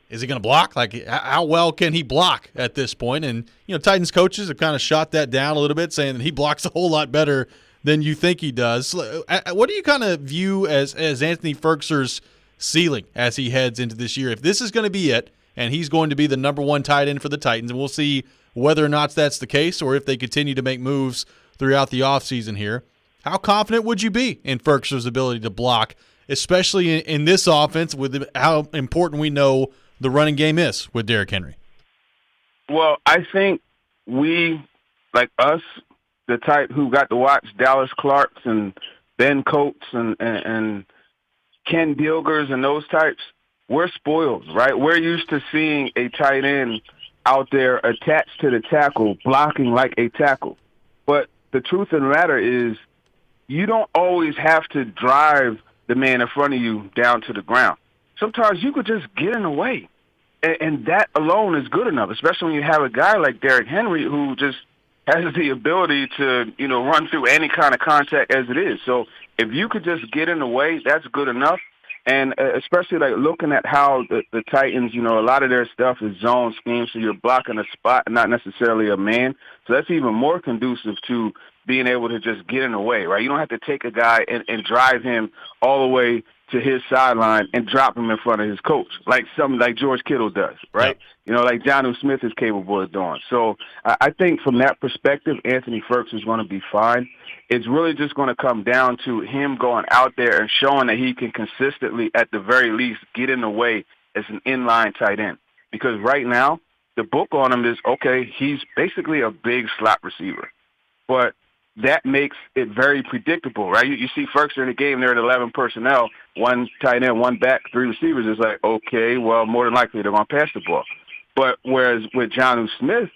is he going to block? Like, how well can he block at this point? And, Titans coaches have kind of shot that down a little bit, saying that he blocks a whole lot better than you think he does. What do you kind of view as Anthony Ferkser's ceiling as he heads into this year? If this is going to be it, and he's going to be the number one tight end for the Titans, and we'll see whether or not that's the case or if they continue to make moves throughout the offseason here, how confident would you be in Ferkser's ability to block, especially in this offense with how important we know the running game is with Derrick Henry? Well, I think we, like us, the type who got to watch Dallas Clarks and Ben Coates and Ken Dilgers and those types, we're spoiled, right? We're used to seeing a tight end out there attached to the tackle, blocking like a tackle. But the truth of the matter is you don't always have to drive the man in front of you down to the ground. Sometimes you could just get in the way, and that alone is good enough, especially when you have a guy like Derrick Henry who just has the ability to, run through any kind of contact as it is. So if you could just get in the way, that's good enough. And especially like looking at how the Titans, a lot of their stuff is zone scheme, so you're blocking a spot, not necessarily a man. So that's even more conducive to being able to just get in the way, right? You don't have to take a guy and drive him all the way to his sideline and drop him in front of his coach, like something like George Kittle does, right? Yep. Like Jonnu Smith is capable of doing. So I think from that perspective, Anthony Ferkser is going to be fine. It's really just going to come down to him going out there and showing that he can consistently, at the very least, get in the way as an inline tight end. Because right now, the book on him is, okay, he's basically a big slot receiver. But that makes it very predictable, right? You see Ferguson in the game, they're at 11 personnel, one tight end, one back, three receivers. It's like, okay, well, more than likely they're going to pass the ball. But whereas with Jonnu Smith,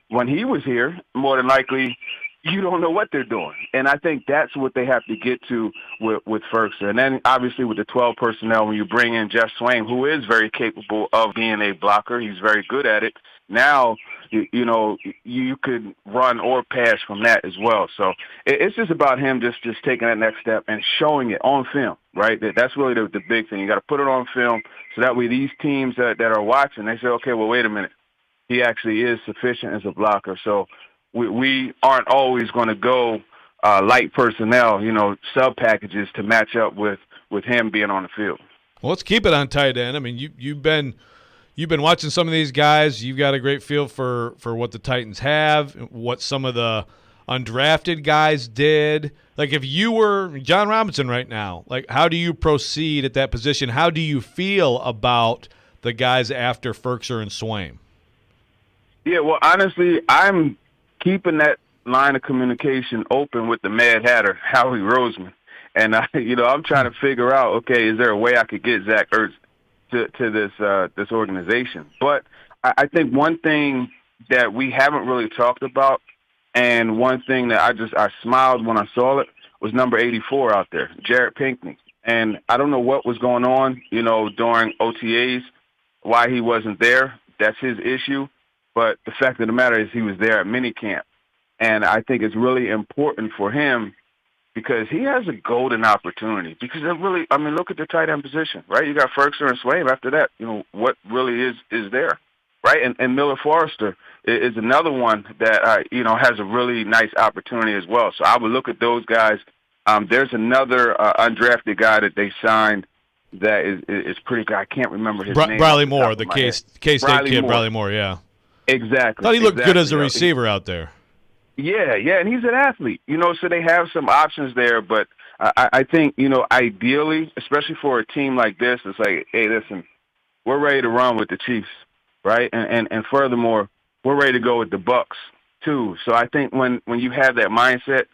when he was here, more than likely you don't know what they're doing. And I think that's what they have to get to with Ferguson. And then obviously with the 12 personnel, when you bring in Jeff Swaim, who is very capable of being a blocker, he's very good at it. Now, you know, you could run or pass from that as well. So it's just about him just taking that next step and showing it on film, right? That's really the big thing. You got to put it on film so that way these teams that are watching, they say, okay, well, wait a minute. He actually is sufficient as a blocker. So we aren't always going to go light personnel, you know, sub packages to match up with him being on the field. Well, let's keep it on tight end. I mean, you've been watching some of these guys. You've got a great feel for what the Titans have, what some of the undrafted guys did. Like if you were John Robinson right now, like how do you proceed at that position? How do you feel about the guys after Ferkser and Swaim? Yeah, well, honestly, I'm keeping that line of communication open with the Mad Hatter, Howie Roseman. And, I'm trying to figure out, okay, is there a way I could get Zach Ertz to this organization? But I think one thing that we haven't really talked about, and one thing that I smiled when I saw it, was number 84 out there, Jared Pinkney. And I don't know what was going on, during OTAs, why he wasn't there. That's his issue. But the fact of the matter is he was there at minicamp. And I think it's really important for him because he has a golden opportunity. Because look at the tight end position, right? You got Ferguson and Swaim. After that, what really is there, right? And Miller Forrester is another one that, has a really nice opportunity as well. So I would look at those guys. There's another undrafted guy that they signed that is pretty good. I can't remember his name. Briley Moore, the K-State kid, Briley Moore, yeah. Exactly. Thought he looked good as a receiver out there. Yeah, and he's an athlete, so they have some options there. But I think, ideally, especially for a team like this, it's like, hey, listen, we're ready to run with the Chiefs, right? And furthermore, we're ready to go with the Bucks too. So I think when you have that mindset,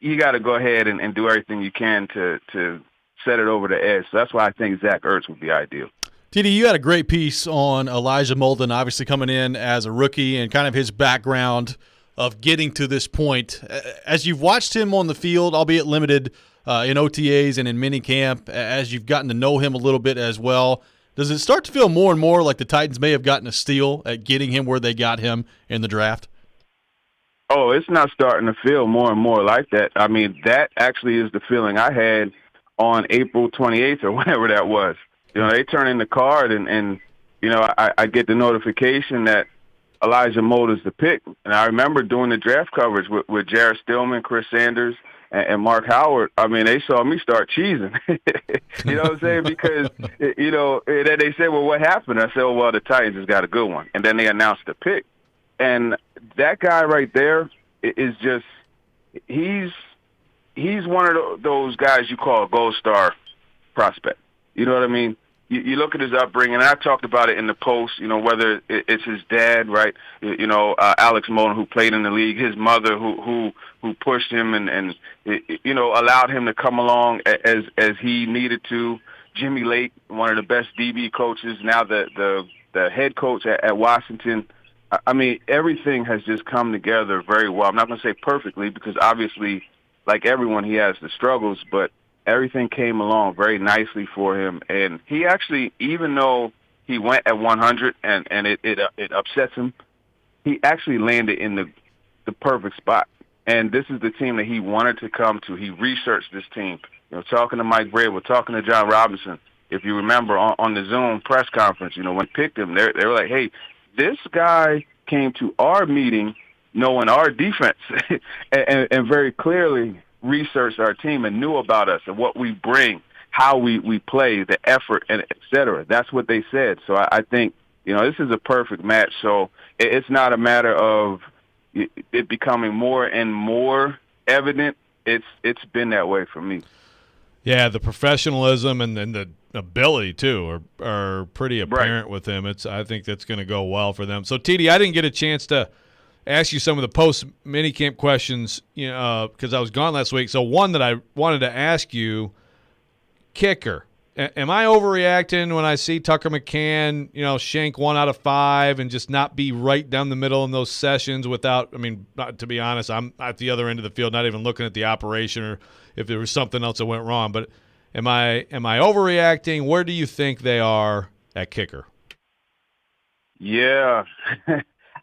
you got to go ahead and do everything you can to set it over the edge. So that's why I think Zach Ertz would be ideal. TD, you had a great piece on Elijah Molden, obviously coming in as a rookie and kind of his background of getting to this point. As you've watched him on the field, albeit limited in OTAs and in minicamp, as you've gotten to know him a little bit as well, does it start to feel more and more like the Titans may have gotten a steal at getting him where they got him in the draft? Oh, it's not starting to feel more and more like that. I mean, that actually is the feeling I had on April 28th or whenever that was. They turn in the card and I get the notification that Elijah Molden's the pick. And I remember doing the draft coverage with Jarrett Stillman, Chris Sanders, and Mark Howard. I mean, they saw me start cheesing. You know what I'm saying? Because, and then they said, well, what happened? I said, oh, well, the Titans has got a good one. And then they announced the pick. And that guy right there is just he's one of those guys you call a gold star prospect. You know what I mean? You look at his upbringing, and I talked about it in the post, whether it's his dad, right, Alex Molden, who played in the league, his mother who pushed him and allowed him to come along as he needed to, Jimmy Lake, one of the best DB coaches, now the head coach at Washington. I mean, everything has just come together very well. I'm not going to say perfectly because obviously, like everyone, he has the struggles, but everything came along very nicely for him. And he actually, even though he went at 100 and it upsets him, he actually landed in the perfect spot. And this is the team that he wanted to come to. He researched this team. Talking to Mike Vrabel, talking to John Robinson. If you remember on the Zoom press conference, when he picked him, they were like, hey, this guy came to our meeting knowing our defense and very clearly researched our team and knew about us and what we bring, how we play, the effort, and et cetera. That's what they said. So I think, this is a perfect match. So it's not a matter of it becoming more and more evident. It's been that way for me. Yeah, the professionalism and then the ability too are pretty apparent with him. I think that's going to go well for them. So TD, I didn't get a chance to ask you some of the post minicamp questions, because I was gone last week. So one that I wanted to ask you, kicker. Am I overreacting when I see Tucker McCann, shank 1 out of 5 and just not be right down the middle in those sessions without, to be honest, I'm at the other end of the field, not even looking at the operation or if there was something else that went wrong. But am I overreacting? Where do you think they are at kicker? Yeah.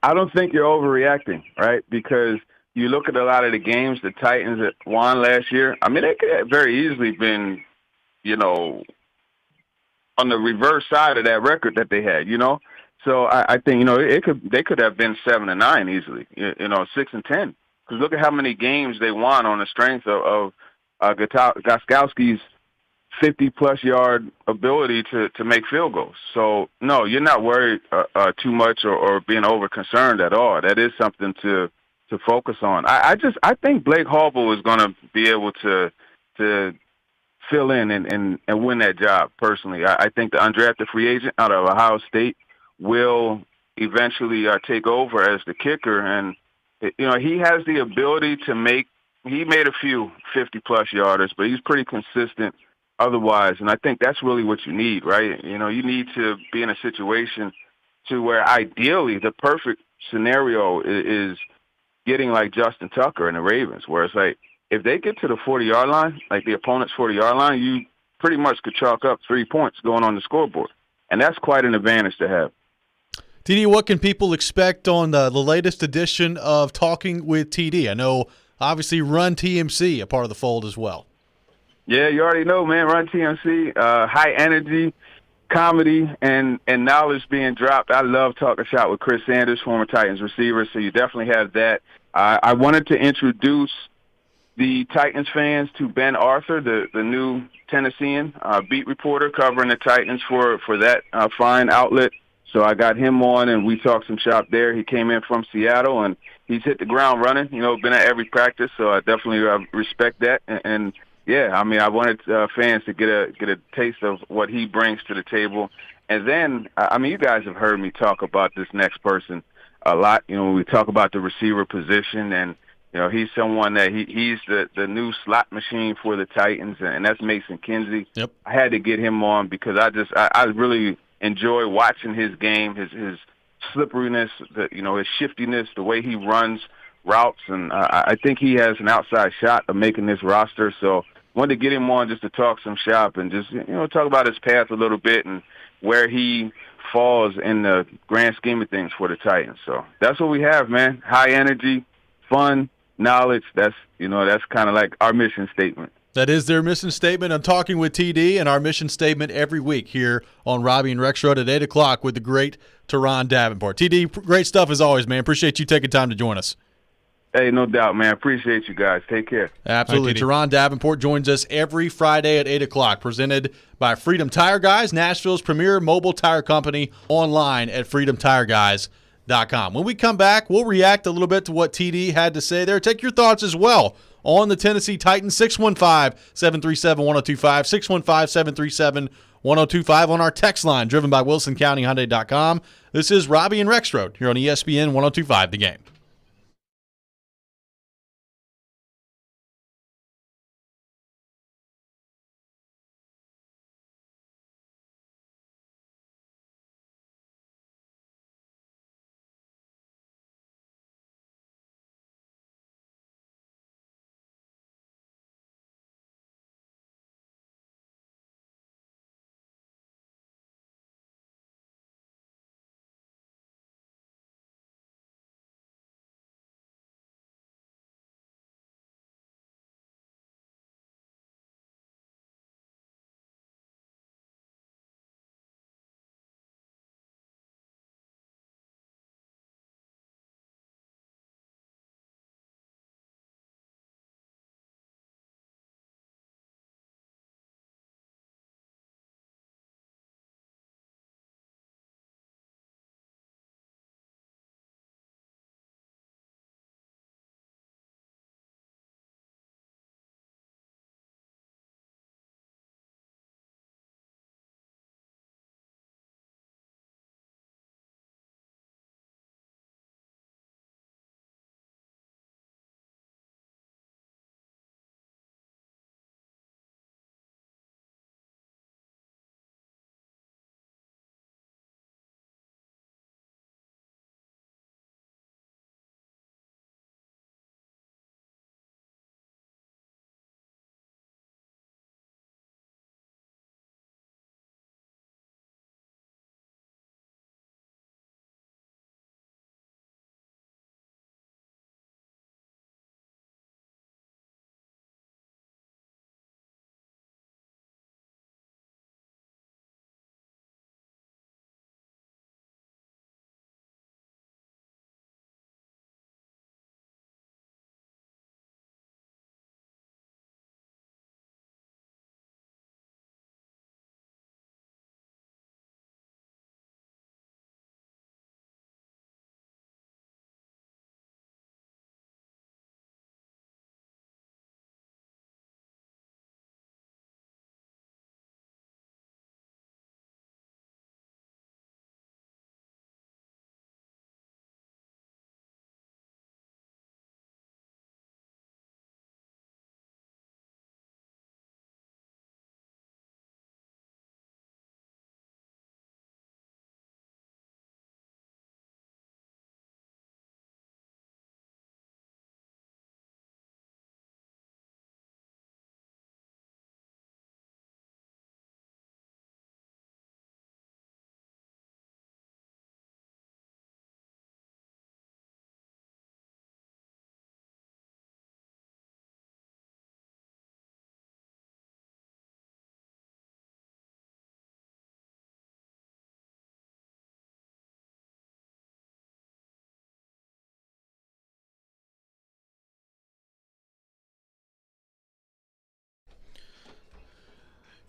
I don't think you're overreacting, right? Because you look at a lot of the games the Titans that won last year. They could have very easily been, on the reverse side of that record that they had, So I think, they could have been 7-9 easily, 6-10. Because look at how many games they won on the strength of Gostkowski's 50-plus yard ability to make field goals. So, no, you're not worried too much or being over-concerned at all. That is something to focus on. I think Blake Hallville is going to be able to fill in and win that job, personally. I think the undrafted free agent out of Ohio State will eventually take over as the kicker. And, he has the ability to he made a few 50-plus yarders, but he's pretty consistent otherwise. And I think that's really what you need, right? You need to be in a situation to where ideally the perfect scenario is getting like Justin Tucker and the Ravens, where it's like, if they get to the 40-yard line, like the opponent's 40-yard line, you pretty much could chalk up 3 points going on the scoreboard. And that's quite an advantage to have. TD, what can people expect on the latest edition of Talking with TD? I know, obviously, Run TMC, a part of the fold as well. Yeah, you already know, man. Run TMC, high energy, comedy, and knowledge being dropped. I love talking shop with Chris Sanders, former Titans receiver, so you definitely have that. I wanted to introduce the Titans fans to Ben Arthur, the new Tennessean beat reporter covering the Titans for that fine outlet. So I got him on, and we talked some shop there. He came in from Seattle, and he's hit the ground running. Been at every practice, so I definitely respect that. And yeah, I wanted fans to get a taste of what he brings to the table. And then, you guys have heard me talk about this next person a lot. When we talk about the receiver position, and he's someone that he's the new slot machine for the Titans, and that's Mason Kinsey. Yep. I had to get him on because I really enjoy watching his game, his slipperiness, his shiftiness, the way he runs routes, and I think he has an outside shot of making this roster. So wanted to get him on just to talk some shop and just talk about his path a little bit and where he falls in the grand scheme of things for the Titans. So that's what we have, man. High energy, fun, knowledge. That's kind of like our mission statement. That is their mission statement. I'm Talking with TD, and our mission statement every week here on Robby and Rexrode at 8 o'clock with the great Teron Davenport. TD, great stuff as always, man. Appreciate you taking time to join us. Hey, no doubt, man. Appreciate you guys. Take care. Absolutely. Teron Davenport joins us every Friday at 8 o'clock, presented by Freedom Tire Guys, Nashville's premier mobile tire company, online at freedomtireguys.com. When we come back, we'll react a little bit to what TD had to say there. Take your thoughts as well on the Tennessee Titans, 615-737-1025, 615-737-1025 on our text line, driven by WilsonCountyHyundai.com. This is Robby and Rexrode here on ESPN 1025 The Game.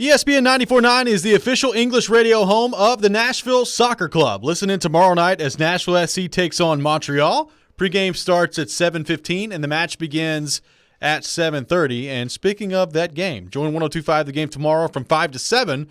ESPN 94.9 is the official English radio home of the Nashville Soccer Club. Listen in tomorrow night as Nashville SC takes on Montreal. Pre-game starts at 7:15 and the match begins at 7:30. And speaking of that game, join 102.5 The Game tomorrow from 5 to 7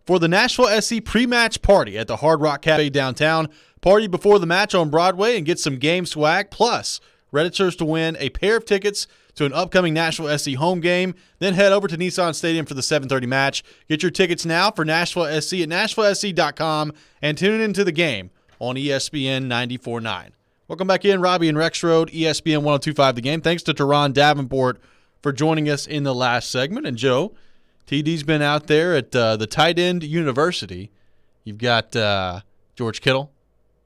for the Nashville SC pre-match party at the Hard Rock Cafe downtown. Party before the match on Broadway and get some game swag. Plus, registers to win a pair of tickets to an upcoming Nashville SC home game. Then head over to Nissan Stadium for the 7:30 match. Get your tickets now for Nashville SC at nashvillesc.com and tune into the game on ESPN 94.9. Welcome back in, Robby and Rexrode, ESPN 102.5 The Game. Thanks to Teron Davenport for joining us in the last segment. And Joe, TD's been out there at the Tight End University. You've got George Kittle,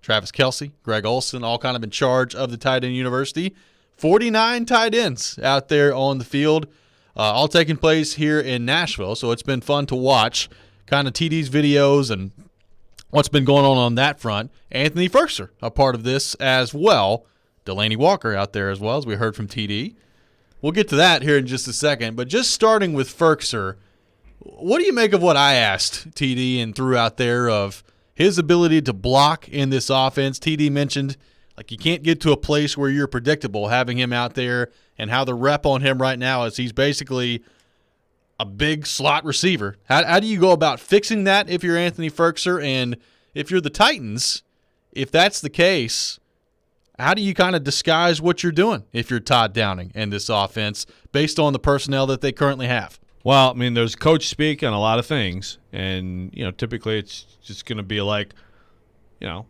Travis Kelce, Greg Olson, all kind of in charge of the Tight End University. 49 tight ends out there on the field, all taking place here in Nashville. So it's been fun to watch kind of TD's videos and what's been going on that front. Anthony Ferkser, a part of this as well. Delaney Walker out there as well, as we heard from TD. We'll get to that here in just a second. But just starting with Ferkser, what do you make of what I asked TD and threw out there of his ability to block in this offense? TD mentioned you can't get to a place where you're predictable having him out there, and how the rep on him right now is he's basically a big slot receiver. How do you go about fixing that if you're Anthony Ferkser? And if you're the Titans, if that's the case, how do you kind of disguise what you're doing if you're Todd Downing and this offense based on the personnel that they currently have? Well, I mean, there's coach speak on a lot of things, and typically it's just going to be like,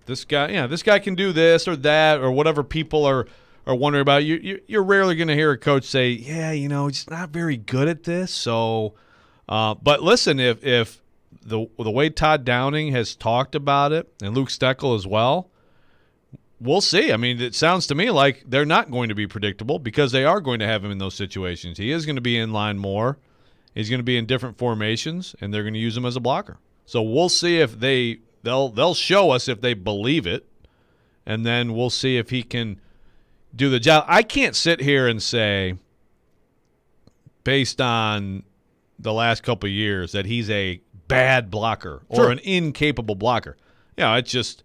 this guy can do this or that or whatever people are wondering about. You're rarely going to hear a coach say, he's not very good at this. So, but listen, if the way Todd Downing has talked about it, and Luke Steckel as well, we'll see. I mean, it sounds to me like they're not going to be predictable because they are going to have him in those situations. He is going to be in line more. He's going to be in different formations, and they're going to use him as a blocker. So we'll see if they'll show us if they believe it, and then we'll see if he can do the job. I can't sit here and say, based on the last couple of years, that he's a bad blocker or an incapable blocker. It's just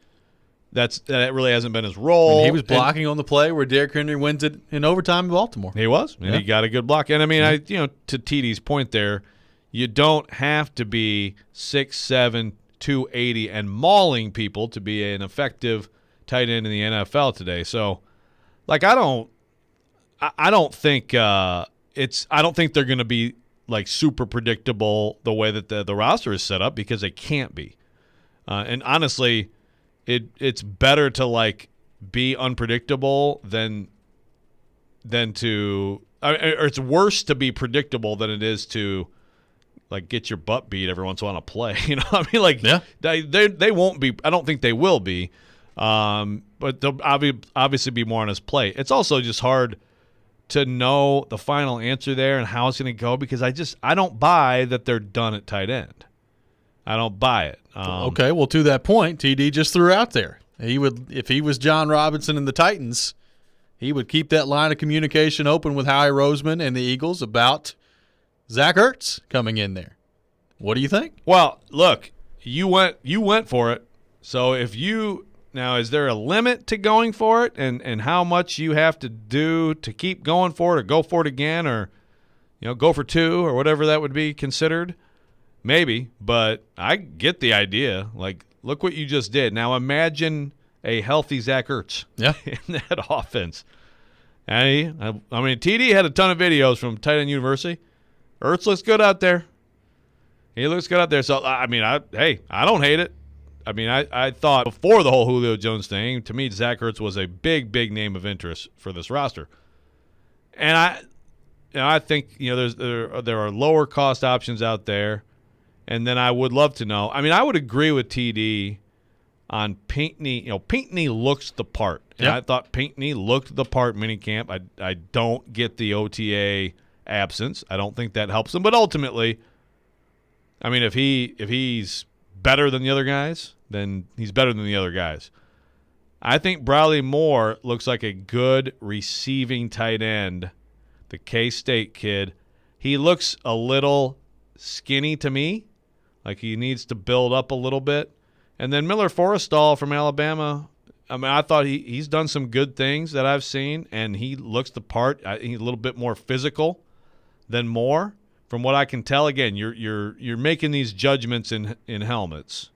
that really hasn't been his role. He was blocking on the play where Derrick Henry wins it in overtime in Baltimore. He was, and he got a good block. And I mean, to TD's point there, you don't have to be 6'7", 280 and mauling people to be an effective tight end in the NFL today. So, I don't think I don't think they're going to be super predictable the way that the roster is set up, because they can't be. And honestly, it's better to be unpredictable than to, or it's worse to be predictable than it is to get your butt beat every once in a while on a play. They won't be. I don't think they will be. But they'll obviously be more on his play. It's also just hard to know the final answer there and how it's going to go, because I don't buy that they're done at tight end. I don't buy it. Okay, well, to that point, TD just threw out there. He would, if he was John Robinson and the Titans, he would keep that line of communication open with Howie Roseman and the Eagles about Zach Ertz coming in there. What do you think? Well, look, you went for it. So now, is there a limit to going for it, and how much you have to do to keep going for it, or go for it again, or go for two, or whatever that would be considered? Maybe, but I get the idea. Look what you just did. Now imagine a healthy Zach Ertz in that offense. And I mean, TD had a ton of videos from Tight End University. Ertz looks good out there. He looks good out there. So, I mean, I don't hate it. I mean, I thought before the whole Julio Jones thing, to me, Zach Ertz was a big, big name of interest for this roster. And I think there are lower cost options out there. And then I would love to know. I mean, I would agree with TD on Pinckney. Pinckney looks the part. And I thought Pinckney looked the part minicamp. I don't get the OTA absence. I don't think that helps him. But ultimately, I mean, if he's better than the other guys, then he's better than the other guys. I think Bradley Moore looks like a good receiving tight end, the K-State kid. He looks a little skinny to me. Like he needs to build up a little bit. And then Miller Forrestall from Alabama, I mean, I thought he's done some good things that I've seen, and he looks the part. He's a little bit more physical than Moore. From what I can tell, again, you're making these judgments in helmets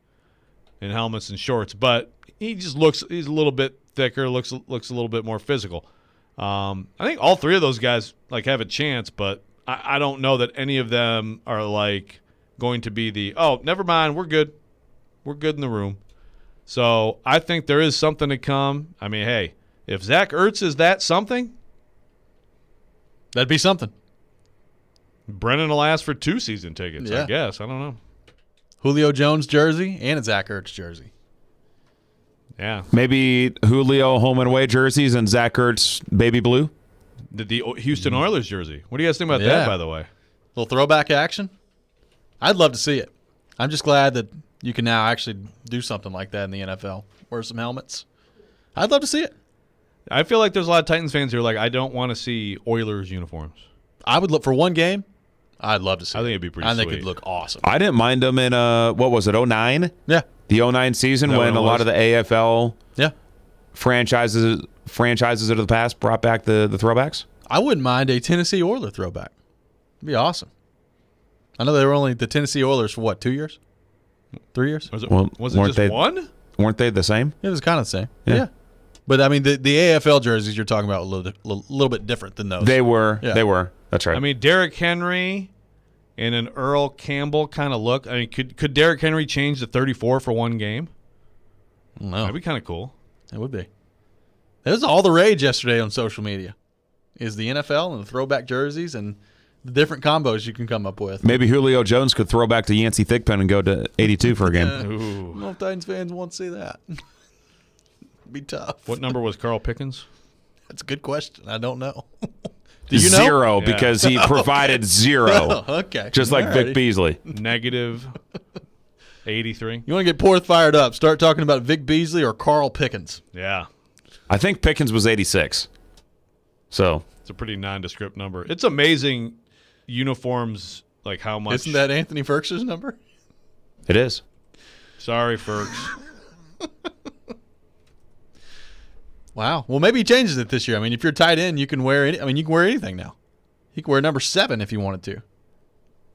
and shorts, but he's a little bit thicker, looks a little bit more physical. I think all three of those guys like have a chance, but I don't know that any of them are like going to be never mind, we're good in the room. So I think there is something to come. I mean, hey, if Zach Ertz is that something, that'd be something. Brennan will ask for 2 season tickets, Yeah. I guess. I don't know. Julio Jones jersey and a Zach Ertz jersey. Yeah. Maybe Julio home and away jerseys and Zach Ertz baby blue. The Houston Oilers jersey. What do you guys think about Yeah. that, by the way? Little throwback action. I'd love to see it. I'm just glad that you can now actually do something like that in the NFL. Wear some helmets. I'd love to see it. I feel like there's a lot of Titans fans who are like, I don't want to see Oilers uniforms. I would look for one game. I'd love to see I think it. it'd be pretty I think sweet. it'd look awesome. I didn't mind them in what was it, 09? Yeah. The 09 season Is that when what a it lot was? of the AFL Yeah. franchises of the past brought back the throwbacks. I wouldn't mind a Tennessee Oilers throwback. It'd be awesome. I know they were only the Tennessee Oilers for 2 years? 3 years? Was it Well, just weren't they- one? Weren't they the same? It was kind of the same. Yeah. Yeah. But, I mean, the AFL jerseys you're talking about a little bit different than those. They were. Yeah. They were. That's right. I mean, Derrick Henry and an Earl Campbell kind of look. I mean, could Derrick Henry change to 34 for one game? No. That'd be kind of cool. It would be. It was all the rage yesterday on social media. Is the NFL and the throwback jerseys and the different combos you can come up with. Maybe Julio Jones could throw back to Yancey Thigpen and go to 82 for a game. I don't know if Titans fans want to see that. Be tough. What number was Carl Pickens? That's a good question. I don't know. Do you know? Zero, Yeah. because he provided zero. Oh, okay. Just like Vic Alrighty. Beasley. Negative 83. You want to get Porth fired up? Start talking about Vic Beasley or Carl Pickens. Yeah. I think Pickens was 86. So It's a pretty nondescript number. It's amazing uniforms, like how much. Isn't that Anthony Ferkser's number? it is. Sorry, Ferks. Wow. Well, maybe he changes it this year. I mean, if you're tight end, you can wear you can wear anything now. You can wear number 7 if you wanted to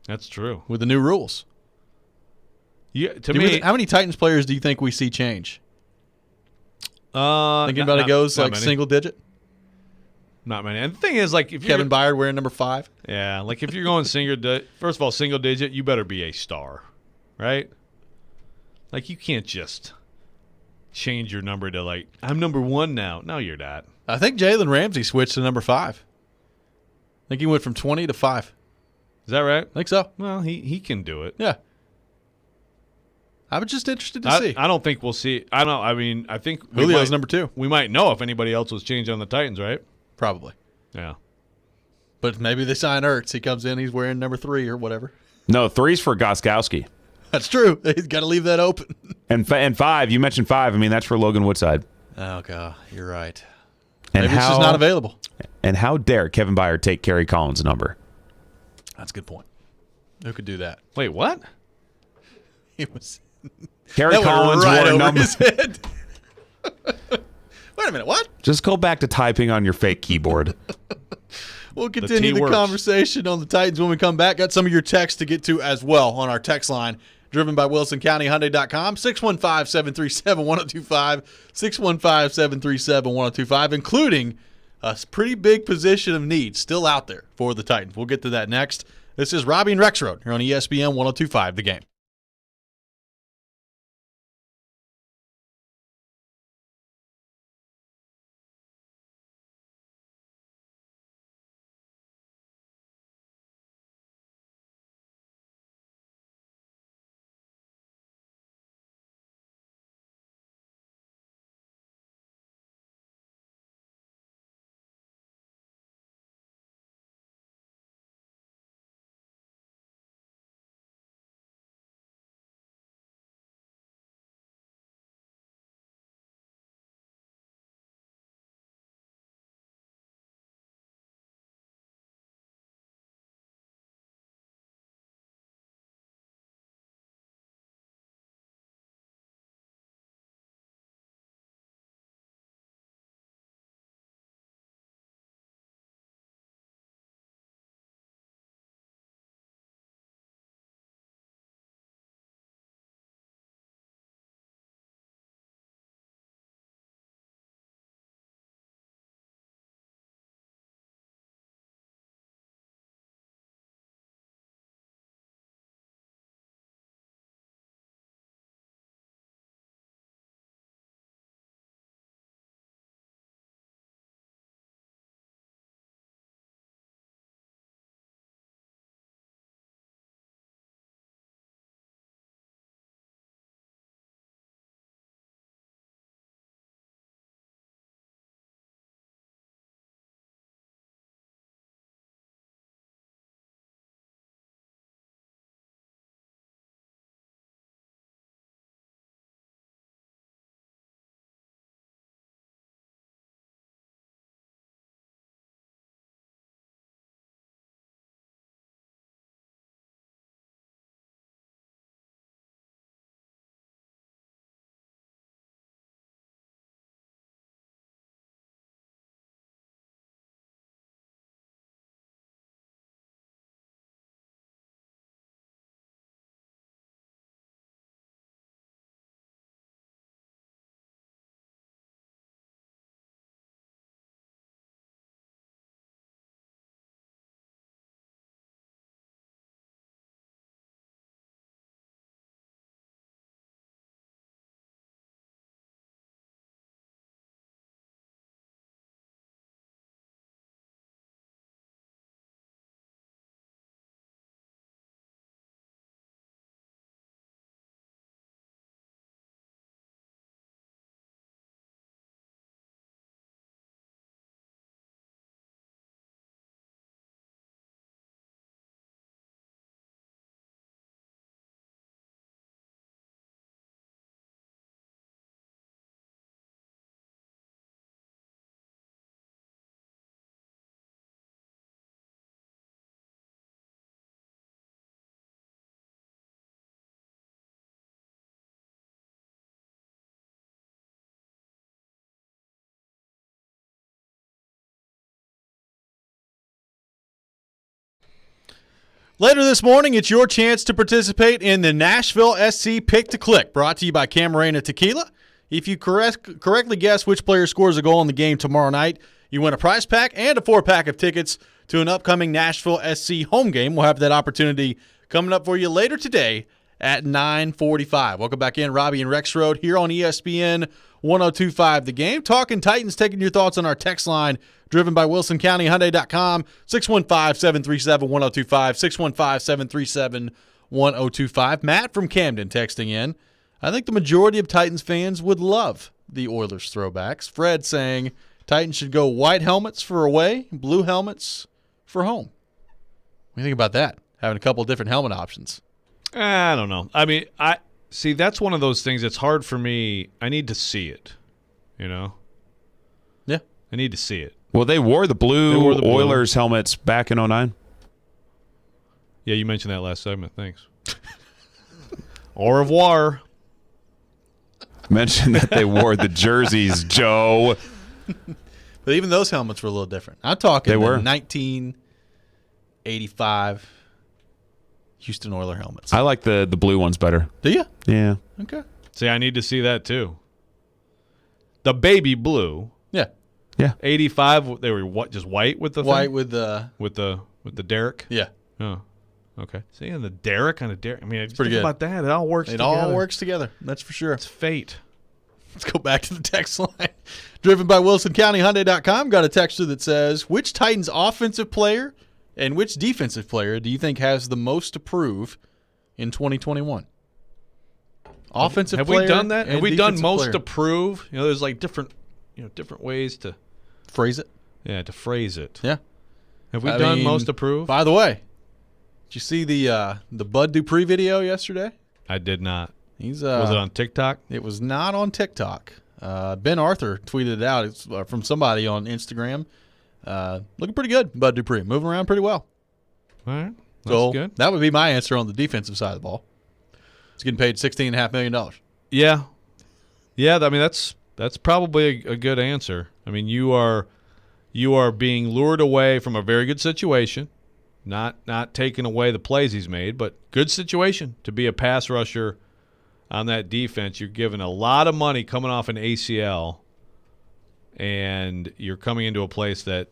That's true. with the new rules. Yeah, to me, How many Titans players do you think we see change? Thinking about it goes like many. single digit. Not many. And the thing is, like, if Kevin you're Byard wearing number 5. yeah, like if you're going first of all, single digit, you better be a star, right? Like you can't just change your number to like I'm number 1 now. No, you're not. I think Jalen Ramsey switched to number 5. I think he went from 20 to 5. Is that right? I think so. Well, he can do it. Yeah. I was just interested to see. I don't think we'll see. I don't. I mean, I think Julio's number 2, We might know if anybody else was changed on the Titans, right? probably. Yeah. But maybe they sign Ertz. He comes in, he's wearing number 3 or whatever. No, 3's for Goskowski. That's true. He's got to leave that open. And 5, you mentioned 5. I mean, that's for Logan Woodside. Oh, God. You're right. And Maybe it's just not available. And how dare Kevin Byard take Kerry Collins' number? That's a good point. Who could do that? Wait, what? He was Kerry that went Collins right wore a over number. his head. Wait a minute. What? Just go back to typing on your fake keyboard. We'll continue the works. conversation on the Titans when we come back. Got some of your texts to get to as well on our text line, driven by WilsonCountyHyundai.com, 615-737-1025, 615-737-1025, including a pretty big position of need still out there for the Titans. We'll get to that next. This is Robby and Rexrode here on ESPN 1025, The Game. Later this morning, it's your chance to participate in the Nashville SC Pick to Click, brought to you by Camarena Tequila. If you correctly guess which player scores a goal in the game tomorrow night, you win a prize pack and a 4-pack of tickets to an upcoming Nashville SC home game. We'll have that opportunity coming up for you later today at 9:45. Welcome back in, Robby and Rexrode here on ESPN 102.5 The Game. Talking Titans, taking your thoughts on our text line, driven by WilsonCountyHyundai.com, 615-737-1025, 615-737-1025. Matt from Camden texting in. I think the majority of Titans fans would love the Oilers throwbacks. Fred saying Titans should go white helmets for away, blue helmets for home. What do you think about that? Having a couple of different helmet options. I don't know. I mean, see, that's one of those things that's hard for me. I need to see it, you know? Yeah. I need to see it. Well, they wore the blue Oilers helmets back in 2009. Yeah, you mentioned that last segment. Thanks. Au revoir. Mentioned that they wore the jerseys, Joe. But even those helmets were a little different. I'm talking They were. 1985 Houston Oilers helmets. I like the blue ones better. Do you? Yeah. Okay. See, I need to see that too. The baby blue. Yeah. Yeah. 85. They were what? Just white with the White thing? with the with the derrick. Yeah. Oh. Okay. See, and the derrick on a derrick. I mean, it's pretty think good. about that. It all works. It together. all works together. That's for sure. It's fate. Let's go back to the text line. Driven by WilsonCountyHyundai.com. Got a texter that says, which Titans offensive player and which defensive player do you think has the most to prove in 2021? Offensive Have player. we done that? and Have we done defensive most player. to prove? You know, there's like different ways to Phrase it. to phrase it. Yeah. Have we I done mean, most to prove? By the way, did you see the Bud Dupree video yesterday? I did not. He's Was it on TikTok? It was not on TikTok. Ben Arthur tweeted it out. It's from somebody on Instagram. Looking pretty good, Bud Dupree. Moving around pretty well. All right. That's So good. that would be my answer on the defensive side of the ball. He's getting paid $16.5 million. Yeah. Yeah, I mean that's probably a good answer. I mean, you are being lured away from a very good situation, not taking away the plays he's made, but good situation to be a pass rusher on that defense. You're given a lot of money coming off an ACL, and you're coming into a place that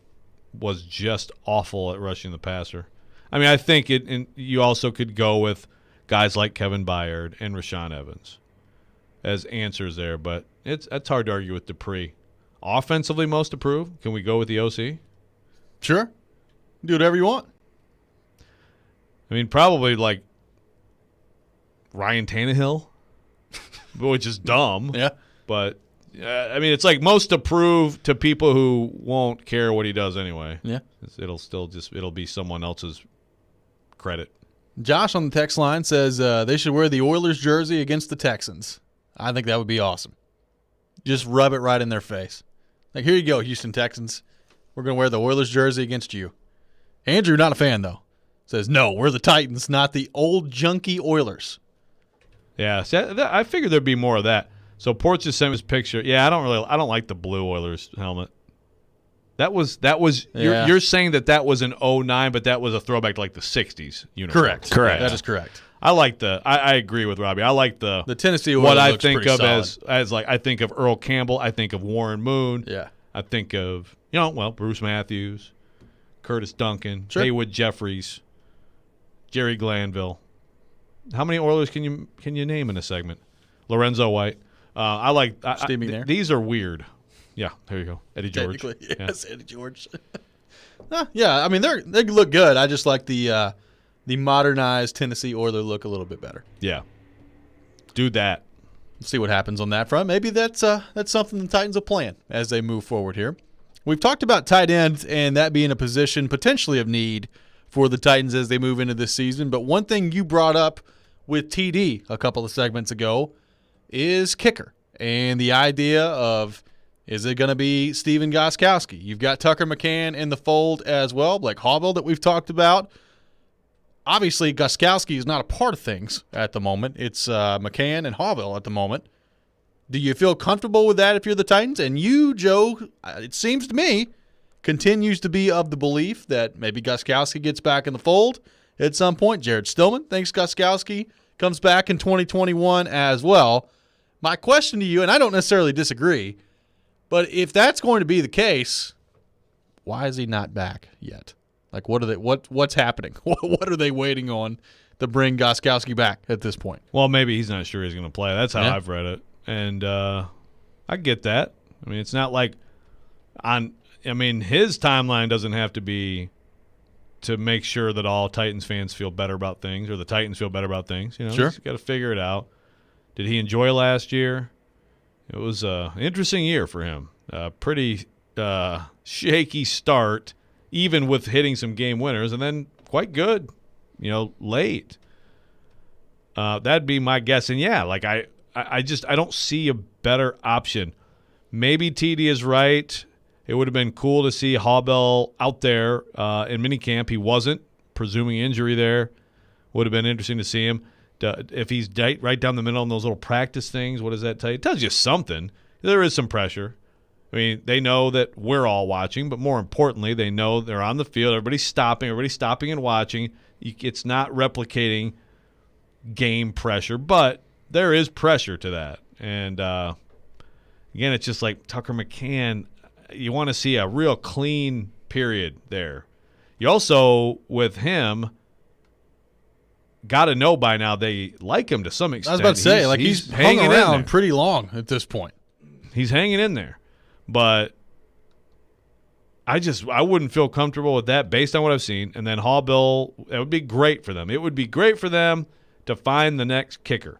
was just awful at rushing the passer. I mean, I think and you also could go with guys like Kevin Byard and Rashaan Evans as answers there, but that's hard to argue with Dupree. Offensively most approved, can we go with the OC? Sure. Do whatever you want. I mean, probably like Ryan Tannehill, which is dumb. Yeah. But, I mean, it's like most approved to people who won't care what he does anyway. Yeah. It'll be someone else's credit. Josh on the text line says they should wear the Oilers jersey against the Texans. I think that would be awesome. Just rub it right in their face. Like, here you go, Houston Texans. We're going to wear the Oilers jersey against you. Andrew, not a fan, though. Says, no, we're the Titans, not the old junky Oilers. Yeah, see, I figured there'd be more of that. So Ports just sent me his picture. Yeah, I don't like the blue Oilers helmet. That was Yeah. you're saying that was an 09, but that was a throwback to like the 60s uniform. Correct. Correct. That is correct. I like I agree with Robby. I like the Tennessee Oilers what I looks think pretty of solid. as like I think of Earl Campbell, I think of Warren Moon. Yeah. I think of Bruce Matthews, Curtis Duncan, Sure. Haywood Jeffries, Jerry Glanville. How many Oilers can you name in a segment? Lorenzo White. I like Steve McNair. These are weird. Yeah, there you go. Eddie George. Technically, yes, Eddie George. Yeah, I mean they look good. I just like the modernized Tennessee Oiler look a little bit better. Yeah. Do that. We'll see what happens on that front. Maybe that's something the Titans will plan as they move forward here. We've talked about tight ends and that being a position potentially of need for the Titans as they move into this season. But one thing you brought up with TD a couple of segments ago is kicker and the idea of, is it going to be Steven Gostkowski? You've got Tucker McCann in the fold as well, Blake Hauvel that we've talked about. Obviously, Gostkowski is not a part of things at the moment. It's McCann and Hauvel at the moment. Do you feel comfortable with that if you're the Titans? And you, Joe, it seems to me, continues to be of the belief that maybe Gostkowski gets back in the fold at some point. Jared Stillman thinks Gostkowski comes back in 2021 as well. My question to you, and I don't necessarily disagree, but if that's going to be the case, why is he not back yet? Like, what's happening? What are they waiting on to bring Gostkowski back at this point? Well, maybe he's not sure he's going to play. That's how I've read it. And I get that. I mean, it's not like his timeline doesn't have to be to make sure that all Titans fans feel better about things or the Titans feel better about things. You know, sure. He's got to figure it out. Did he enjoy last year? It was an interesting year for him. Pretty shaky start, even with hitting some game winners, and then quite good, late. That'd be my guess. And, yeah, like I don't see a better option. Maybe TD is right. It would have been cool to see Hobel out there in minicamp. He wasn't, presuming injury there. Would have been interesting to see him. If he's right down the middle in those little practice things, what does that tell you? It tells you something. There is some pressure. I mean, they know that we're all watching, but more importantly, they know they're on the field. Everybody's stopping and watching. It's not replicating game pressure, but there is pressure to that. And, again, it's just like Tucker McCann. You want to see a real clean period there. You also, with him, got to know by now they like him to some extent. I was about to say, he's hung around pretty long at this point. He's hanging in there. But I wouldn't feel comfortable with that based on what I've seen. And then Hobel, it would be great for them. It would be great for them to find the next kicker.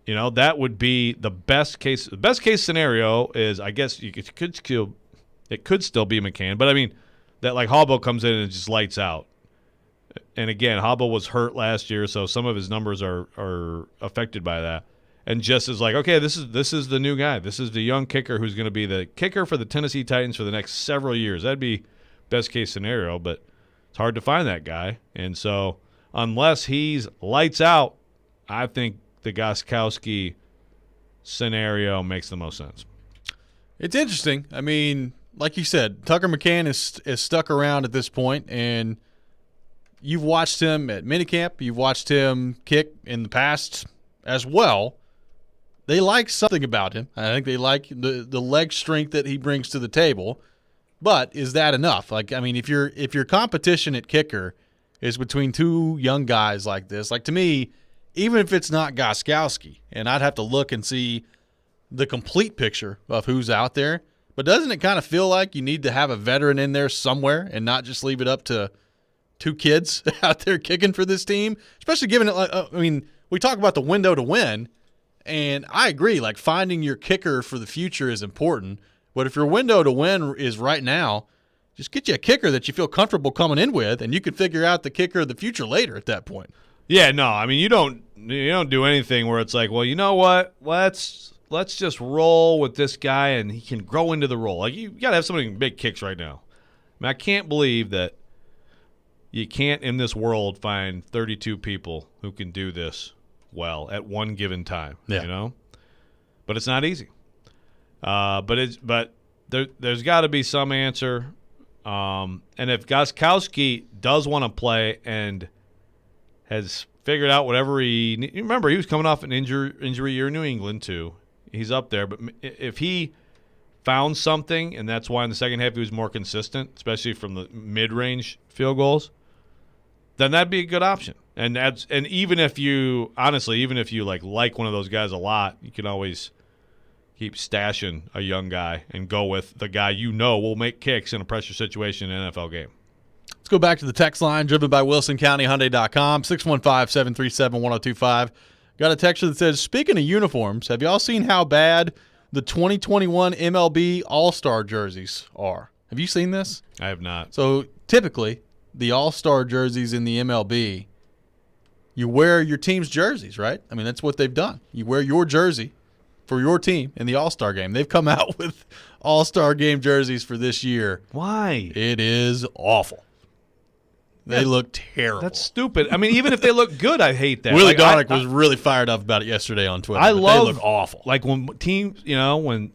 That would be the best case. The best case scenario is, I guess, it could still be McCann. But, I mean, that Hobel comes in and just lights out. And, again, Hobel was hurt last year, so some of his numbers are affected by that. And just is like, okay, this is the new guy. This is the young kicker who's going to be the kicker for the Tennessee Titans for the next several years. That'd be best case scenario, but it's hard to find that guy. And so unless he's lights out, I think the Gostkowski scenario makes the most sense. It's interesting. I mean, like you said, Tucker McCann is stuck around at this point, and you've watched him at minicamp. You've watched him kick in the past as well. They like something about him. I think they like the leg strength that he brings to the table. But is that enough? If your competition at kicker is between two young guys like this, to me, even if it's not Gostkowski, and I'd have to look and see the complete picture of who's out there, but doesn't it kind of feel like you need to have a veteran in there somewhere and not just leave it up to two kids out there kicking for this team? Especially given it, we talk about the window to win. And I agree, finding your kicker for the future is important. But if your window to win is right now, just get you a kicker that you feel comfortable coming in with, and you can figure out the kicker of the future later at that point. Yeah, no, you don't do anything where it's like, well, you know what? Let's just roll with this guy, and he can grow into the role. You got to have somebody who can make kicks right now. I can't believe that you can't in this world find 32 people who can do this well at one given time. Yeah. But it's not easy. But there's got to be some answer. And if Gostkowski does want to play and has figured out whatever remember he was coming off an injury year in New England too. He's up there, but if he found something, and that's why in the second half he was more consistent, especially from the mid-range field goals, then that'd be a good option. And even if you like one of those guys a lot, you can always keep stashing a young guy and go with the guy will make kicks in a pressure situation in an NFL game. Let's go back to the text line driven by WilsonCountyHyundai.com, 615-737-1025. Got a texture that says, speaking of uniforms, have y'all seen how bad the 2021 MLB All-Star jerseys are? Have you seen this? I have not. So typically, the All-Star jerseys in the MLB, you wear your team's jerseys, right? That's what they've done. You wear your jersey for your team in the All-Star game. They've come out with All-Star game jerseys for this year. Why? It is awful. They look terrible. That's stupid. Even if they look good, I hate that. Willie Donick was really fired up about it yesterday on Twitter. They look awful. When teams, when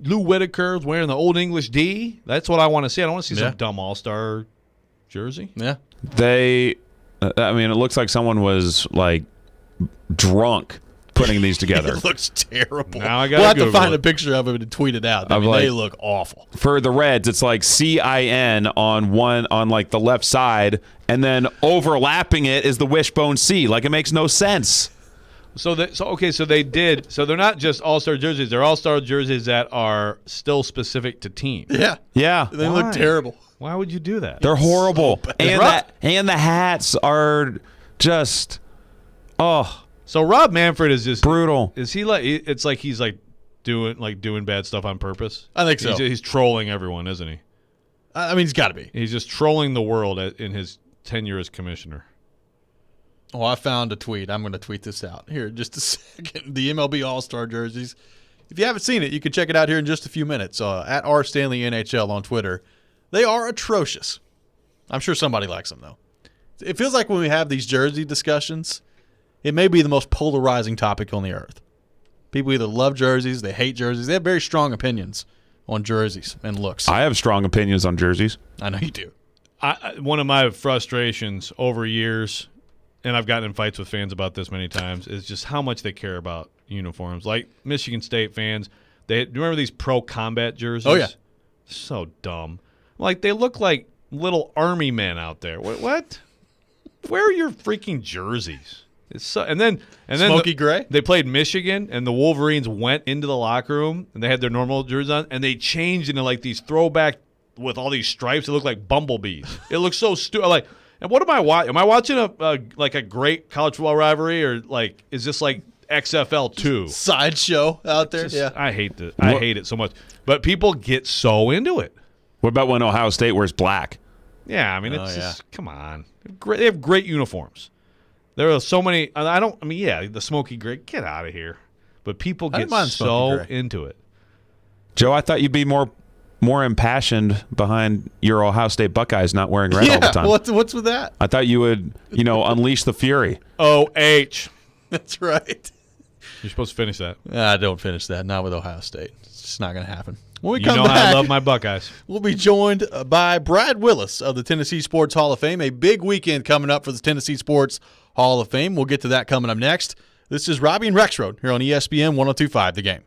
Lou Whitaker's wearing the Old English D, that's what I want to see. I don't want to see some dumb All-Star jersey? Yeah. They, I mean, it looks like someone was like drunk putting these together. It looks terrible. Now I gotta we'll have to Google find it. a picture of it and tweet it out. I Of mean, like- they look awful. For the Reds, it's like CIN on like the left side, and then overlapping it is the wishbone C. Like it makes no sense. So they did. So they're not just all-star jerseys. They're all-star jerseys that are still specific to teams. Yeah. Yeah, They look terrible. Why would you do that? they're horrible, Rob- and the hats are just So Rob Manfred is just brutal. Is he like? It's like he's like doing bad stuff on purpose. I think so. He's trolling everyone, isn't he? I mean, he's got to be. He's just trolling the world in his tenure as commissioner. Oh, I found a tweet. I'm going to tweet this out here in just a second. The MLB All-Star jerseys. If you haven't seen it, you can check it out here in just a few minutes. At @RStanleyNHL on Twitter. They are atrocious. I'm sure somebody likes them, though. It feels like when we have these jersey discussions, it may be the most polarizing topic on the earth. People either love jerseys, they hate jerseys. They have very strong opinions on jerseys and looks. I have strong opinions on jerseys. I know you do. One of my frustrations over years, and I've gotten in fights with fans about this many times, is just how much they care about uniforms. Like Michigan State fans, do you remember these pro combat jerseys? Oh, yeah. So dumb. Like they look like little army men out there. What? Where are your freaking jerseys? It's so, and then Smoky gray? They played Michigan, and the Wolverines went into the locker room, and they had their normal jerseys on, and they changed into like these throwback with all these stripes. It looked like bumblebees. It looks so stupid. Like, and what am I watching? Am I watching a great college football rivalry, or like is this like XFL 2? Sideshow out there. Yeah. I hate it. I hate it so much. But people get so into it. What about when Ohio State wears black? Yeah, I mean, it's just, come on. They have great uniforms. There are so many. The smoky gray, get out of here. But people I get didn't mind so smoky gray. into it. Joe, I thought you'd be more impassioned behind your Ohio State Buckeyes not wearing red all the time. What's with that? I thought you would, unleash the fury. OH. That's right. You're supposed to finish that. Don't finish that. Not with Ohio State. It's just not going to happen. When we You come know back, how I love my Buckeyes. we'll be joined by Brad Willis of the Tennessee Sports Hall of Fame. A big weekend coming up for the Tennessee Sports Hall of Fame. We'll get to that coming up next. This is Robby and Rexrode here on ESPN 102.5 The Game.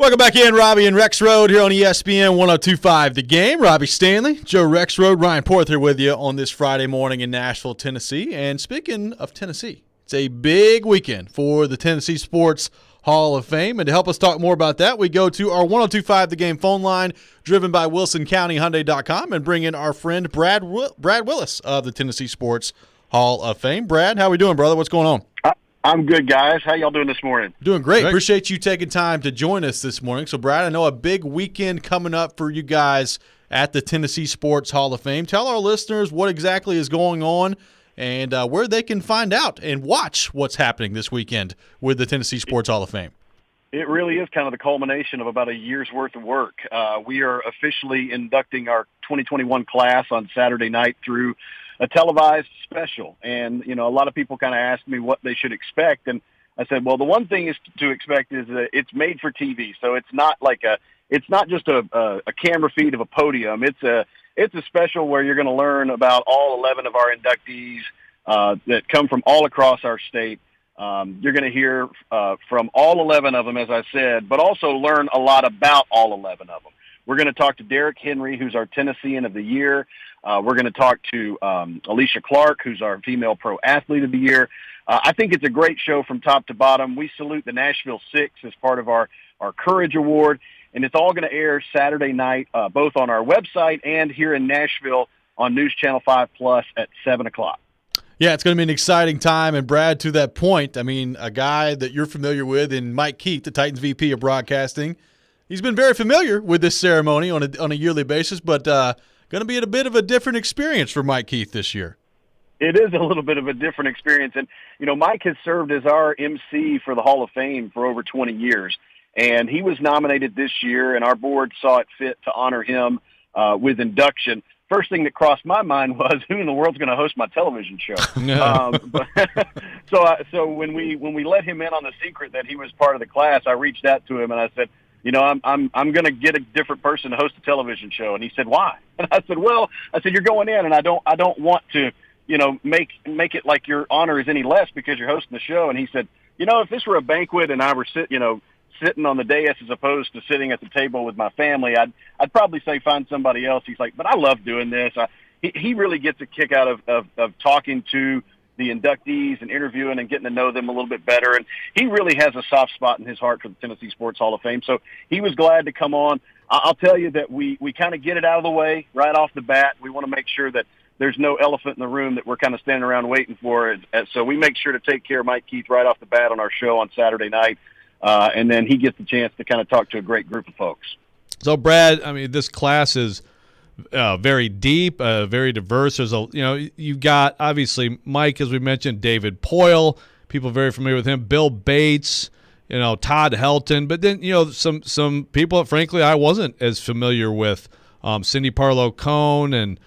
Welcome back in, Robby and Rexrode here on ESPN 102.5 The Game. Robby Stanley, Joe Rexrode, Ryan Porth here with you on this Friday morning in Nashville, Tennessee. And speaking of Tennessee, it's a big weekend for the Tennessee Sports Hall of Fame. And to help us talk more about that, we go to our 102.5 The Game phone line, driven by WilsonCountyHyundai.com, and bring in our friend Brad Willis of the Tennessee Sports Hall of Fame. Brad, how we doing, brother? What's going on? I'm good, guys. How y'all doing this morning? Doing great. Appreciate you taking time to join us this morning. So, Brad, I know a big weekend coming up for you guys at the Tennessee Sports Hall of Fame. Tell our listeners what exactly is going on and where they can find out and watch what's happening this weekend with the Tennessee Sports Hall of Fame. It really is kind of the culmination of about a year's worth of work. We are officially inducting our 2021 class on Saturday night through a televised special. And, you know, a lot of people kind of asked me what they should expect. And I said, well, the one thing is to expect is that it's made for TV. So it's not like it's not just a camera feed of a podium. It's a special where you're going to learn about all 11 of our inductees that come from all across our state. You're going to hear from all 11 of them, as I said, but also learn a lot about all 11 of them. We're going to talk to Derrick Henry, who's our Tennessean of the Year. We're going to talk to Alicia Clark, who's our Female Pro Athlete of the Year. I think it's a great show from top to bottom. We salute the Nashville Six as part of our Courage Award, and it's all going to air Saturday night, both on our website and here in Nashville on News Channel 5 Plus at 7 o'clock. Yeah, it's going to be an exciting time. And, Brad, to that point, I mean, a guy that you're familiar with in Mike Keith, the Titans VP of Broadcasting, he's been very familiar with this ceremony on a yearly basis, but going to be a bit of a different experience for Mike Keith this year. It is a little bit of a different experience. And, you know, Mike has served as our MC for the Hall of Fame for over 20 years. And he was nominated this year, and our board saw it fit to honor him with induction. First thing that crossed my mind was, who in the world's going to host my television show? So when we let him in on the secret that he was part of the class, I reached out to him and I said, you know, I'm going to get a different person to host a television show. And he said, why? And I said, you're going in, and I don't want to, you know, make it like your honor is any less because you're hosting the show. And he said, you know, if this were a banquet and I were sitting on the dais as opposed to sitting at the table with my family, I'd probably say find somebody else. He's like, but I love doing this. He really gets a kick out of talking to the inductees and interviewing and getting to know them a little bit better. And he really has a soft spot in his heart for the Tennessee Sports Hall of Fame. So he was glad to come on. I'll tell you that we kind of get it out of the way right off the bat. We want to make sure that there's no elephant in the room that we're kind of standing around waiting for. So we make sure to take care of Mike Keith right off the bat on our show on Saturday night. And then he gets the chance to kind of talk to a great group of folks. So, Brad, I mean, this class is very deep, very diverse. There's you've got, obviously, Mike, as we mentioned, David Poyle, people very familiar with him, Bill Bates, Todd Helton. But then, some people that, frankly, I wasn't as familiar with, Cindy Parlow-Cone and,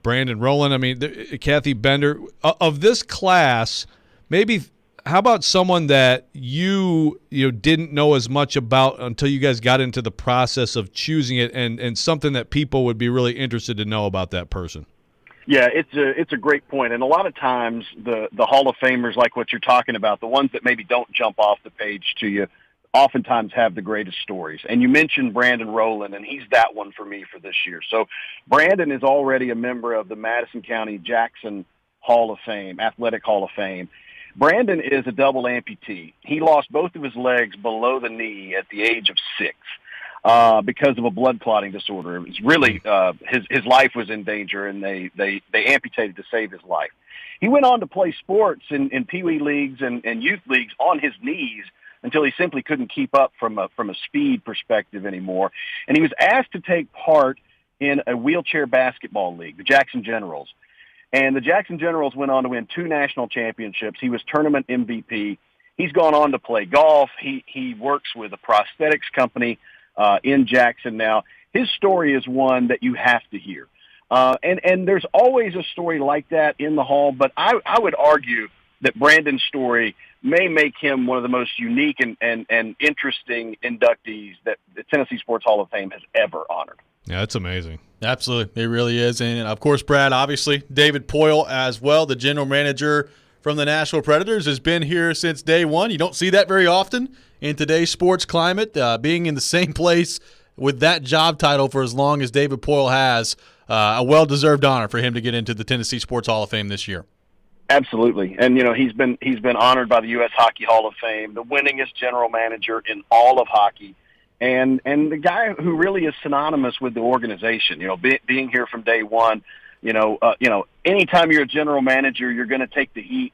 Brandon Rowland. I mean, Kathy Bender. Of this class, maybe – how about someone that you didn't know as much about until you guys got into the process of choosing it, and something that people would be really interested to know about that person? Yeah, it's a great point. And a lot of times the Hall of Famers, like what you're talking about, the ones that maybe don't jump off the page to you, oftentimes have the greatest stories. And you mentioned Brandon Rowland, and he's that one for me for this year. So Brandon is already a member of the Madison County Jackson Hall of Fame, Athletic Hall of Fame. Brandon is a double amputee. He lost both of his legs below the knee at the age of 6 because of a blood clotting disorder. It was really his life was in danger, and they amputated to save his life. He went on to play sports in Pee Wee leagues and youth leagues on his knees until he simply couldn't keep up from a speed perspective anymore. And he was asked to take part in a wheelchair basketball league, the Jackson Generals. And the Jackson Generals went on to win 2 national championships. He was tournament MVP. He's gone on to play golf. He works with a prosthetics company in Jackson now. His story is one that you have to hear. And there's always a story like that in the Hall, but I would argue that Brandon's story may make him one of the most unique and interesting inductees that the Tennessee Sports Hall of Fame has ever honored. Yeah, that's amazing. Absolutely. It really is. And, of course, Brad, obviously, David Poyle as well, the general manager from the Nashville Predators, has been here since day one. You don't see that very often in today's sports climate. Being in the same place with that job title for as long as David Poile has, a well-deserved honor for him to get into the Tennessee Sports Hall of Fame this year. Absolutely. And, he's been honored by the U.S. Hockey Hall of Fame, the winningest general manager in all of hockey, and the guy who really is synonymous with the organization. Being here from day one, anytime you're a general manager, you're going to take the heat,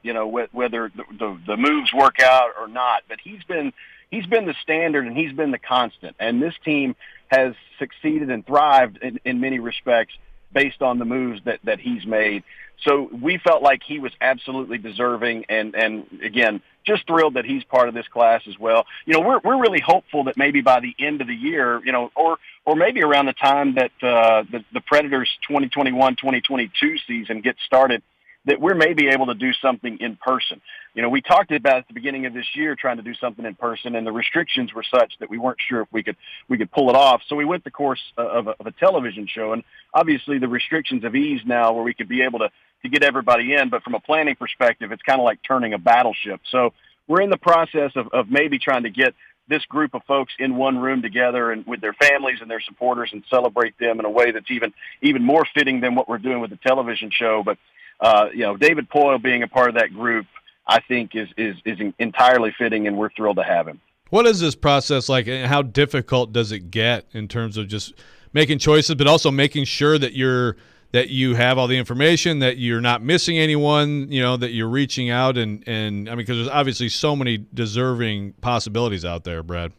whether the moves work out or not. But he's been the standard, and he's been the constant. And this team has succeeded and thrived in many respects based on the moves that he's made. So we felt like he was absolutely deserving, and again, just thrilled that he's part of this class as well. We're really hopeful that maybe by the end of the year, or maybe around the time that the Predators 2021-2022 season gets started, that we're maybe able to do something in person. We talked about at the beginning of this year trying to do something in person, and the restrictions were such that we weren't sure if we could pull it off. So we went the course of a television show, and obviously the restrictions have eased now where we could be able to get everybody in. But from a planning perspective, it's kind of like turning a battleship. So we're in the process of maybe trying to get this group of folks in one room together and with their families and their supporters and celebrate them in a way that's even more fitting than what we're doing with the television show. But David Poile being a part of that group, I think is entirely fitting, and we're thrilled to have him. What is this process like, and how difficult does it get in terms of just making choices, but also making sure that you have all the information, that you're not missing anyone, that you're reaching out and because there's obviously so many deserving possibilities out there, Brad.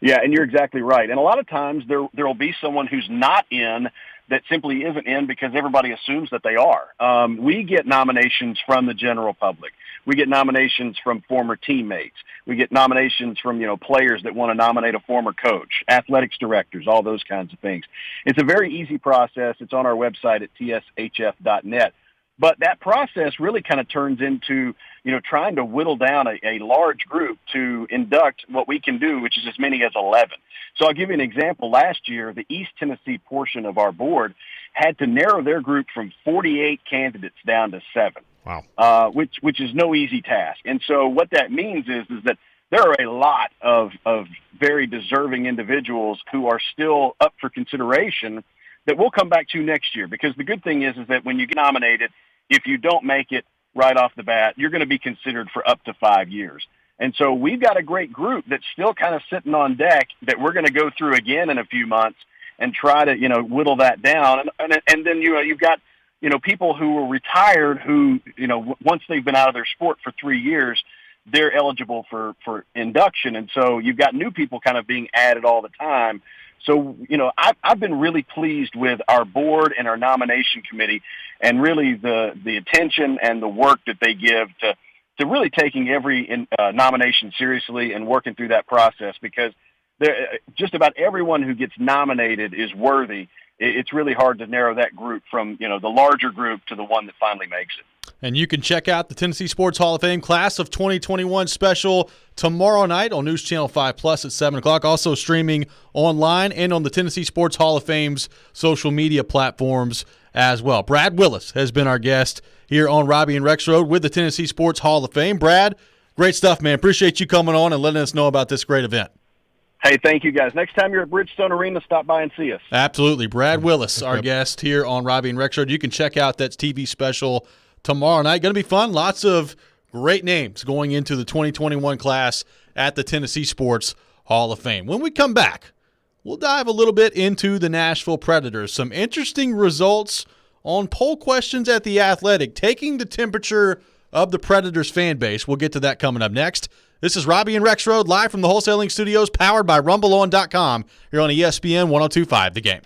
Yeah, and you're exactly right. And a lot of times there will be someone who's not in that simply isn't in because everybody assumes that they are. We get nominations from the general public. We get nominations from former teammates. We get nominations from, players that want to nominate a former coach, athletics directors, all those kinds of things. It's a very easy process. It's on our website at tshf.net. But that process really kind of turns into, trying to whittle down a large group to induct what we can do, which is as many as 11. So I'll give you an example. Last year, the East Tennessee portion of our board had to narrow their group from 48 candidates down to 7. Wow. Which is no easy task. And so what that means is that there are a lot of very deserving individuals who are still up for consideration that we'll come back to next year. Because the good thing is that when you get nominated, if you don't make it right off the bat, you're going to be considered for up to 5 years. And so we've got a great group that's still kind of sitting on deck that we're going to go through again in a few months and try to, whittle that down. And then, you've got, people who were retired who, once they've been out of their sport for 3 years, they're eligible for induction. And so you've got new people kind of being added all the time. So, I've been really pleased with our board and our nomination committee and really the attention and the work that they give to really taking every nomination seriously and working through that process, because just about everyone who gets nominated is worthy. It's really hard to narrow that group from, the larger group to the one that finally makes it. And you can check out the Tennessee Sports Hall of Fame Class of 2021 special tomorrow night on News Channel 5 Plus at 7 o'clock. Also streaming online and on the Tennessee Sports Hall of Fame's social media platforms as well. Brad Willis has been our guest here on Robby and Rexrode with the Tennessee Sports Hall of Fame. Brad, great stuff, man. Appreciate you coming on and letting us know about this great event. Hey, thank you, guys. Next time you're at Bridgestone Arena, stop by and see us. Absolutely. Brad Willis, our guest here on Robby and Rexrode. You can check out that TV special tomorrow night. Going to be fun. Lots of great names going into the 2021 class at the Tennessee Sports Hall of Fame. When we come back, we'll dive a little bit into the Nashville Predators. Some interesting results on poll questions at The Athletic, taking the temperature of the Predators fan base. We'll get to that coming up next. This is Robby and Rexrode live from the Wholesaling Studios, powered by RumbleOn.com here on ESPN 102.5 The Game.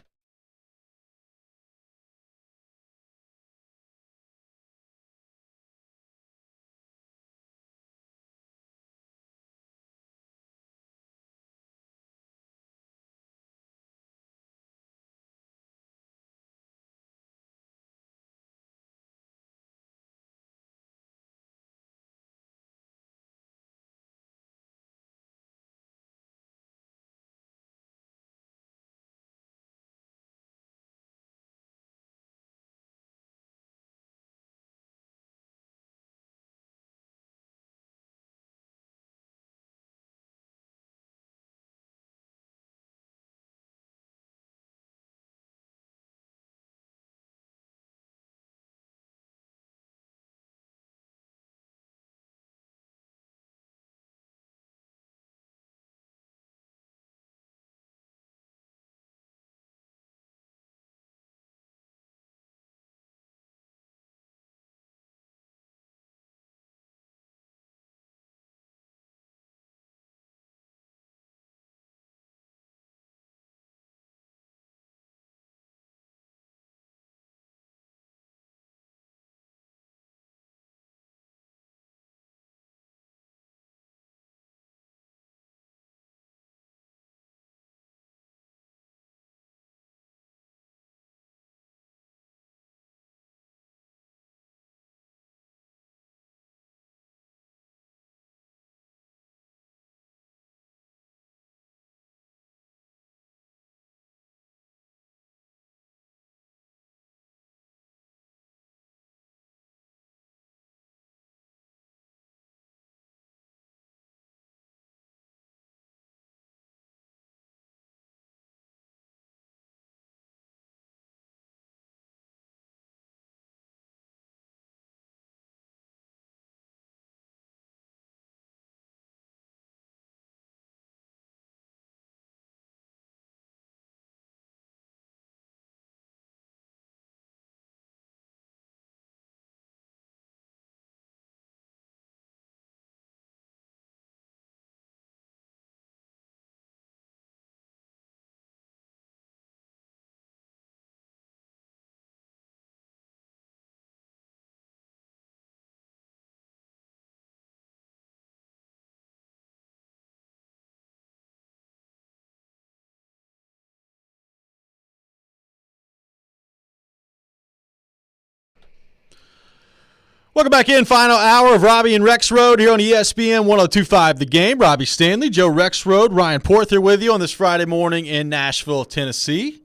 Welcome back in. Final hour of Robby and Rexrode here on ESPN 102.5 The Game. Robbie Stanley, Joe Rexrode, Ryan Porth here with you on this Friday morning in Nashville, Tennessee.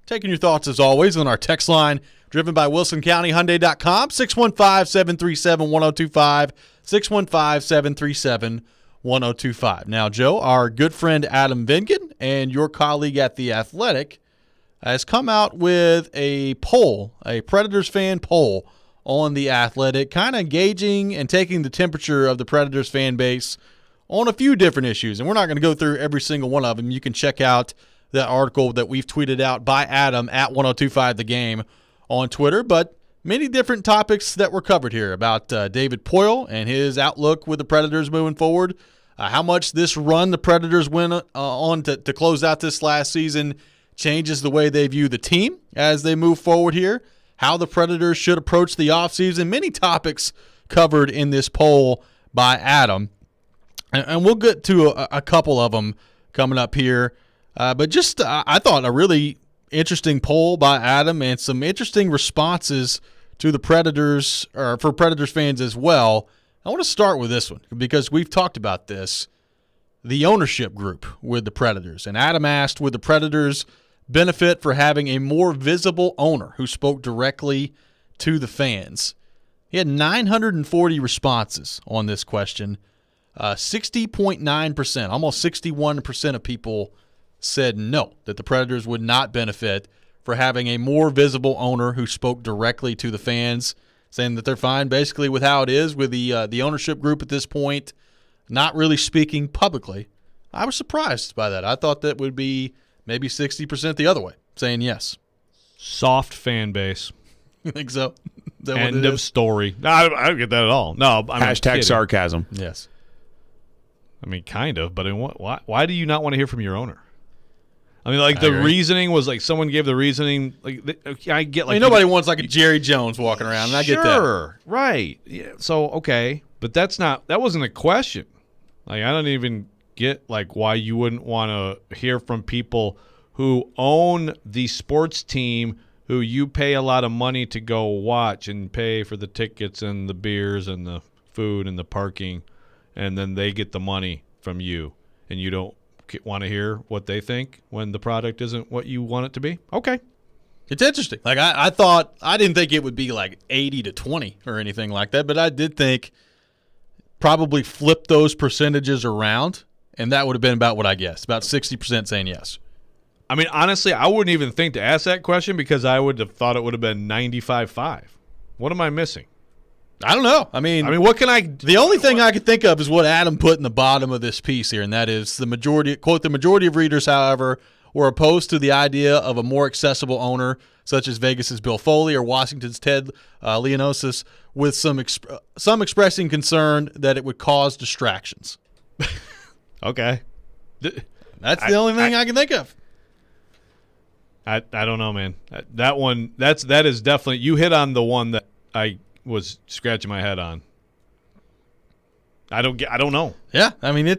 Taking your thoughts, as always, on our text line driven by WilsonCountyHyundai.com, 615-737-1025, 615-737-1025. Now, Joe, our good friend Adam Vingan and your colleague at The Athletic has come out with a poll, a Predators fan poll on The Athletic, kind of gauging and taking the temperature of the Predators fan base on a few different issues. And we're not going to go through every single one of them. You can check out that article that we've tweeted out by Adam at 1025 The Game on Twitter. But many different topics that were covered here about David Poile and his outlook with the Predators moving forward, how much this run the Predators went on to close out this last season changes the way they view the team as they move forward here, how the Predators should approach the offseason, many topics covered in this poll by Adam. And we'll get to a couple of them coming up here. But just I thought a really interesting poll by Adam and some interesting responses to the Predators, or for Predators fans as well. I want to start with this one because we've talked about this, the ownership group with the Predators. And Adam asked, would the Predators benefit for having a more visible owner who spoke directly to the fans? He had 940 responses on this question. 60.9%, almost 61% of people said no, that the Predators would not benefit for having a more visible owner who spoke directly to the fans, saying that they're fine basically with how it is with the ownership group at this point, not really speaking publicly. I was surprised by that. I thought that would be maybe 60% the other way, saying yes. Soft fan base. You think so? End of story. No, I don't get that at all. No, Hashtag sarcasm. Yes. I mean, kind of, but why do you not want to hear from your owner? I mean, like, the reasoning was, like, someone gave the reasoning. Like, I get, like, nobody wants, like, a Jerry Jones walking around, and I get that. Sure, right. Yeah, so, okay. But that wasn't a question. Like, I don't even get, like, why you wouldn't want to hear from people who own the sports team who you pay a lot of money to go watch and pay for the tickets and the beers and the food and the parking, and then they get the money from you, and you don't want to hear what they think when the product isn't what you want it to be? Okay. It's interesting. Like, I didn't think it would be like 80-20 or anything like that, but I did think probably flip those percentages around, and that would have been about what I guessed, about 60% saying yes. I mean, honestly, I wouldn't even think to ask that question because I would have thought it would have been 95-5. What am I missing? I don't know. I mean, what can I? The only thing I could think of is what Adam put in the bottom of this piece here, and that is the majority. Quote: the majority of readers, however, were opposed to the idea of a more accessible owner, such as Vegas's Bill Foley or Washington's Ted Leonosis, with some expressing concern that it would cause distractions. Okay, that's the only thing I can think of. I don't know, man. That is definitely, you hit on the one that I was scratching my head on. I don't know. Yeah, I mean,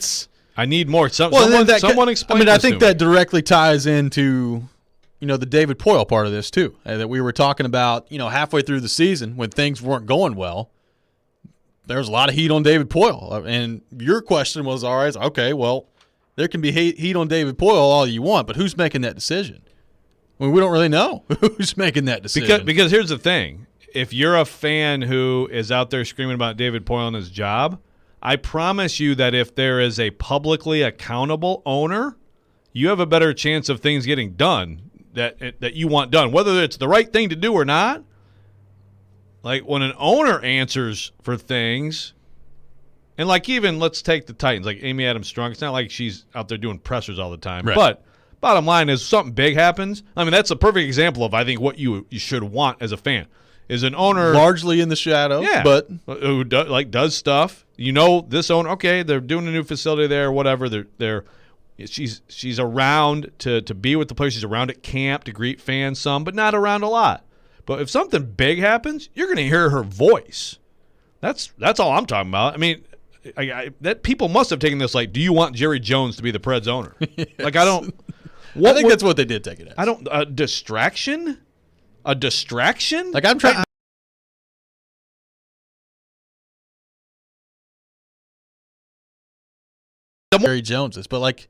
I need more. Someone explain. I mean, I think that directly ties into, the David Poile part of this too, that we were talking about. Halfway through the season when things weren't going well, there was a lot of heat on David Poile, and your question was, all right, okay, well, there can be heat on David Poile all you want, but who's making that decision? I mean, we don't really know who's making that decision. Because here's the thing. If you're a fan who is out there screaming about David Poile and his job, I promise you that if there is a publicly accountable owner, you have a better chance of things getting done that you want done, whether it's the right thing to do or not. Like, when an owner answers for things, and like, even let's take the Titans, like Amy Adams Strunk, it's not like she's out there doing pressers all the time, right. But bottom line is, something big happens. I mean, that's a perfect example of, I think, what you should want as a fan. Is an owner largely in the shadow, yeah, but who does stuff. This owner, okay, they're doing a new facility there, whatever. She's around to be with the players. She's around at camp to greet fans some, but not around a lot. But if something big happens, you're going to hear her voice. That's all I'm talking about. I mean, that people must have taken this like, do you want Jerry Jones to be the Preds owner? Yes. Like, I don't. I think that's what they did take it as. I don't. A distraction? Like, I'm trying. Jerry Jones's, but like,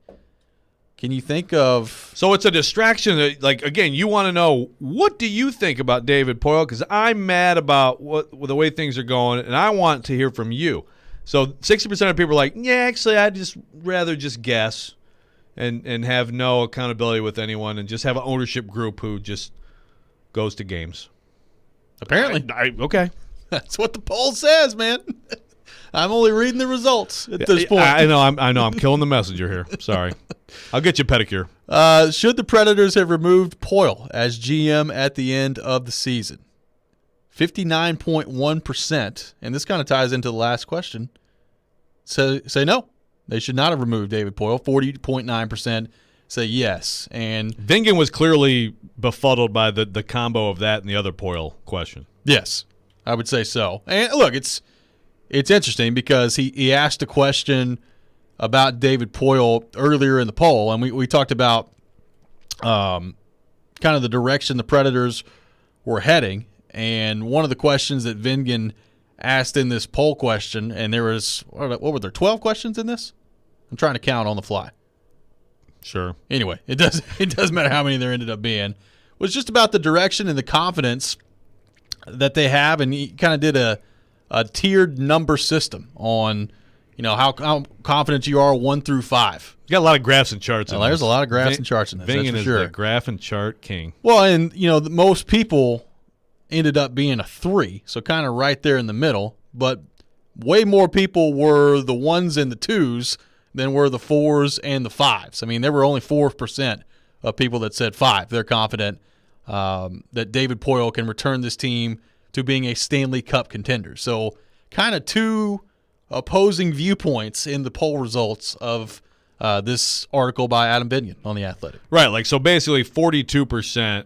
can you think of? So it's a distraction. That, like, again, you want to know, what do you think about David Poile? Because I'm mad about the way things are going, and I want to hear from you. So 60% of people are like, yeah, actually, I'd just rather just guess and have no accountability with anyone and just have an ownership group who just goes to games. Apparently. Okay. That's what the poll says, man. I'm only reading the results at this point. I know. I'm killing the messenger here. Sorry. I'll get you a pedicure. Should the Predators have removed Poile as GM at the end of the season? 59.1%, and this kind of ties into the last question, say no. They should not have removed David Poile. 40.9% say yes. And Vingan was clearly befuddled by the combo of that and the other Poile question. Yes, I would say so. And look, it's interesting because he asked a question about David Poile earlier in the poll, and we talked about kind of the direction the Predators were heading. And one of the questions that Vingan asked in this poll question, and there was, what were there, 12 questions in this? I'm trying to count on the fly. Sure. Anyway, it doesn't matter how many there ended up being. It was just about the direction and the confidence that they have, and he kind of did a tiered number system on, how confident you are 1 through 5. You got a lot of graphs and charts in this. There's a lot of graphs and charts in this. Vingan that's for is sure. the graph and chart king. Well, and most people ended up being a 3, so kind of right there in the middle. But way more people were the 1s and the 2s than were the 4s and the 5s. I mean, there were only 4% of people that said 5. They're confident that David Poile can return this team to being a Stanley Cup contender. So kind of two opposing viewpoints in the poll results of this article by Adam Binion on The Athletic. Right, so basically 42%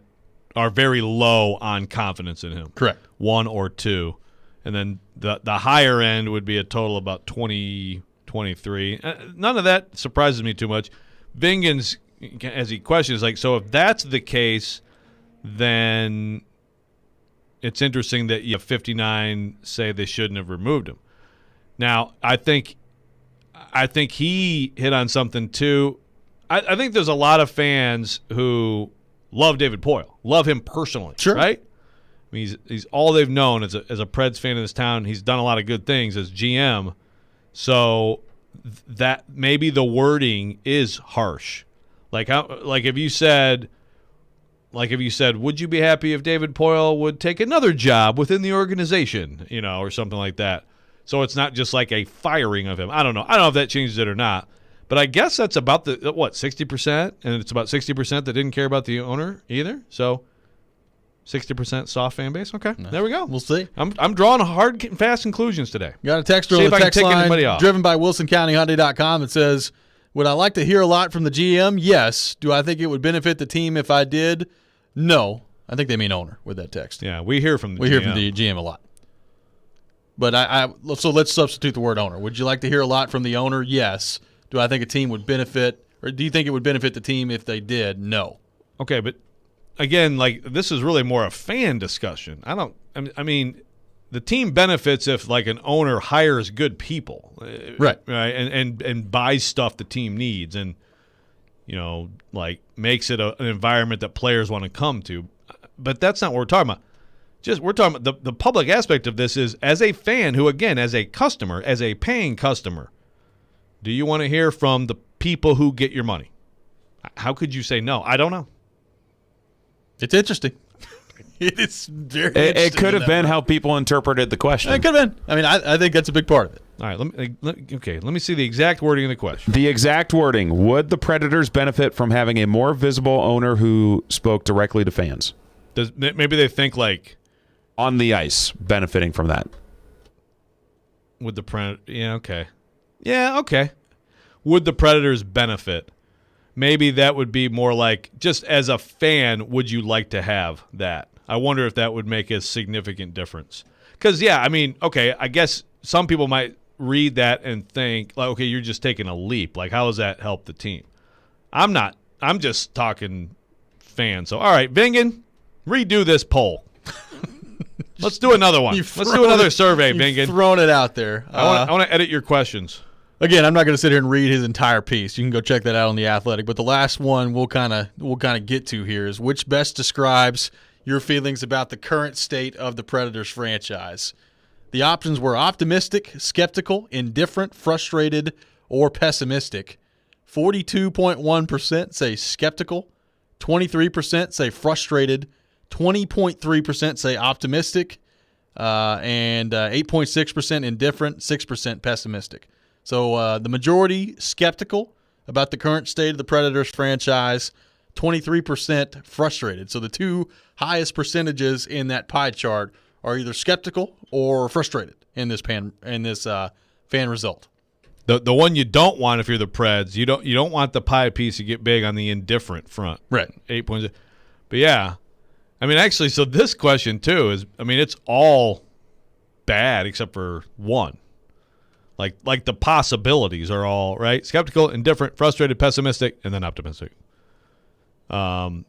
are very low on confidence in him. Correct. 1 or 2. And then the higher end would be a total about 20, 23. None of that surprises me too much. Vingan's, as he questions, so if that's the case, then it's interesting that you have 59 say they shouldn't have removed him. Now, I think he hit on something too. I think there's a lot of fans who love David Poile, love him personally, sure, right? I mean, he's all they've known as a Preds fan in this town. He's done a lot of good things as GM, so that maybe the wording is harsh. If you said, would you be happy if David Poile would take another job within the organization, or something like that? So it's not just like a firing of him. I don't know if that changes it or not. But I guess that's about 60%? And it's about 60% that didn't care about the owner either. So 60% soft fan base. Okay, There we go. We'll see. I'm drawing hard and fast conclusions today. Got a text on the text line driven by WilsonCountyHyundai.com. It says, would I like to hear a lot from the GM? Yes. Do I think it would benefit the team if I did? No. I think they mean owner with that text. Yeah, we hear from the GM. We hear from the GM a lot. But so let's substitute the word owner. Would you like to hear a lot from the owner? Yes. Do I think a team would benefit, or do you think it would benefit the team if they did? No. Okay, but again, this is really more a fan discussion. I mean, the team benefits if an owner hires good people, right, and buys stuff the team needs, and makes it an environment that players want to come to. But that's not what we're talking about. We're talking about the public aspect of this is, as a fan who, again, as a customer, as a paying customer, do you want to hear from the people who get your money? How could you say no? I don't know. It's interesting. It is very interesting. It could have been how people interpreted the question. It could have been. I mean, I think that's a big part of it. All right. Let me see the exact wording of the question. The exact wording. Would the Predators benefit from having a more visible owner who spoke directly to fans? Maybe they think on the ice, benefiting from that. Would the Predators? Yeah, okay. Yeah, okay. Would the Predators benefit? Maybe that would be more just as a fan, would you like to have that? I wonder if that would make a significant difference. Because, I guess some people might read that and think, okay, you're just taking a leap. How does that help the team? I'm not. I'm just talking fans. So, all right, Vingan, redo this poll. Let's do another one. Let's do another survey, Vingan. Thrown it out there. I want to edit your questions. Again, I'm not going to sit here and read his entire piece. You can go check that out on The Athletic. But the last one we'll kind of get to here is which best describes your feelings about the current state of the Predators franchise. The options were optimistic, skeptical, indifferent, frustrated, or pessimistic. 42.1% say skeptical, 23% say frustrated, 20.3% say optimistic, and 8.6% indifferent, 6% pessimistic. So the majority skeptical about the current state of the Predators franchise, 23% frustrated. So the two highest percentages in that pie chart are either skeptical or frustrated in this fan result. The one you don't want if you're the Preds, you don't want the pie piece to get big on the indifferent front. Right. 8 points. But yeah, I mean, actually, so this question too is, I mean, it's all bad except for one. Like the possibilities are all right: skeptical, indifferent, frustrated, pessimistic, and then optimistic. But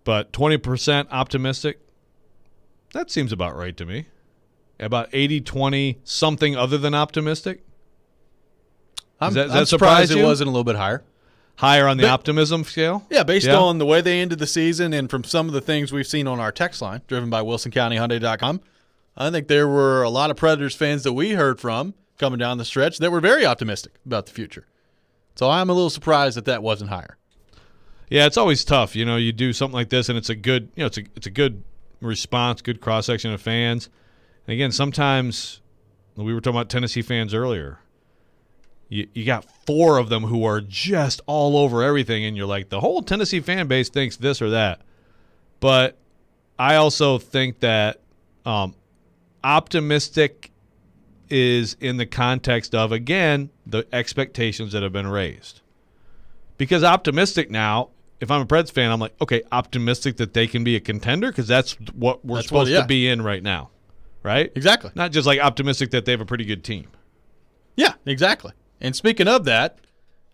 20% optimistic, that seems about right to me. About 80-20, something other than optimistic. I'm that surprised you? it wasn't a little bit higher. Higher on the optimism scale? Yeah, based on the way they ended the season and from some of the things we've seen on our text line, driven by WilsonCountyHyundai.com, I think there were a lot of Predators fans that we heard from coming down the stretch that were very optimistic about the future. So I'm a little surprised that wasn't higher. Yeah, it's always tough. You know, you do something like this, and it's a good, it's a good response, good cross section of fans. And again, sometimes we were talking about Tennessee fans earlier. You got four of them who are just all over everything, and you're like, the whole Tennessee fan base thinks this or that. But I also think that optimistic is in the context of, again, the expectations that have been raised. Because optimistic now, if I'm a Preds fan, I'm like, okay, optimistic that they can be a contender because that's what we're supposed to be in right now, right? Exactly. Not just like optimistic that they have a pretty good team. Yeah, exactly. And speaking of that,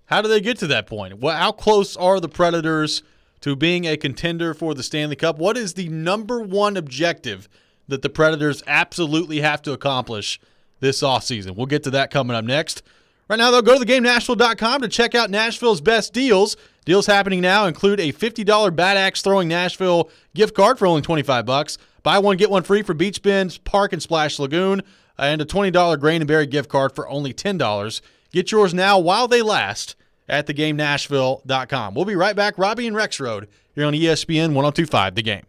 how do they get to that point? How close are the Predators to being a contender for the Stanley Cup? What is the number one objective that the Predators absolutely have to accomplish this offseason? We'll get to that coming up next. Right now, though, go to theGameNashville.com to check out Nashville's best deals. Deals happening now include a $50 Bad Axe Throwing Nashville gift card for only $25. Buy one, get one free for Beach Bends, Park and Splash Lagoon, and a $20 Grain and Berry gift card for only $10. Get yours now while they last at theGameNashville.com. We'll be right back. Robby and Rexrode here on ESPN 102.5 The Game.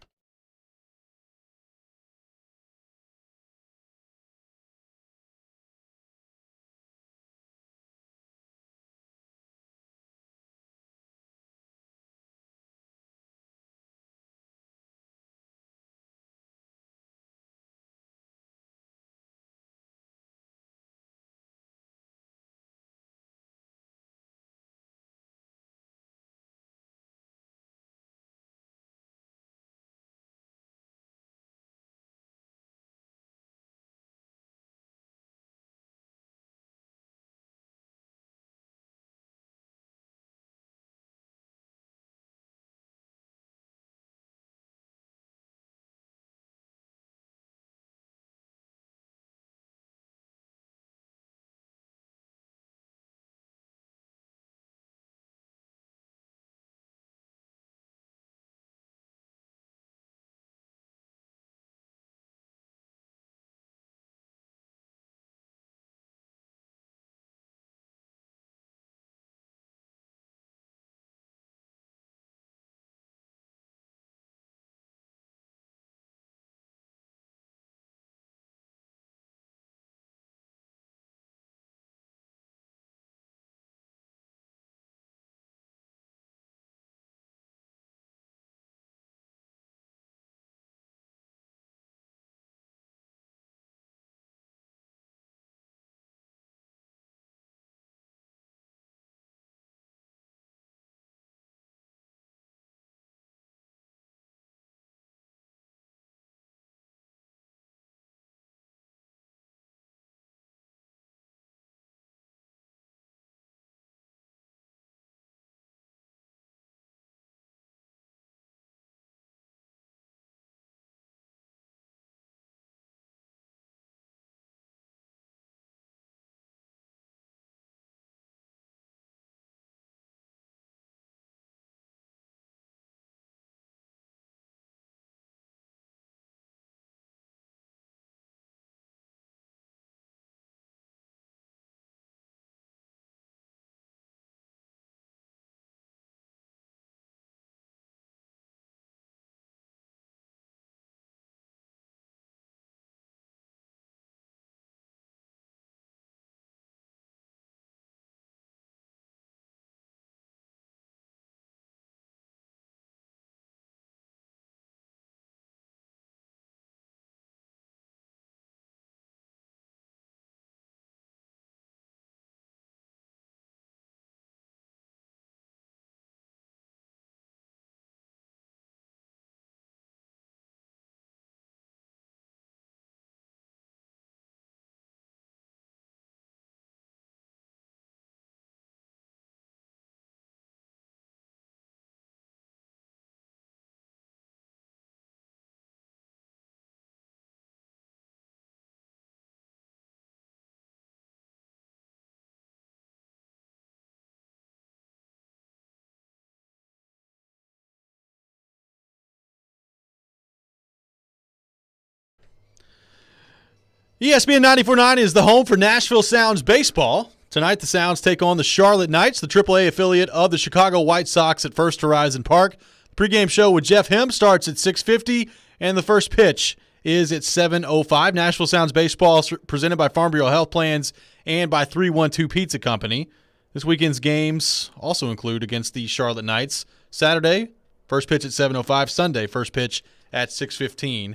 ESPN 94.9 is the home for Nashville Sounds baseball. Tonight, the Sounds take on the Charlotte Knights, the AAA affiliate of the Chicago White Sox at First Horizon Park. The pregame show with Jeff Hem starts at 6:50, and the first pitch is at 7:05. Nashville Sounds baseball is presented by Farm Bureau Health Plans and by 312 Pizza Company. This weekend's games also include against the Charlotte Knights. Saturday, first pitch at 7:05. Sunday, first pitch at 6:15.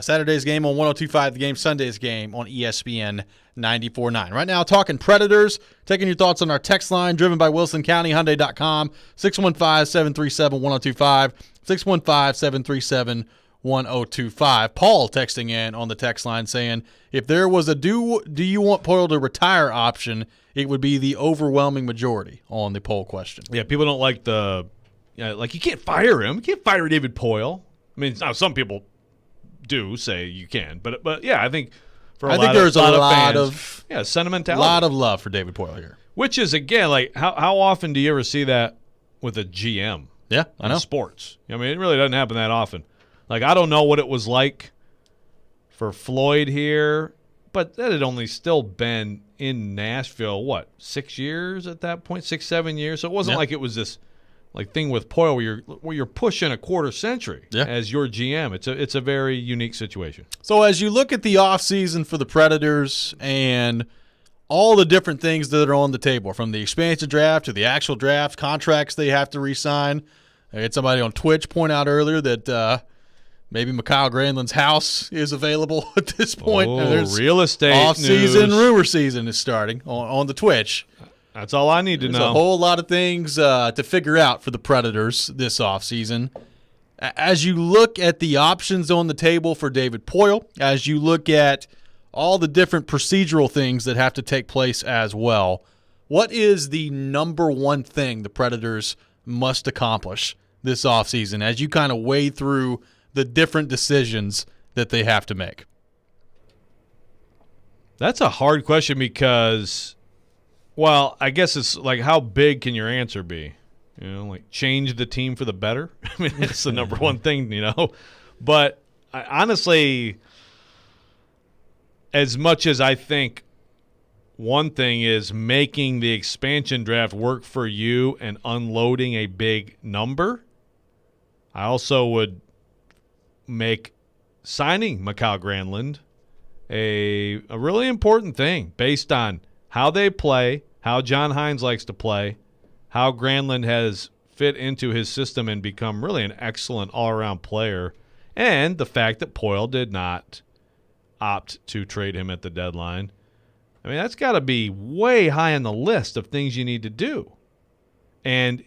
Saturday's game on 102.5 The Game, Sunday's game on ESPN 94.9. Right now, talking Predators, taking your thoughts on our text line, driven by WilsonCountyHyundai.com, 615-737-1025, 615-737-1025. Paul texting in on the text line saying, if there was a do you want Poyle to retire option, it would be the overwhelming majority on the poll question. Yeah, people don't like you can't fire him. You can't fire David Poyle. I mean, now some people do say you can, but yeah, I think there's a lot of sentimentality, a lot of love for David Poyle here. Which is again like how often do you ever see that with a GM? Yeah, I know. In sports. I mean, it really doesn't happen that often. Like I don't know what it was like for Floyd here, but that had only still been in Nashville 6 years at that point, 6-7 years. So it wasn't like it was this thing with Poyle where you're pushing a quarter century as your GM. It's a very unique situation. So as you look at the offseason for the Predators and all the different things that are on the table, from the expansion draft to the actual draft, contracts they have to re-sign. I had somebody on Twitch point out earlier that maybe Mikhail Granlund's house is available at this point. There's real estate off-season rumor season is starting on the Twitch. That's all I need to know. There's a whole lot of things to figure out for the Predators this offseason. As you look at the options on the table for David Poyle, as you look at all the different procedural things that have to take place as well, what is the number one thing the Predators must accomplish this offseason as you kind of wade through the different decisions that they have to make? That's a hard question because, well, I guess it's like how big can your answer be? Change the team for the better? I mean, it's the number one thing, But honestly, as much as I think one thing is making the expansion draft work for you and unloading a big number, I also would make signing Mikhail Granlund a really important thing based on how they play, how John Hines likes to play, how Granlund has fit into his system and become really an excellent all-around player, and the fact that Poyle did not opt to trade him at the deadline. I mean, that's got to be way high on the list of things you need to do. And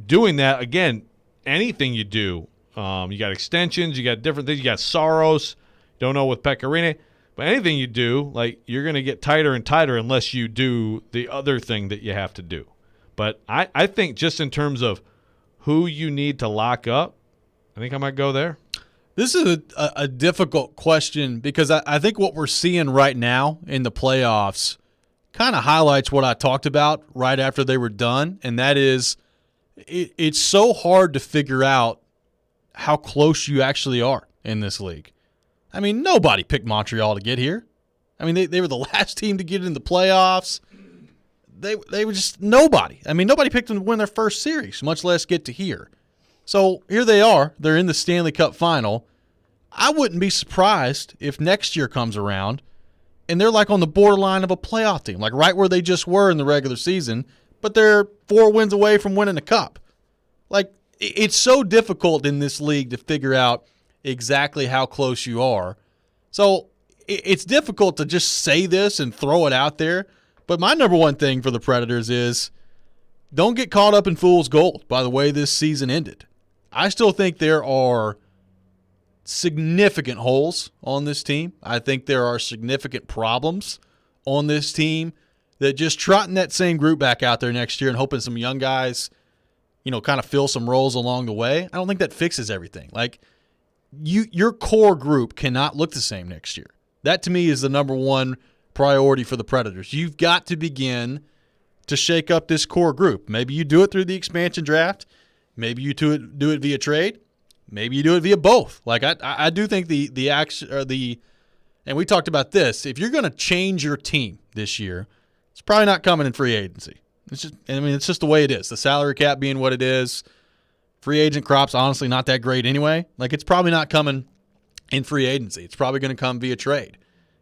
doing that, again, anything you do, you got extensions, you got different things, you got Saros, don't know with Pecorine, but anything you do, you're going to get tighter and tighter unless you do the other thing that you have to do. But I think just in terms of who you need to lock up, I think I might go there. This is a difficult question because I think what we're seeing right now in the playoffs kind of highlights what I talked about right after they were done, and that is it's so hard to figure out how close you actually are in this league. I mean, nobody picked Montreal to get here. I mean, they were the last team to get in the playoffs. They were just nobody. I mean, nobody picked them to win their first series, much less get to here. So here they are. They're in the Stanley Cup final. I wouldn't be surprised if next year comes around and they're on the borderline of a playoff team, right where they just were in the regular season, but they're 4 wins away from winning a cup. It's so difficult in this league to figure out exactly how close you are. So it's difficult to just say this and throw it out there. But my number one thing for the Predators is don't get caught up in fool's gold by the way this season ended. I still think there are significant holes on this team. I think there are significant problems on this team that just trotting that same group back out there next year and hoping some young guys, kind of fill some roles along the way, I don't think that fixes everything. Your core group cannot look the same next year. That, to me, is the number one priority for the Predators. You've got to begin to shake up this core group. Maybe you do it through the expansion draft. Maybe you do it via trade. Maybe you do it via both. I do think the And we talked about this. If you're going to change your team this year, it's probably not coming in free agency. It's just the way it is. The salary cap being what it is. Free agent crop's honestly not that great anyway. Like, it's probably not coming in free agency. It's probably going to come via trade.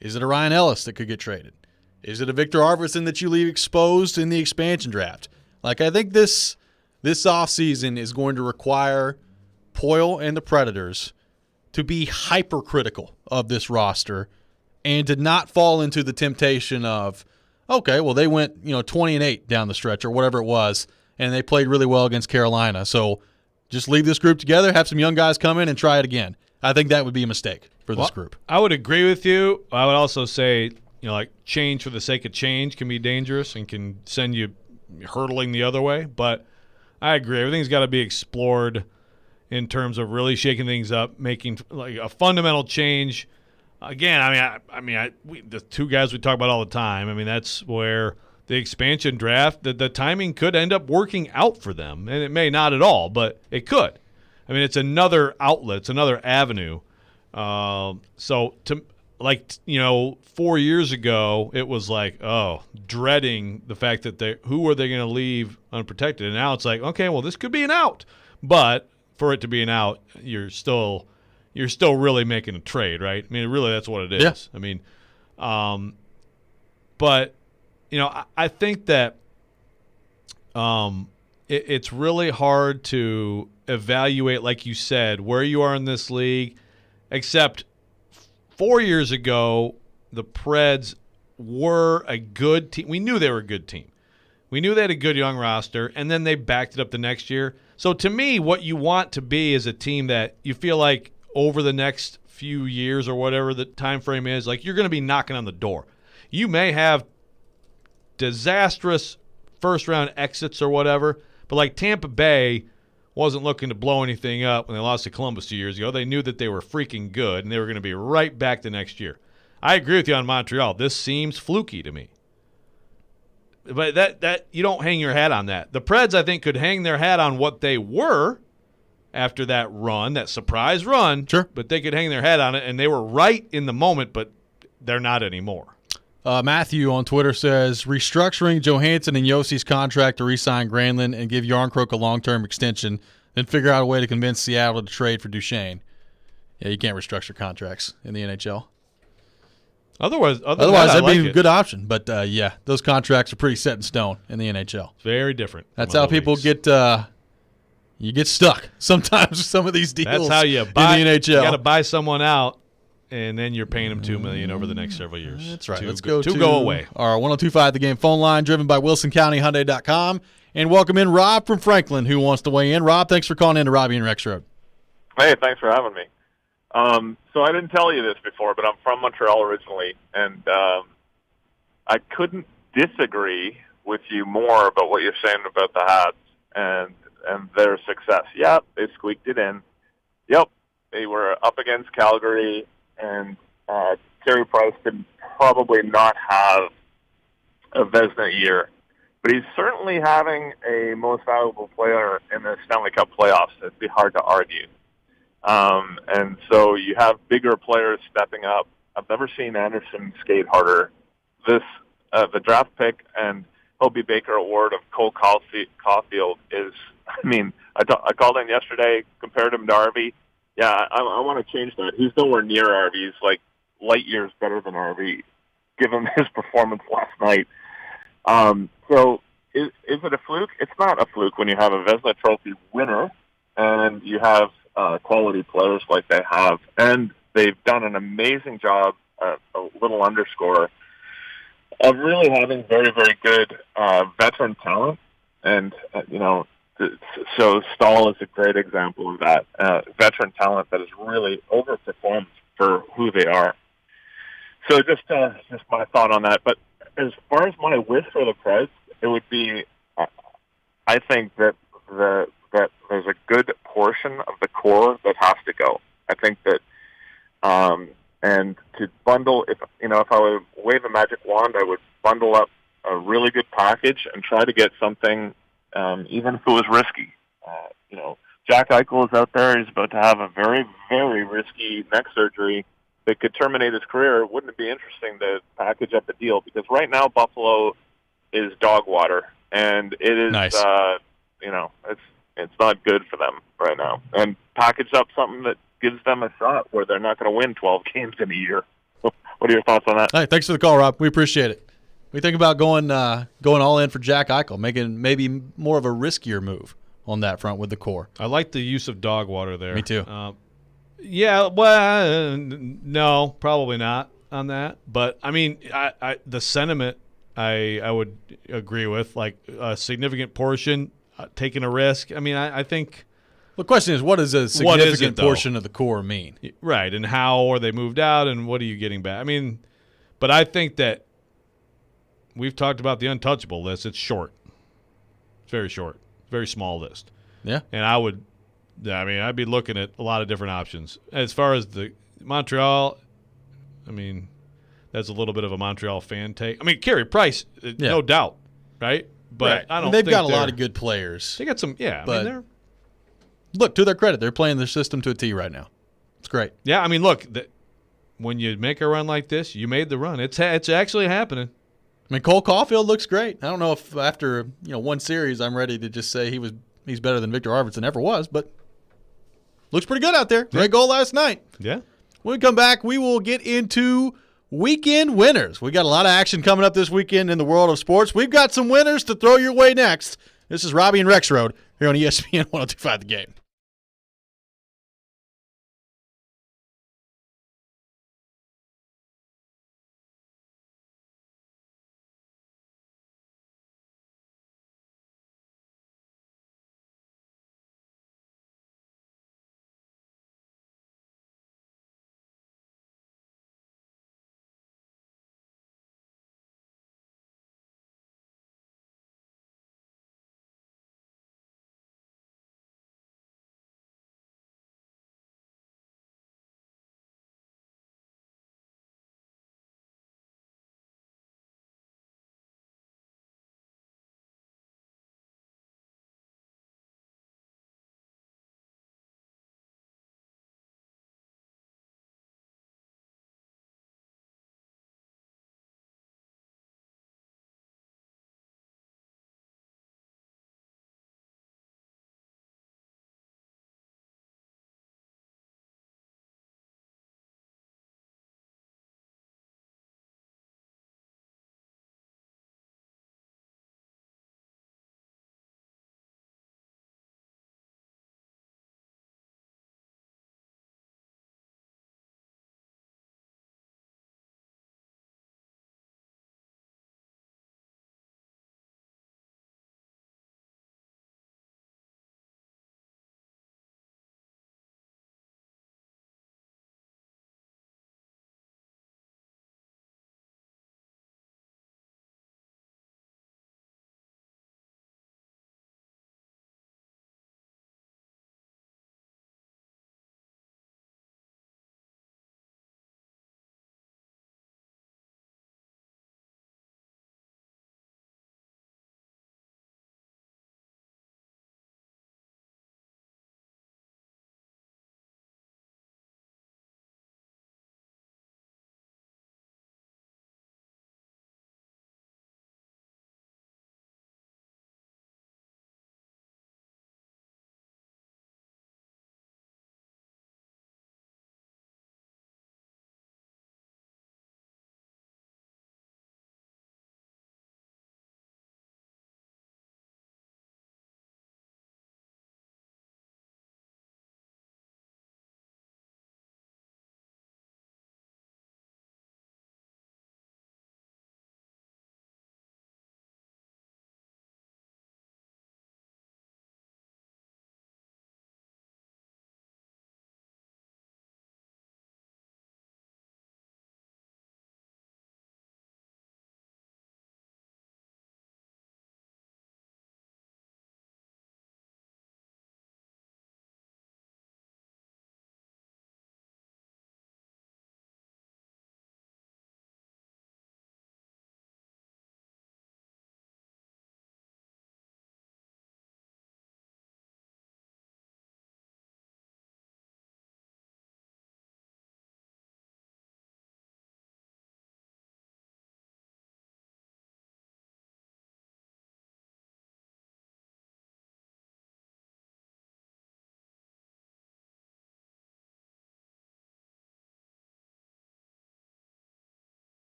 Is it a Ryan Ellis that could get traded? Is it a Victor Arvidsson that you leave exposed in the expansion draft? Like, I think this offseason is going to require Poyle and the Predators to be hypercritical of this roster and to not fall into the temptation of, okay, well, they went 20-8 down the stretch or whatever it was, and they played really well against Carolina. So just leave this group together, have some young guys come in and try it again. I think that would be a mistake for this group. I would agree with you. I would also say, like, change for the sake of change can be dangerous and can send you hurtling the other way. But I agree. Everything's got to be explored in terms of really shaking things up, making like a fundamental change. Again, the two guys we talk about all the time. I mean, that's where the expansion draft, the timing could end up working out for them, and it may not at all, but it could. I mean, it's another outlet, it's another avenue. So 4 years ago, it was like, dreading the fact that who are they going to leave unprotected? And now it's like, okay, well, this could be an out, but for it to be an out, you're still really making a trade, right? I mean, really, that's what it is. Yeah. I mean, but I think that it's really hard to evaluate, like you said, where you are in this league. Except 4 years ago, the Preds were a good team. We knew they were a good team. We knew they had a good young roster, and then they backed it up the next year. So to me, what you want to be is a team that you feel like over the next few years or whatever the time frame is, like you're going to be knocking on the door. You may have disastrous first-round exits or whatever, but like Tampa Bay wasn't looking to blow anything up when they lost to Columbus 2 years ago. They knew that they were freaking good, and they were going to be right back the next year. I agree with you on Montreal. This seems fluky to me. But that you don't hang your hat on that. The Preds, I think, could hang their hat on what they were after that run, that surprise run. Sure. But they could hang their hat on it, and they were right in the moment, but they're not anymore. Matthew on Twitter says, restructuring Johansson and Yossi's contract to re-sign Granlund and give Yarncroke a long-term extension, then figure out a way to convince Seattle to trade for Duchesne. Yeah, you can't restructure contracts in the NHL. Otherwise that'd be a good option. But, those contracts are pretty set in stone in the NHL. It's very different. That's how people get you get stuck sometimes with some of these deals. That's how you buy in the NHL. You got to buy someone out, and then you're paying them $2 million over the next several years. That's right. Let's go to go away. Our 102.5 The Game phone line, driven by WilsonCountyHyundai.com. And welcome in Rob from Franklin, who wants to weigh in. Rob, thanks for calling in to Robby and Rexrode. Hey, thanks for having me. So I didn't tell you this before, but I'm from Montreal originally, and I couldn't disagree with you more about what you're saying about the Habs and their success. Yep, they squeaked it in. Yep, they were up against Calgary, and Carey Price could probably not have a Vezina year, but he's certainly having a most valuable player in the Stanley Cup playoffs. It'd be hard to argue. And so you have bigger players stepping up. I've never seen Anderson skate harder. The draft pick and Hobie Baker Award of Cole Caulfield is, I called in yesterday, compared him to Harvey. Yeah, I want to change that. He's nowhere near Harvey. He's like light years better than Harvey, given his performance last night. So is it a fluke? It's not a fluke when you have a Vezina Trophy winner and you have quality players like they have. And they've done an amazing job, a little underscore, of really having very, very good veteran talent. And, so Stahl is a great example of that. Veteran talent that has really overperformed for who they are. So just my thought on that. But as far as my wish for the Preds, it would be, I think that there's a good portion of the core that has to go. I think that, and to bundle, if I would wave a magic wand, I would bundle up a really good package and try to get something, even if it was risky. Jack Eichel is out there. He's about to have a very, very risky neck surgery that could terminate his career, wouldn't it be interesting to package up a deal? Because right now Buffalo is dog water, and it is Nice. It's not good for them right now. And package up something that gives them a shot where they're not going to win 12 games in a year. What are your thoughts on that? Hey, thanks for the call, Rob. We appreciate it. We think about going all in for Jack Eichel, making maybe more of a riskier move on that front with the core. I like the use of dog water there. Me too. Yeah, well, no, probably not on that. But I mean, the sentiment I would agree with, like a significant portion taking a risk. I mean, I think. The question is, what does a significant portion of the core mean? Right, and how are they moved out, and what are you getting back? I mean, but I think that we've talked about the untouchable list. It's short. It's very short. Very small list. Yeah. And I'd be looking at a lot of different options. As far as the Montreal, I mean, that's a little bit of a Montreal fan take. I mean, Carey Price, no doubt, right? But I don't they've think got a lot of good players. They got some, yeah. But I mean, look, to their credit, they're playing their system to a T right now. It's great. Yeah, I mean, look, when you make a run like this, you made the run. It's actually happening. I mean, Cole Caulfield looks great. I don't know if after one series I'm ready to just say he's better than Victor Arvidsson ever was, but looks pretty good out there. Great goal last night. Yeah. When we come back, we will get into weekend winners. We got a lot of action coming up this weekend in the world of sports. We've got some winners to throw your way next. This is Robby and Rexrode here on ESPN 102.5 The Game.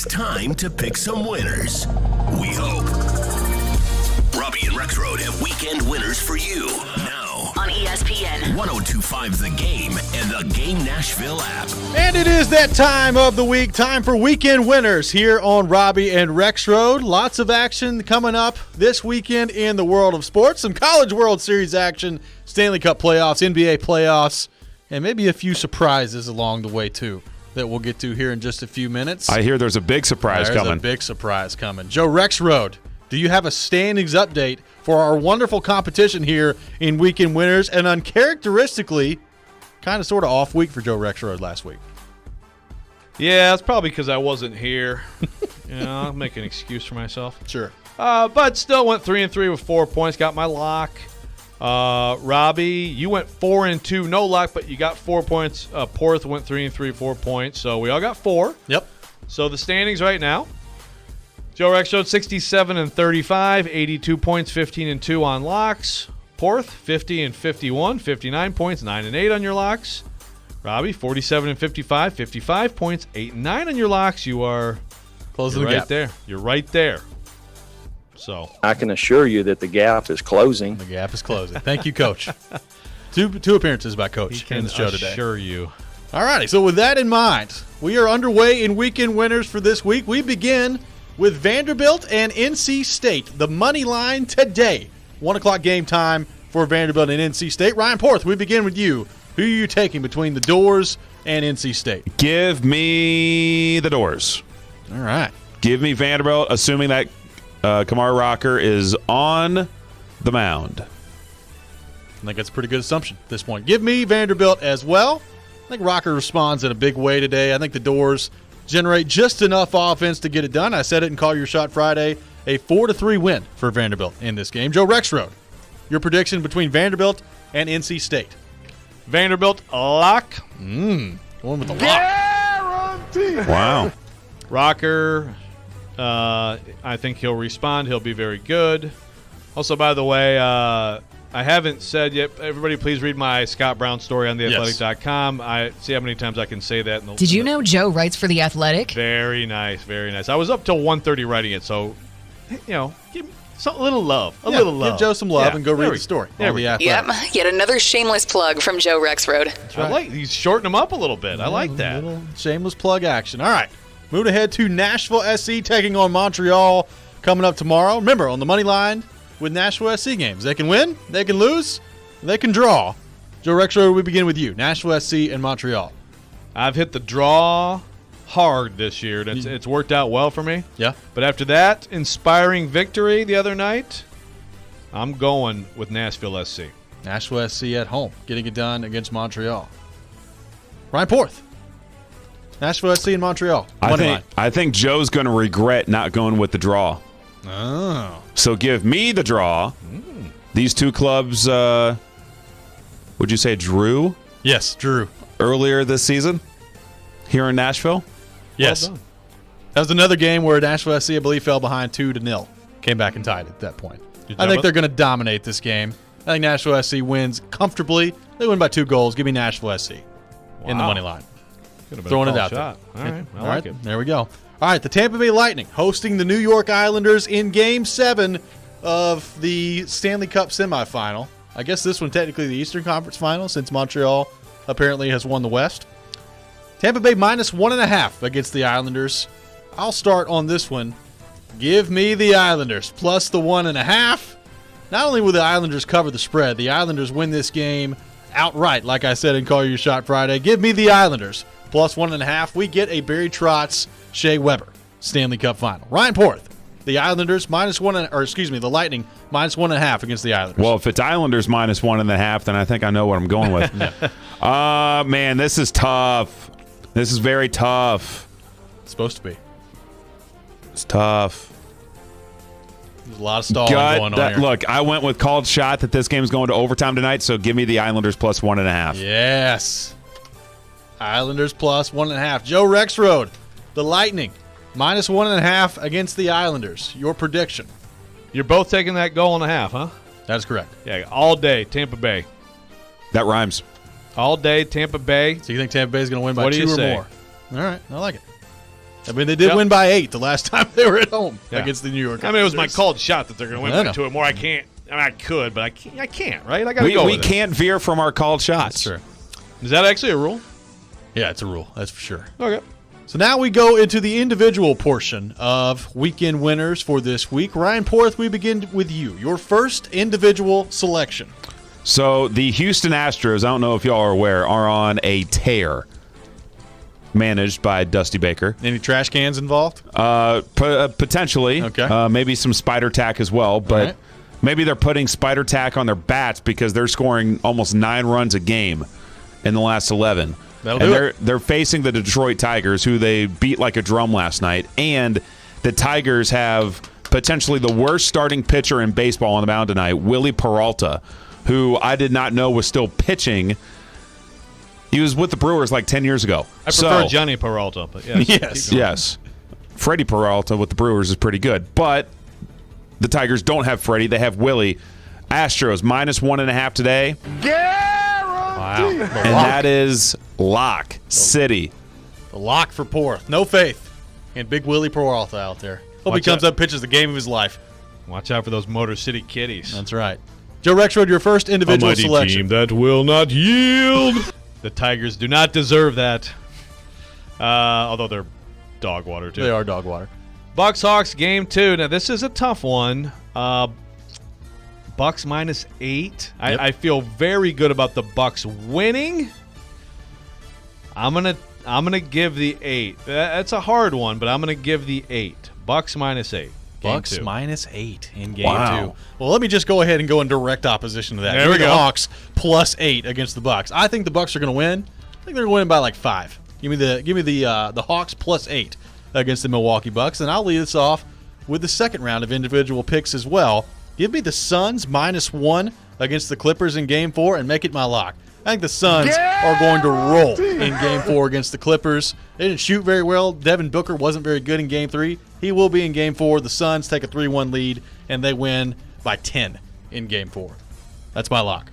It's time to pick some winners. We hope. Robby and Rexrode have weekend winners for you now on ESPN 102.5 The Game and the Game Nashville app. And it is that time of the week, time for weekend winners here on Robby and Rexrode. Lots of action coming up this weekend in the world of sports. Some College World Series action, Stanley Cup playoffs, NBA playoffs, and maybe a few surprises along the way too that we'll get to here in just a few minutes. I hear there's a big surprise coming. There's a big surprise coming. Joe Rexrode, do you have a standings update for our wonderful competition here in Weekend Winners? And uncharacteristically, kind of sort of off week for Joe Rexrode last week. Yeah, it's probably because I wasn't here. I'll make an excuse for myself. Sure. But still went 3-3 with 4 points. Got my lock. Robby, you went 4-2, no luck, but you got 4 points. Porth went 3-3, 4 points. So we all got 4. Yep. So the standings right now: Joe Rexrode 67-35, 82 points, 15-2 on locks. Porth 50-51, 59 points, 9-8 on your locks. Robby 47-55, 55 points, 8-9 on your locks. You are closing the right gap there. You're right there. So I can assure you that the gap is closing. The gap is closing. Thank you, Coach. Two appearances by Coach in the show today. Assure you. All righty. So with that in mind, we are underway in Weekend Winners for this week. We begin with Vanderbilt and NC State. The money line today. 1 o'clock game time for Vanderbilt and NC State. Ryan Porth, we begin with you. Who are you taking between the Doors and NC State? Give me the Doors. All right. Give me Vanderbilt, assuming that Kamar Rocker is on the mound. I think that's a pretty good assumption at this point. Give me Vanderbilt as well. I think Rocker responds in a big way today. I think the Doors generate just enough offense to get it done. I said it in Call Your Shot Friday. A 4-3 win for Vanderbilt in this game. Joe Rexrode, your prediction between Vanderbilt and NC State. Vanderbilt lock. Going with the lock. Guarantee. Wow. Rocker, I think he'll respond. He'll be very good. Also, by the way, I haven't said yet. Everybody, please read my Scott Brown story on theathletic.com. I see how many times I can say that. Did you know Joe writes for The Athletic? Very nice, very nice. I was up till 1:30 writing it, so give me a little love. A little love. Give Joe some love and go read the story. There on we The go. Athletic. Yep, yet another shameless plug from Joe Rexrode. I like he's shortening them up a little bit. I like that. Little shameless plug action. All right. Moving ahead to Nashville SC taking on Montreal coming up tomorrow. Remember, on the money line with Nashville SC games. They can win, they can lose, they can draw. Joe Rexrode, we begin with you. Nashville SC and Montreal. I've hit the draw hard this year. It's worked out well for me. Yeah. But after that inspiring victory the other night, I'm going with Nashville SC. Nashville SC at home, getting it done against Montreal. Ryan Porth. Nashville SC and Montreal. I think Joe's going to regret not going with the draw. Oh. So give me the draw. These two clubs, would you say drew? Yes, drew. Earlier this season here in Nashville? Yes. Well done. That was another game where Nashville SC, I believe, fell behind 2-0. Came back and tied at that point. I think they're going to dominate this game. I think Nashville SC wins comfortably. They win by 2 goals. Give me Nashville SC in the money line. Throwing it out there. All right. I like it. There we go. All right, the Tampa Bay Lightning hosting the New York Islanders in Game 7 of the Stanley Cup semifinal. I guess this one technically the Eastern Conference final since Montreal apparently has won the West. Tampa Bay minus 1.5 against the Islanders. I'll start on this one. Give me the Islanders plus the 1.5. Not only will the Islanders cover the spread, the Islanders win this game outright, like I said in Call Your Shot Friday. Give me the Islanders plus 1.5. We get a Barry Trotz, Shea Weber Stanley Cup final. Ryan Porth, the Islanders the Lightning minus 1.5 against the Islanders. Well, if it's Islanders minus 1.5, then I think I know what I'm going with. Man, this is tough. This is very tough. It's supposed to be. It's tough. There's a lot of stalling going on here. Look, I went with called shot that this game's going to overtime tonight, so give me the Islanders plus 1.5. Yes. Islanders plus 1.5. Joe Rexrode, the Lightning, minus 1.5 against the Islanders. Your prediction? You're both taking that goal and a half, huh? That is correct. Yeah, all day, Tampa Bay. That rhymes. All day, Tampa Bay. So you think Tampa Bay is going to win by 2 or more? All right, I like it. I mean, they did win by 8 the last time they were at home against the New York. I mean, it was my called shot that they're going to win by 2 or more. I can't. I mean, I could, but I can't. Right? I got to go. We can't veer from our called shots. That's true. Is that actually a rule? Yeah, it's a rule. That's for sure. Okay. So now we go into the individual portion of weekend winners for this week. Ryan Porth, we begin with you. Your first individual selection. So the Houston Astros, I don't know if y'all are aware, are on a tear. Managed by Dusty Baker. Any trash cans involved? Potentially. Okay. Maybe some spider tack as well, but maybe they're putting spider tack on their bats because they're scoring almost 9 runs a game in the last 11. They're facing the Detroit Tigers, who they beat like a drum last night, and the Tigers have potentially the worst starting pitcher in baseball on the mound tonight, Willie Peralta, who I did not know was still pitching. He was with the Brewers like 10 years ago. I prefer Johnny Peralta, but yes. Yes. Freddie Peralta with the Brewers is pretty good, but the Tigers don't have Freddie. They have Willie. Astros minus 1.5 today. Wow. And that is Lock City. The lock for Porth. No faith in Big Willie Peralta out there. Hope he comes up, pitches the game of his life. Watch out for those Motor City Kitties. That's right. Joe Rexrode, your first individual Almighty selection. Team that will not yield. The Tigers do not deserve that. Although they're dog water, too. They are dog water. Bucks-Hawks game 2. Now, this is a tough one. Bucks minus 8. Yep. I feel very good about the Bucks winning. I'm gonna give the 8. That's a hard one, but I'm gonna give the 8. Bucks minus 8. Bucks minus 8 in game 2. Wow. Well, let me just go ahead and go in direct opposition to that. There we go. The Hawks plus 8 against the Bucks. I think the Bucks are going to win. I think they're going to win by like 5. Give me the Hawks plus 8 against the Milwaukee Bucks, and I'll lead us off with the second round of individual picks as well. Give me the Suns minus 1 against the Clippers in game 4 and make it my lock. I think the Suns are going to roll in game 4 against the Clippers. They didn't shoot very well. Devin Booker wasn't very good in game 3. He will be in game 4. The Suns take a 3-1 lead, and they win by 10 in game 4. That's my lock.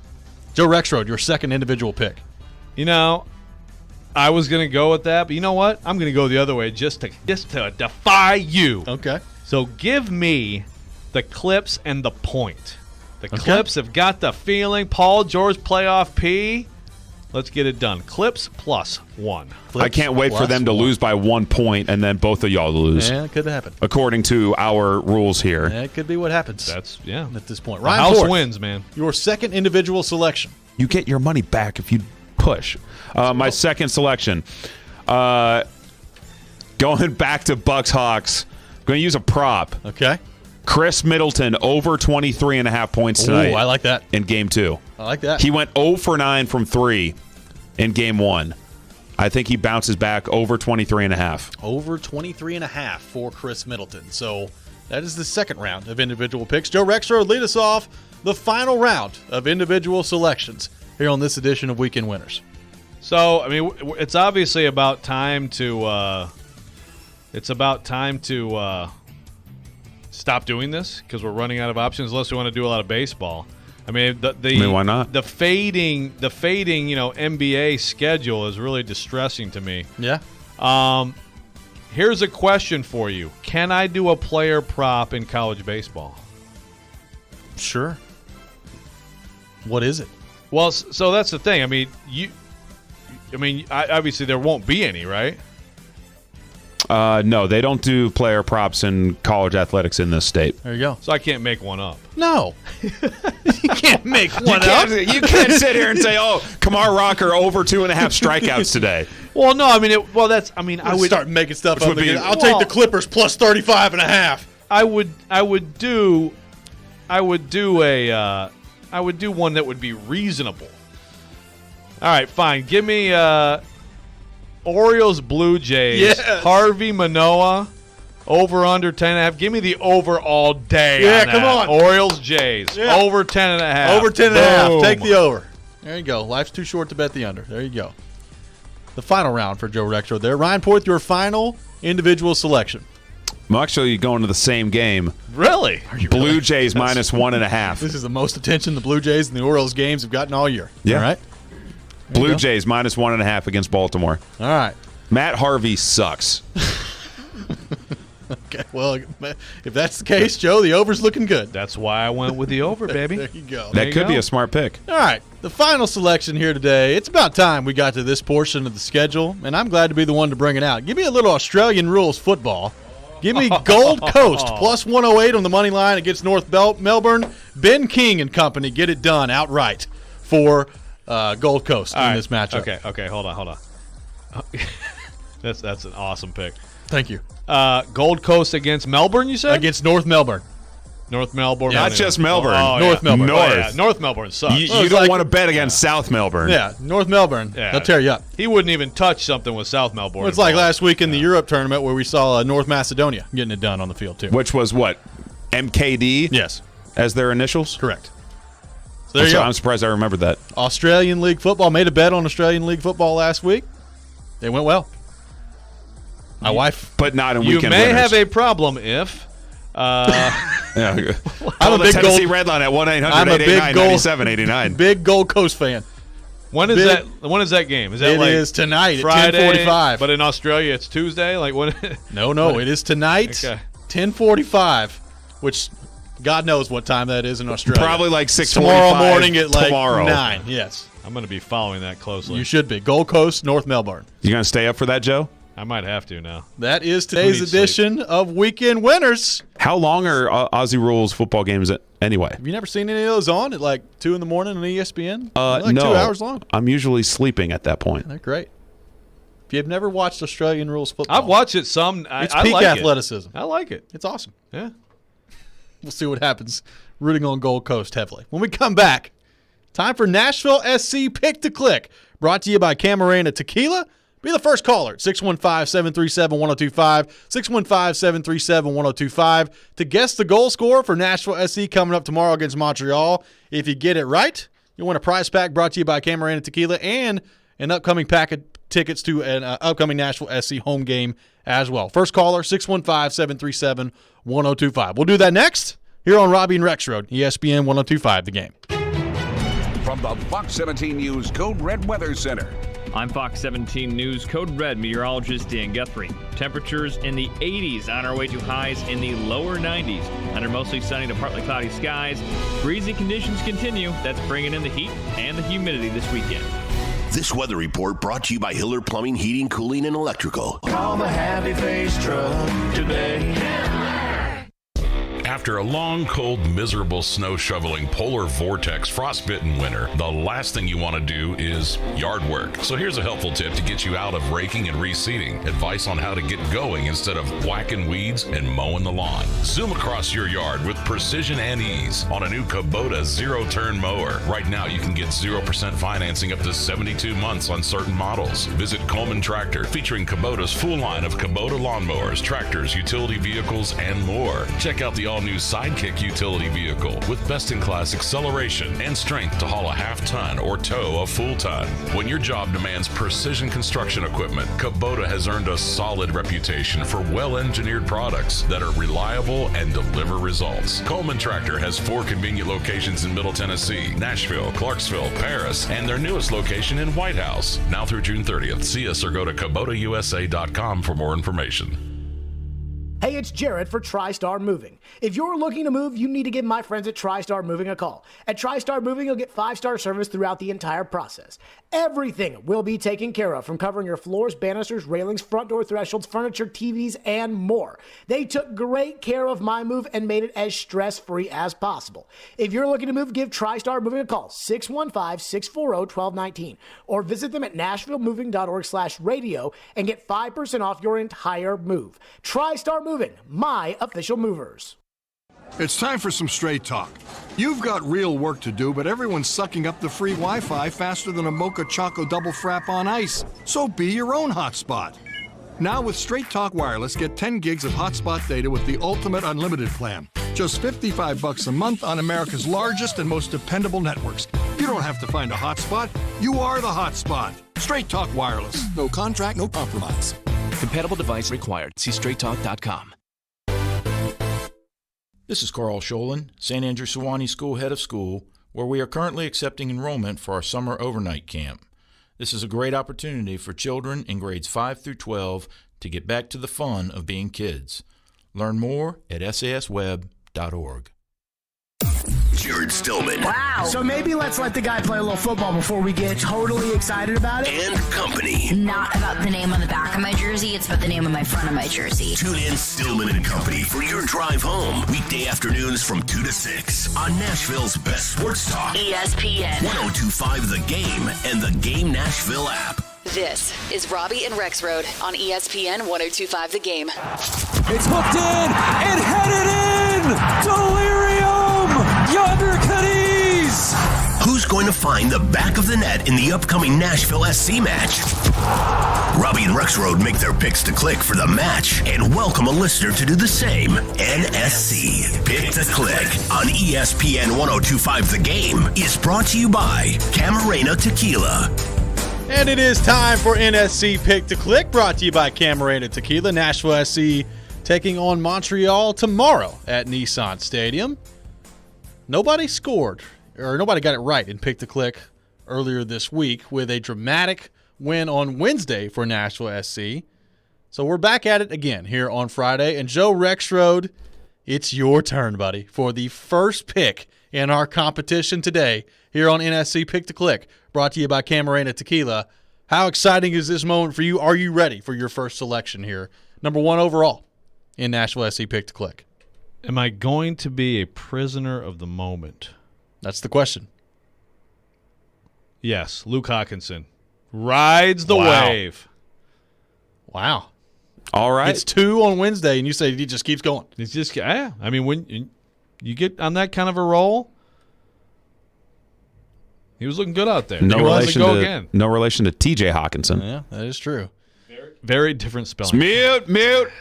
Joe Rexrode, your second individual pick. You know, I was going to go with that, but you know what? I'm going to go the other way just to defy you. Okay. So give me the Clips and the point. The Clips have got the feeling. Paul George playoff P. Let's get it done. Clips plus 1. I can't wait for them to lose by 1 point and then both of y'all lose. Yeah, it could happen. According to our rules here. Yeah, it could be what happens. At this point. Ryan Ryan House Porth, wins, man. Your second individual selection. You get your money back if you push. My second selection. Going back to Bucks-Hawks. I'm going to use a prop. Okay. Chris Middleton over 23.5 points tonight. Ooh, I like that. In game 2. I like that. He went 0 for 9 from 3 in game 1. I think he bounces back over 23.5. Over 23.5 for Chris Middleton. So that is the second round of individual picks. Joe Rexrode, lead us off the final round of individual selections here on this edition of Weekend Winners. So, I mean, it's obviously about time to stop doing this because we're running out of options unless we want to do a lot of baseball. I mean, why not? The fading, NBA schedule is really distressing to me. Yeah. Here's a question for you: can I do a player prop in college baseball? Sure. What is it? Well, so that's the thing. I mean, obviously there won't be any, right? No, they don't do player props in college athletics in this state. There you go. So I can't make one up. No. You can't make one up. You can't sit here and say, oh, Kamar Rocker over 2.5 strikeouts today. Well, no, I mean, I would start making stuff up again. I'll take the Clippers plus 35.5. I would do one that would be reasonable. All right, fine. Give me Orioles, Blue Jays, yes. Harvey Manoah, over under 10.5. Give me the over all day. Yeah, on that. come on. Orioles, Jays, over 10.5. Over 10.5. Take the over. There you go. Life's too short to bet the under. There you go. The final round for Joe Rexrode there. Ryan Porth, your final individual selection. I'm actually going to the same game. Really? Blue Jays minus 1.5. This is the most attention the Blue Jays and the Orioles games have gotten all year. Yeah. All right. Blue Jays minus 1.5 against Baltimore. All right. Matt Harvey sucks. Okay, well, if that's the case, Joe, the over's looking good. That's why I went with the over, baby. There you go. That could be a smart pick. All right, the final selection here today. It's about time we got to this portion of the schedule, and I'm glad to be the one to bring it out. Give me a little Australian rules football. Give me Gold Coast plus 108 on the money line against North Melbourne. Ben King and company get it done outright for Gold Coast in this matchup. Okay, hold on. That's an awesome pick. Thank you. Gold Coast against Melbourne, you said? Against North Melbourne. North Melbourne. Not just Melbourne. North Melbourne. North Melbourne sucks. You don't want to bet against South Melbourne. Yeah, North Melbourne. Yeah. They'll tear you up. He wouldn't even touch something with South Melbourne. Well, it's like last week in the Europe tournament where we saw North Macedonia getting it done on the field, too. Which was what? MKD? Yes. As their initials? Correct. So there you go. I'm surprised I remembered that. Australian League football. Made a bet on Australian League football last week. They went well. My wife. But not in you weekend may winners. have a problem if. Yeah. I'm a big Tennessee Gold. Red Line at I'm a big Gold. 1-800-889-9789. Big Gold Coast fan. When is that game? Is that It is tonight Friday, at 10:45. But in Australia, it's Tuesday. Like when? No, it is tonight, Okay. 10:45, which God knows what time that is in Australia. Probably like 6:45 tomorrow morning at like tomorrow. 9. Yes, I'm going to be following that closely. you should be. Gold Coast, North Melbourne. You going to stay up for that, Joe? I might have to now. That is today's edition of Weekend Winners. How long are Aussie Rules football games anyway? Have you never seen any of those on at like 2 in the morning on ESPN? They're like no. 2 hours long. I'm usually sleeping at that point. They're great. If you've never watched Australian Rules football, I've watched it some. It's I peak like athleticism. I like it. It's awesome. Yeah. We'll see what happens. Rooting on Gold Coast heavily. When we come back, time for Nashville SC Pick to Click. Brought to you by Camarena Tequila. Be the first caller at 615-737-1025, 615-737-1025 to guess the goal scorer for Nashville SC coming up tomorrow against Montreal. If you get it right, you'll win a prize pack brought to you by Camarena Tequila and an upcoming pack of tickets to an upcoming Nashville SC home game as well. First caller, 615-737-1025. We'll do that next here on Robby and Rexrode, ESPN 1025, The Game. From the Fox 17 News Code Red Weather Center. I'm Fox 17 News Code Red meteorologist Dan Guthrie. Temperatures in the 80s on our way to highs in the lower 90s. Under mostly sunny to partly cloudy skies, breezy conditions continue. That's bringing in the heat and the humidity this weekend. This weather report brought to you by Hiller Plumbing, Heating, Cooling, and Electrical. Call the Happy Face Truck today. After a long, cold, miserable snow shoveling polar vortex frostbitten winter, the last thing you want to do is yard work. So here's a helpful tip to get you out of raking and reseeding. Advice on how to get going instead of whacking weeds and mowing the lawn. Zoom across your yard with precision and ease on a new Kubota zero-turn mower. Right now you can get 0% financing up to 72 months on certain models. Visit Coleman Tractor, featuring Kubota's full line of Kubota lawnmowers, tractors, utility vehicles, and more. Check out the all-new Sidekick utility vehicle with best-in-class acceleration and strength to haul a half-ton or tow a full ton. When your job demands precision construction equipment, Kubota has earned a solid reputation for well-engineered products that are reliable and deliver results. Coleman Tractor has 4 convenient locations in Middle Tennessee, Nashville, Clarksville, Paris, and their newest location in White House. Now through June 30th. See us or go to KubotaUSA.com for more information. Hey, it's Jared for TriStar Moving. If you're looking to move, you need to give my friends at TriStar Moving a call. At TriStar Moving, you'll get 5-star service throughout the entire process. Everything will be taken care of, from covering your floors, banisters, railings, front door thresholds, furniture, TVs, and more. They took great care of my move and made it as stress-free as possible. If you're looking to move, give TriStar Moving a call, 615-640-1219, or visit them at nashvillemoving.org/radio and get 5% off your entire move. TriStar Moving, my official movers. It's time for some straight talk. You've got real work to do, but everyone's sucking up the free Wi-Fi faster than a Mocha Choco double frap on ice. So be your own hotspot. Now with Straight Talk Wireless, get 10 gigs of hotspot data with the ultimate unlimited plan. Just $55 a month on America's largest and most dependable networks. You don't have to find a hotspot. You are the hotspot. Straight Talk Wireless. No contract, no compromise. Compatible device required. See straighttalk.com. This is Carl Sholin, St. Andrew Sewanee School Head of School, where we are currently accepting enrollment for our summer overnight camp. This is a great opportunity for children in grades 5 through 12 to get back to the fun of being kids. Learn more at sasweb.org. Jared Stillman. Wow. So maybe let's let the guy play a little football before we get totally excited about it. And company. Not about the name on the back of my jersey, it's about the name on my front of my jersey. Tune in Stillman and Company for your drive home. Weekday afternoons from 2 to 6 on Nashville's best sports talk. ESPN. 102.5 The Game and the Game Nashville app. This is Robby and Rexrode on ESPN 102.5 The Game. It's hooked in and headed in. Delirium. Yonder Cadiz. Who's going to find the back of the net in the upcoming Nashville SC match? Robby and Rexrode make their picks to click for the match and welcome a listener to do the same. NSC Pick to Click on ESPN 102.5 The Game is brought to you by Camarena Tequila. And it is time for NSC Pick to Click, brought to you by Camarena Tequila. Nashville SC taking on Montreal tomorrow at Nissan Stadium. Nobody scored, or nobody got it right in Pick to Click earlier this week with a dramatic win on Wednesday for Nashville SC. So we're back at it again here on Friday. And Joe Rexrode, it's your turn, buddy, for the first pick in our competition today here on NSC Pick to Click, brought to you by Camarena Tequila. How exciting is this moment for you? Are you ready for your first selection here? Number 1 overall in Nashville SC Pick to Click. Am I going to be a prisoner of the moment? That's the question. Yes, Luke Hawkinson rides the wave. Wow. All right. It's 2 on Wednesday, and you say he just keeps going. It's just, yeah. I mean, when you get on that kind of a roll, he was looking good out there. No relation to T.J. Hawkinson. Yeah, that is true. Very different spelling. Mute.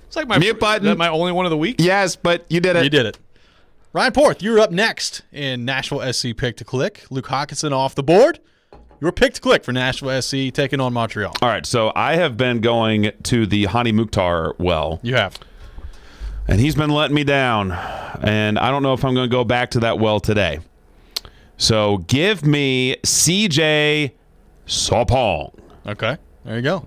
It's like my mute button. Is that my only one of the week? Yes, but you did it. You did it. Ryan Porth, you're up next in Nashville SC Pick to Click. Luke Hawkinson off the board. Your Pick to Click for Nashville SC taking on Montreal. All right, so I have been going to the Hani Mukhtar well. You have. And he's been letting me down. And I don't know if I'm going to go back to that well today. So give me CJ Sapong. Okay, there you go.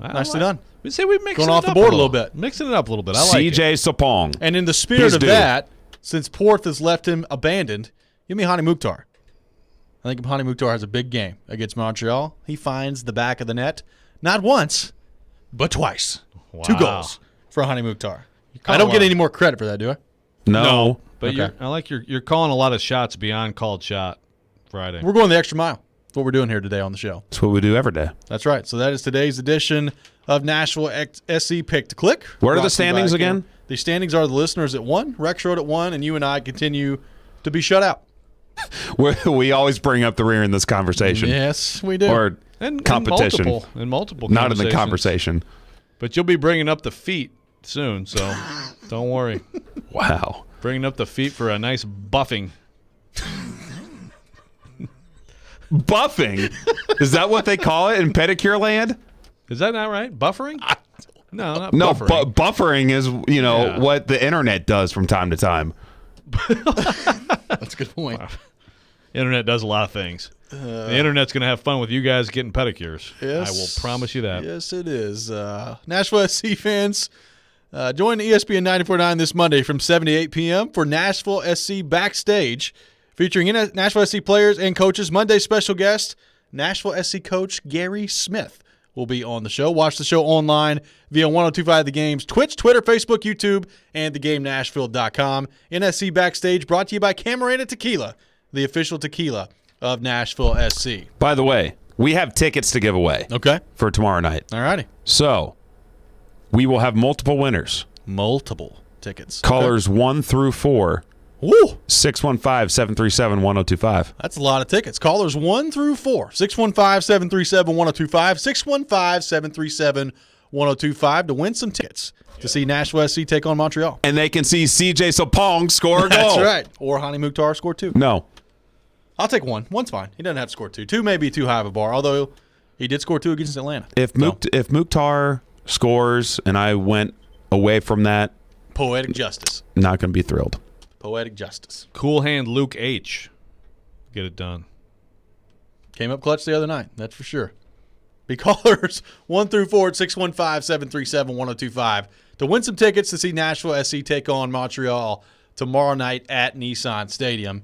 Nicely done. We say we mixing going it off up the board a little bit. Mixing it up a little bit. I like CJ it. Sapong. And in the spirit of that, since Porth has left him abandoned, give me Hani Mukhtar. I think Hani Mukhtar has a big game against Montreal. He finds the back of the net not once, but twice. Wow. 2 goals for Hani Mukhtar. I don't get any more credit for that, do I? No. But Okay. I like you're calling a lot of shots beyond called shot Friday. We're going the extra mile. That's what we're doing here today on the show. That's what we do every day. That's right. So that is today's edition of Nashville SC Pick to Click. What are the standings again? The standings are the listeners at 1, Rexrode at 1, and you and I continue to be shut out. We always bring up the rear in this conversation. Yes, we do. Or competition. In multiple Not in the conversations. conversation. But you'll be bringing up the feet soon, so don't worry. Wow. Bringing up the feet for a nice buffing. Buffing? Is that what they call it in pedicure land? Is that not right? Buffering? No, not No, buffering. buffering is, what the internet does from time to time. That's a good point. Wow. Internet does a lot of things. The internet's going to have fun with you guys getting pedicures. Yes. I will promise you that. Yes, it is. Nashville SC fans, join ESPN 94.9 this Monday from 7 to 8 p.m. for Nashville SC Backstage, featuring Nashville SC players and coaches. Monday's special guest, Nashville SC coach Gary Smith, will be on the show. Watch the show online via 102.5 The Game's Twitch, Twitter, Facebook, YouTube, and thegamenashville.com. NSC Backstage brought to you by Camarena Tequila, the official tequila of Nashville SC. By the way, we have tickets to give away. Okay. For tomorrow night. All righty. So, we will have multiple winners. Multiple tickets. Callers 1 through 4. Woo! 615-737-1025. That's a lot of tickets. Callers 1 through 4. 615-737-1025. 615-737-1025 to win some tickets to see Nashville SC take on Montreal. And they can see CJ Sapong score a goal. That's right. Or Hani Mukhtar score 2. No. I'll take 1. 1's fine. He doesn't have to score 2. 2 may be too high of a bar, although he did score 2 against Atlanta. If Mukhtar scores and I went away from that, poetic justice. Not going to be thrilled. Poetic justice. Cool hand Luke H. Get it done. Came up clutch the other night, that's for sure. Be callers 1 through 4 at 615-737-1025 to win some tickets to see Nashville SC take on Montreal tomorrow night at Nissan Stadium.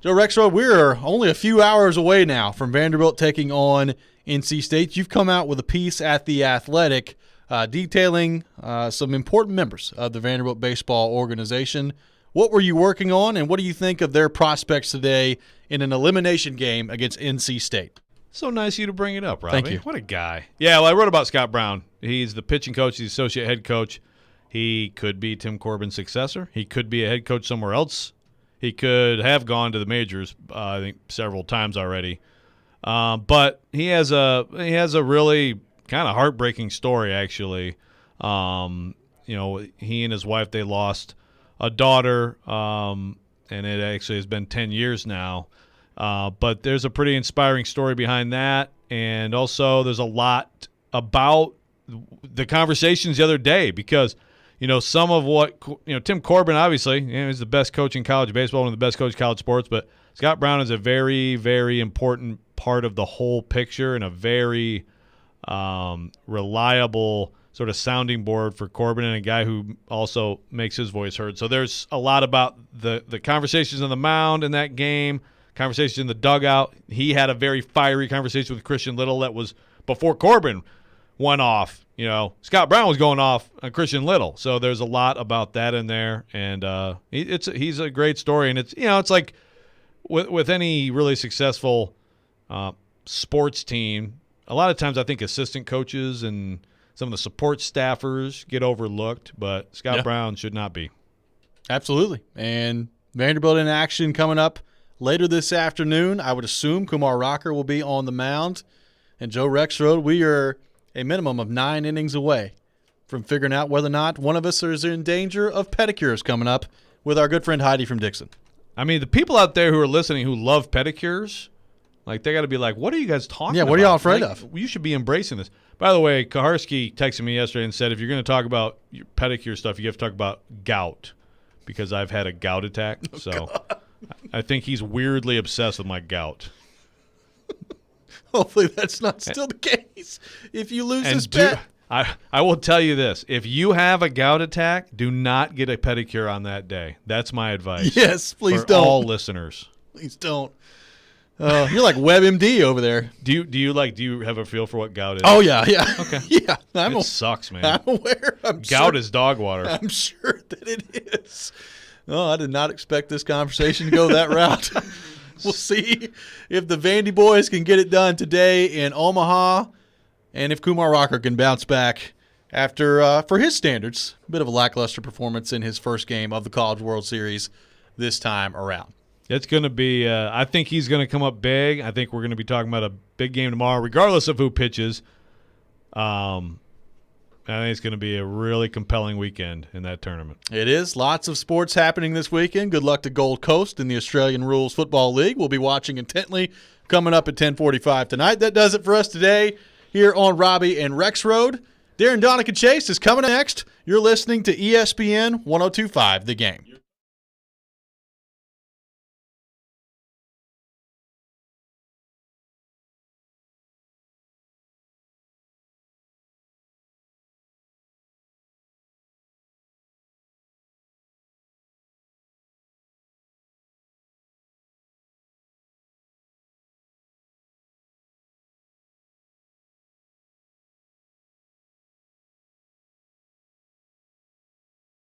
Joe Rexrode, we're only a few hours away now from Vanderbilt taking on NC State. You've come out with a piece at The Athletic detailing some important members of the Vanderbilt baseball organization. What were you working on, and what do you think of their prospects today in an elimination game against NC State? So nice of you to bring it up, Robby. Thank you. What a guy. Yeah, well, I wrote about Scott Brown. He's the pitching coach. He's the associate head coach. He could be Tim Corbin's successor. He could be a head coach somewhere else. He could have gone to the majors, I think, several times already. But he has a really kind of heartbreaking story, actually. He and his wife, they lost a daughter, and it actually has been 10 years now. But there's a pretty inspiring story behind that, and also there's a lot about the conversations the other day because, some of what Tim Corbin, obviously, he's the best coach in college baseball, one of the best coaches in college sports, but Scott Brown is a very, very important part of the whole picture and a very reliable sort of sounding board for Corbin and a guy who also makes his voice heard. So there's a lot about the conversations on the mound in that game, conversations in the dugout. He had a very fiery conversation with Christian Little that was before Corbin went off. Scott Brown was going off on Christian Little. So there's a lot about that in there, and he's a great story. And it's like with any really successful sports team, a lot of times I think assistant coaches and some of the support staffers get overlooked, but Scott Brown should not be. Absolutely. And Vanderbilt in action coming up later this afternoon. I would assume Kumar Rocker will be on the mound. And Joe Rexrode, we are a minimum of 9 innings away from figuring out whether or not one of us is in danger of pedicures coming up with our good friend Heidi from Dixon. I mean, the people out there who are listening who love pedicures, they got to be like, what are you guys talking about? Yeah, what are y'all afraid of? You should be embracing this. By the way, Kaharski texted me yesterday and said, if you're going to talk about your pedicure stuff, you have to talk about gout because I've had a gout attack. I think he's weirdly obsessed with my gout. Hopefully that's not still the case. If you lose this bet. I will tell you this. If you have a gout attack, do not get a pedicure on that day. That's my advice. Yes, please for don't. all listeners. Please don't. You're like WebMD over there. Do you have a feel for what gout is? Oh, yeah. Okay. Yeah. It sucks, man. I'm aware. Gout is dog water. I'm sure that it is. Oh, I did not expect this conversation to go that route. We'll see if the Vandy boys can get it done today in Omaha and if Kumar Rocker can bounce back after, for his standards, a bit of a lackluster performance in his first game of the College World Series this time around. It's going to be I think he's going to come up big. I think we're going to be talking about a big game tomorrow, regardless of who pitches. I think it's going to be a really compelling weekend in that tournament. It is. Lots of sports happening this weekend. Good luck to Gold Coast in the Australian Rules Football League. We'll be watching intently coming up at 10:45 tonight. That does it for us today here on Robby and Rexrode. Darren Donica Chase is coming next. You're listening to ESPN 102.5 The Game.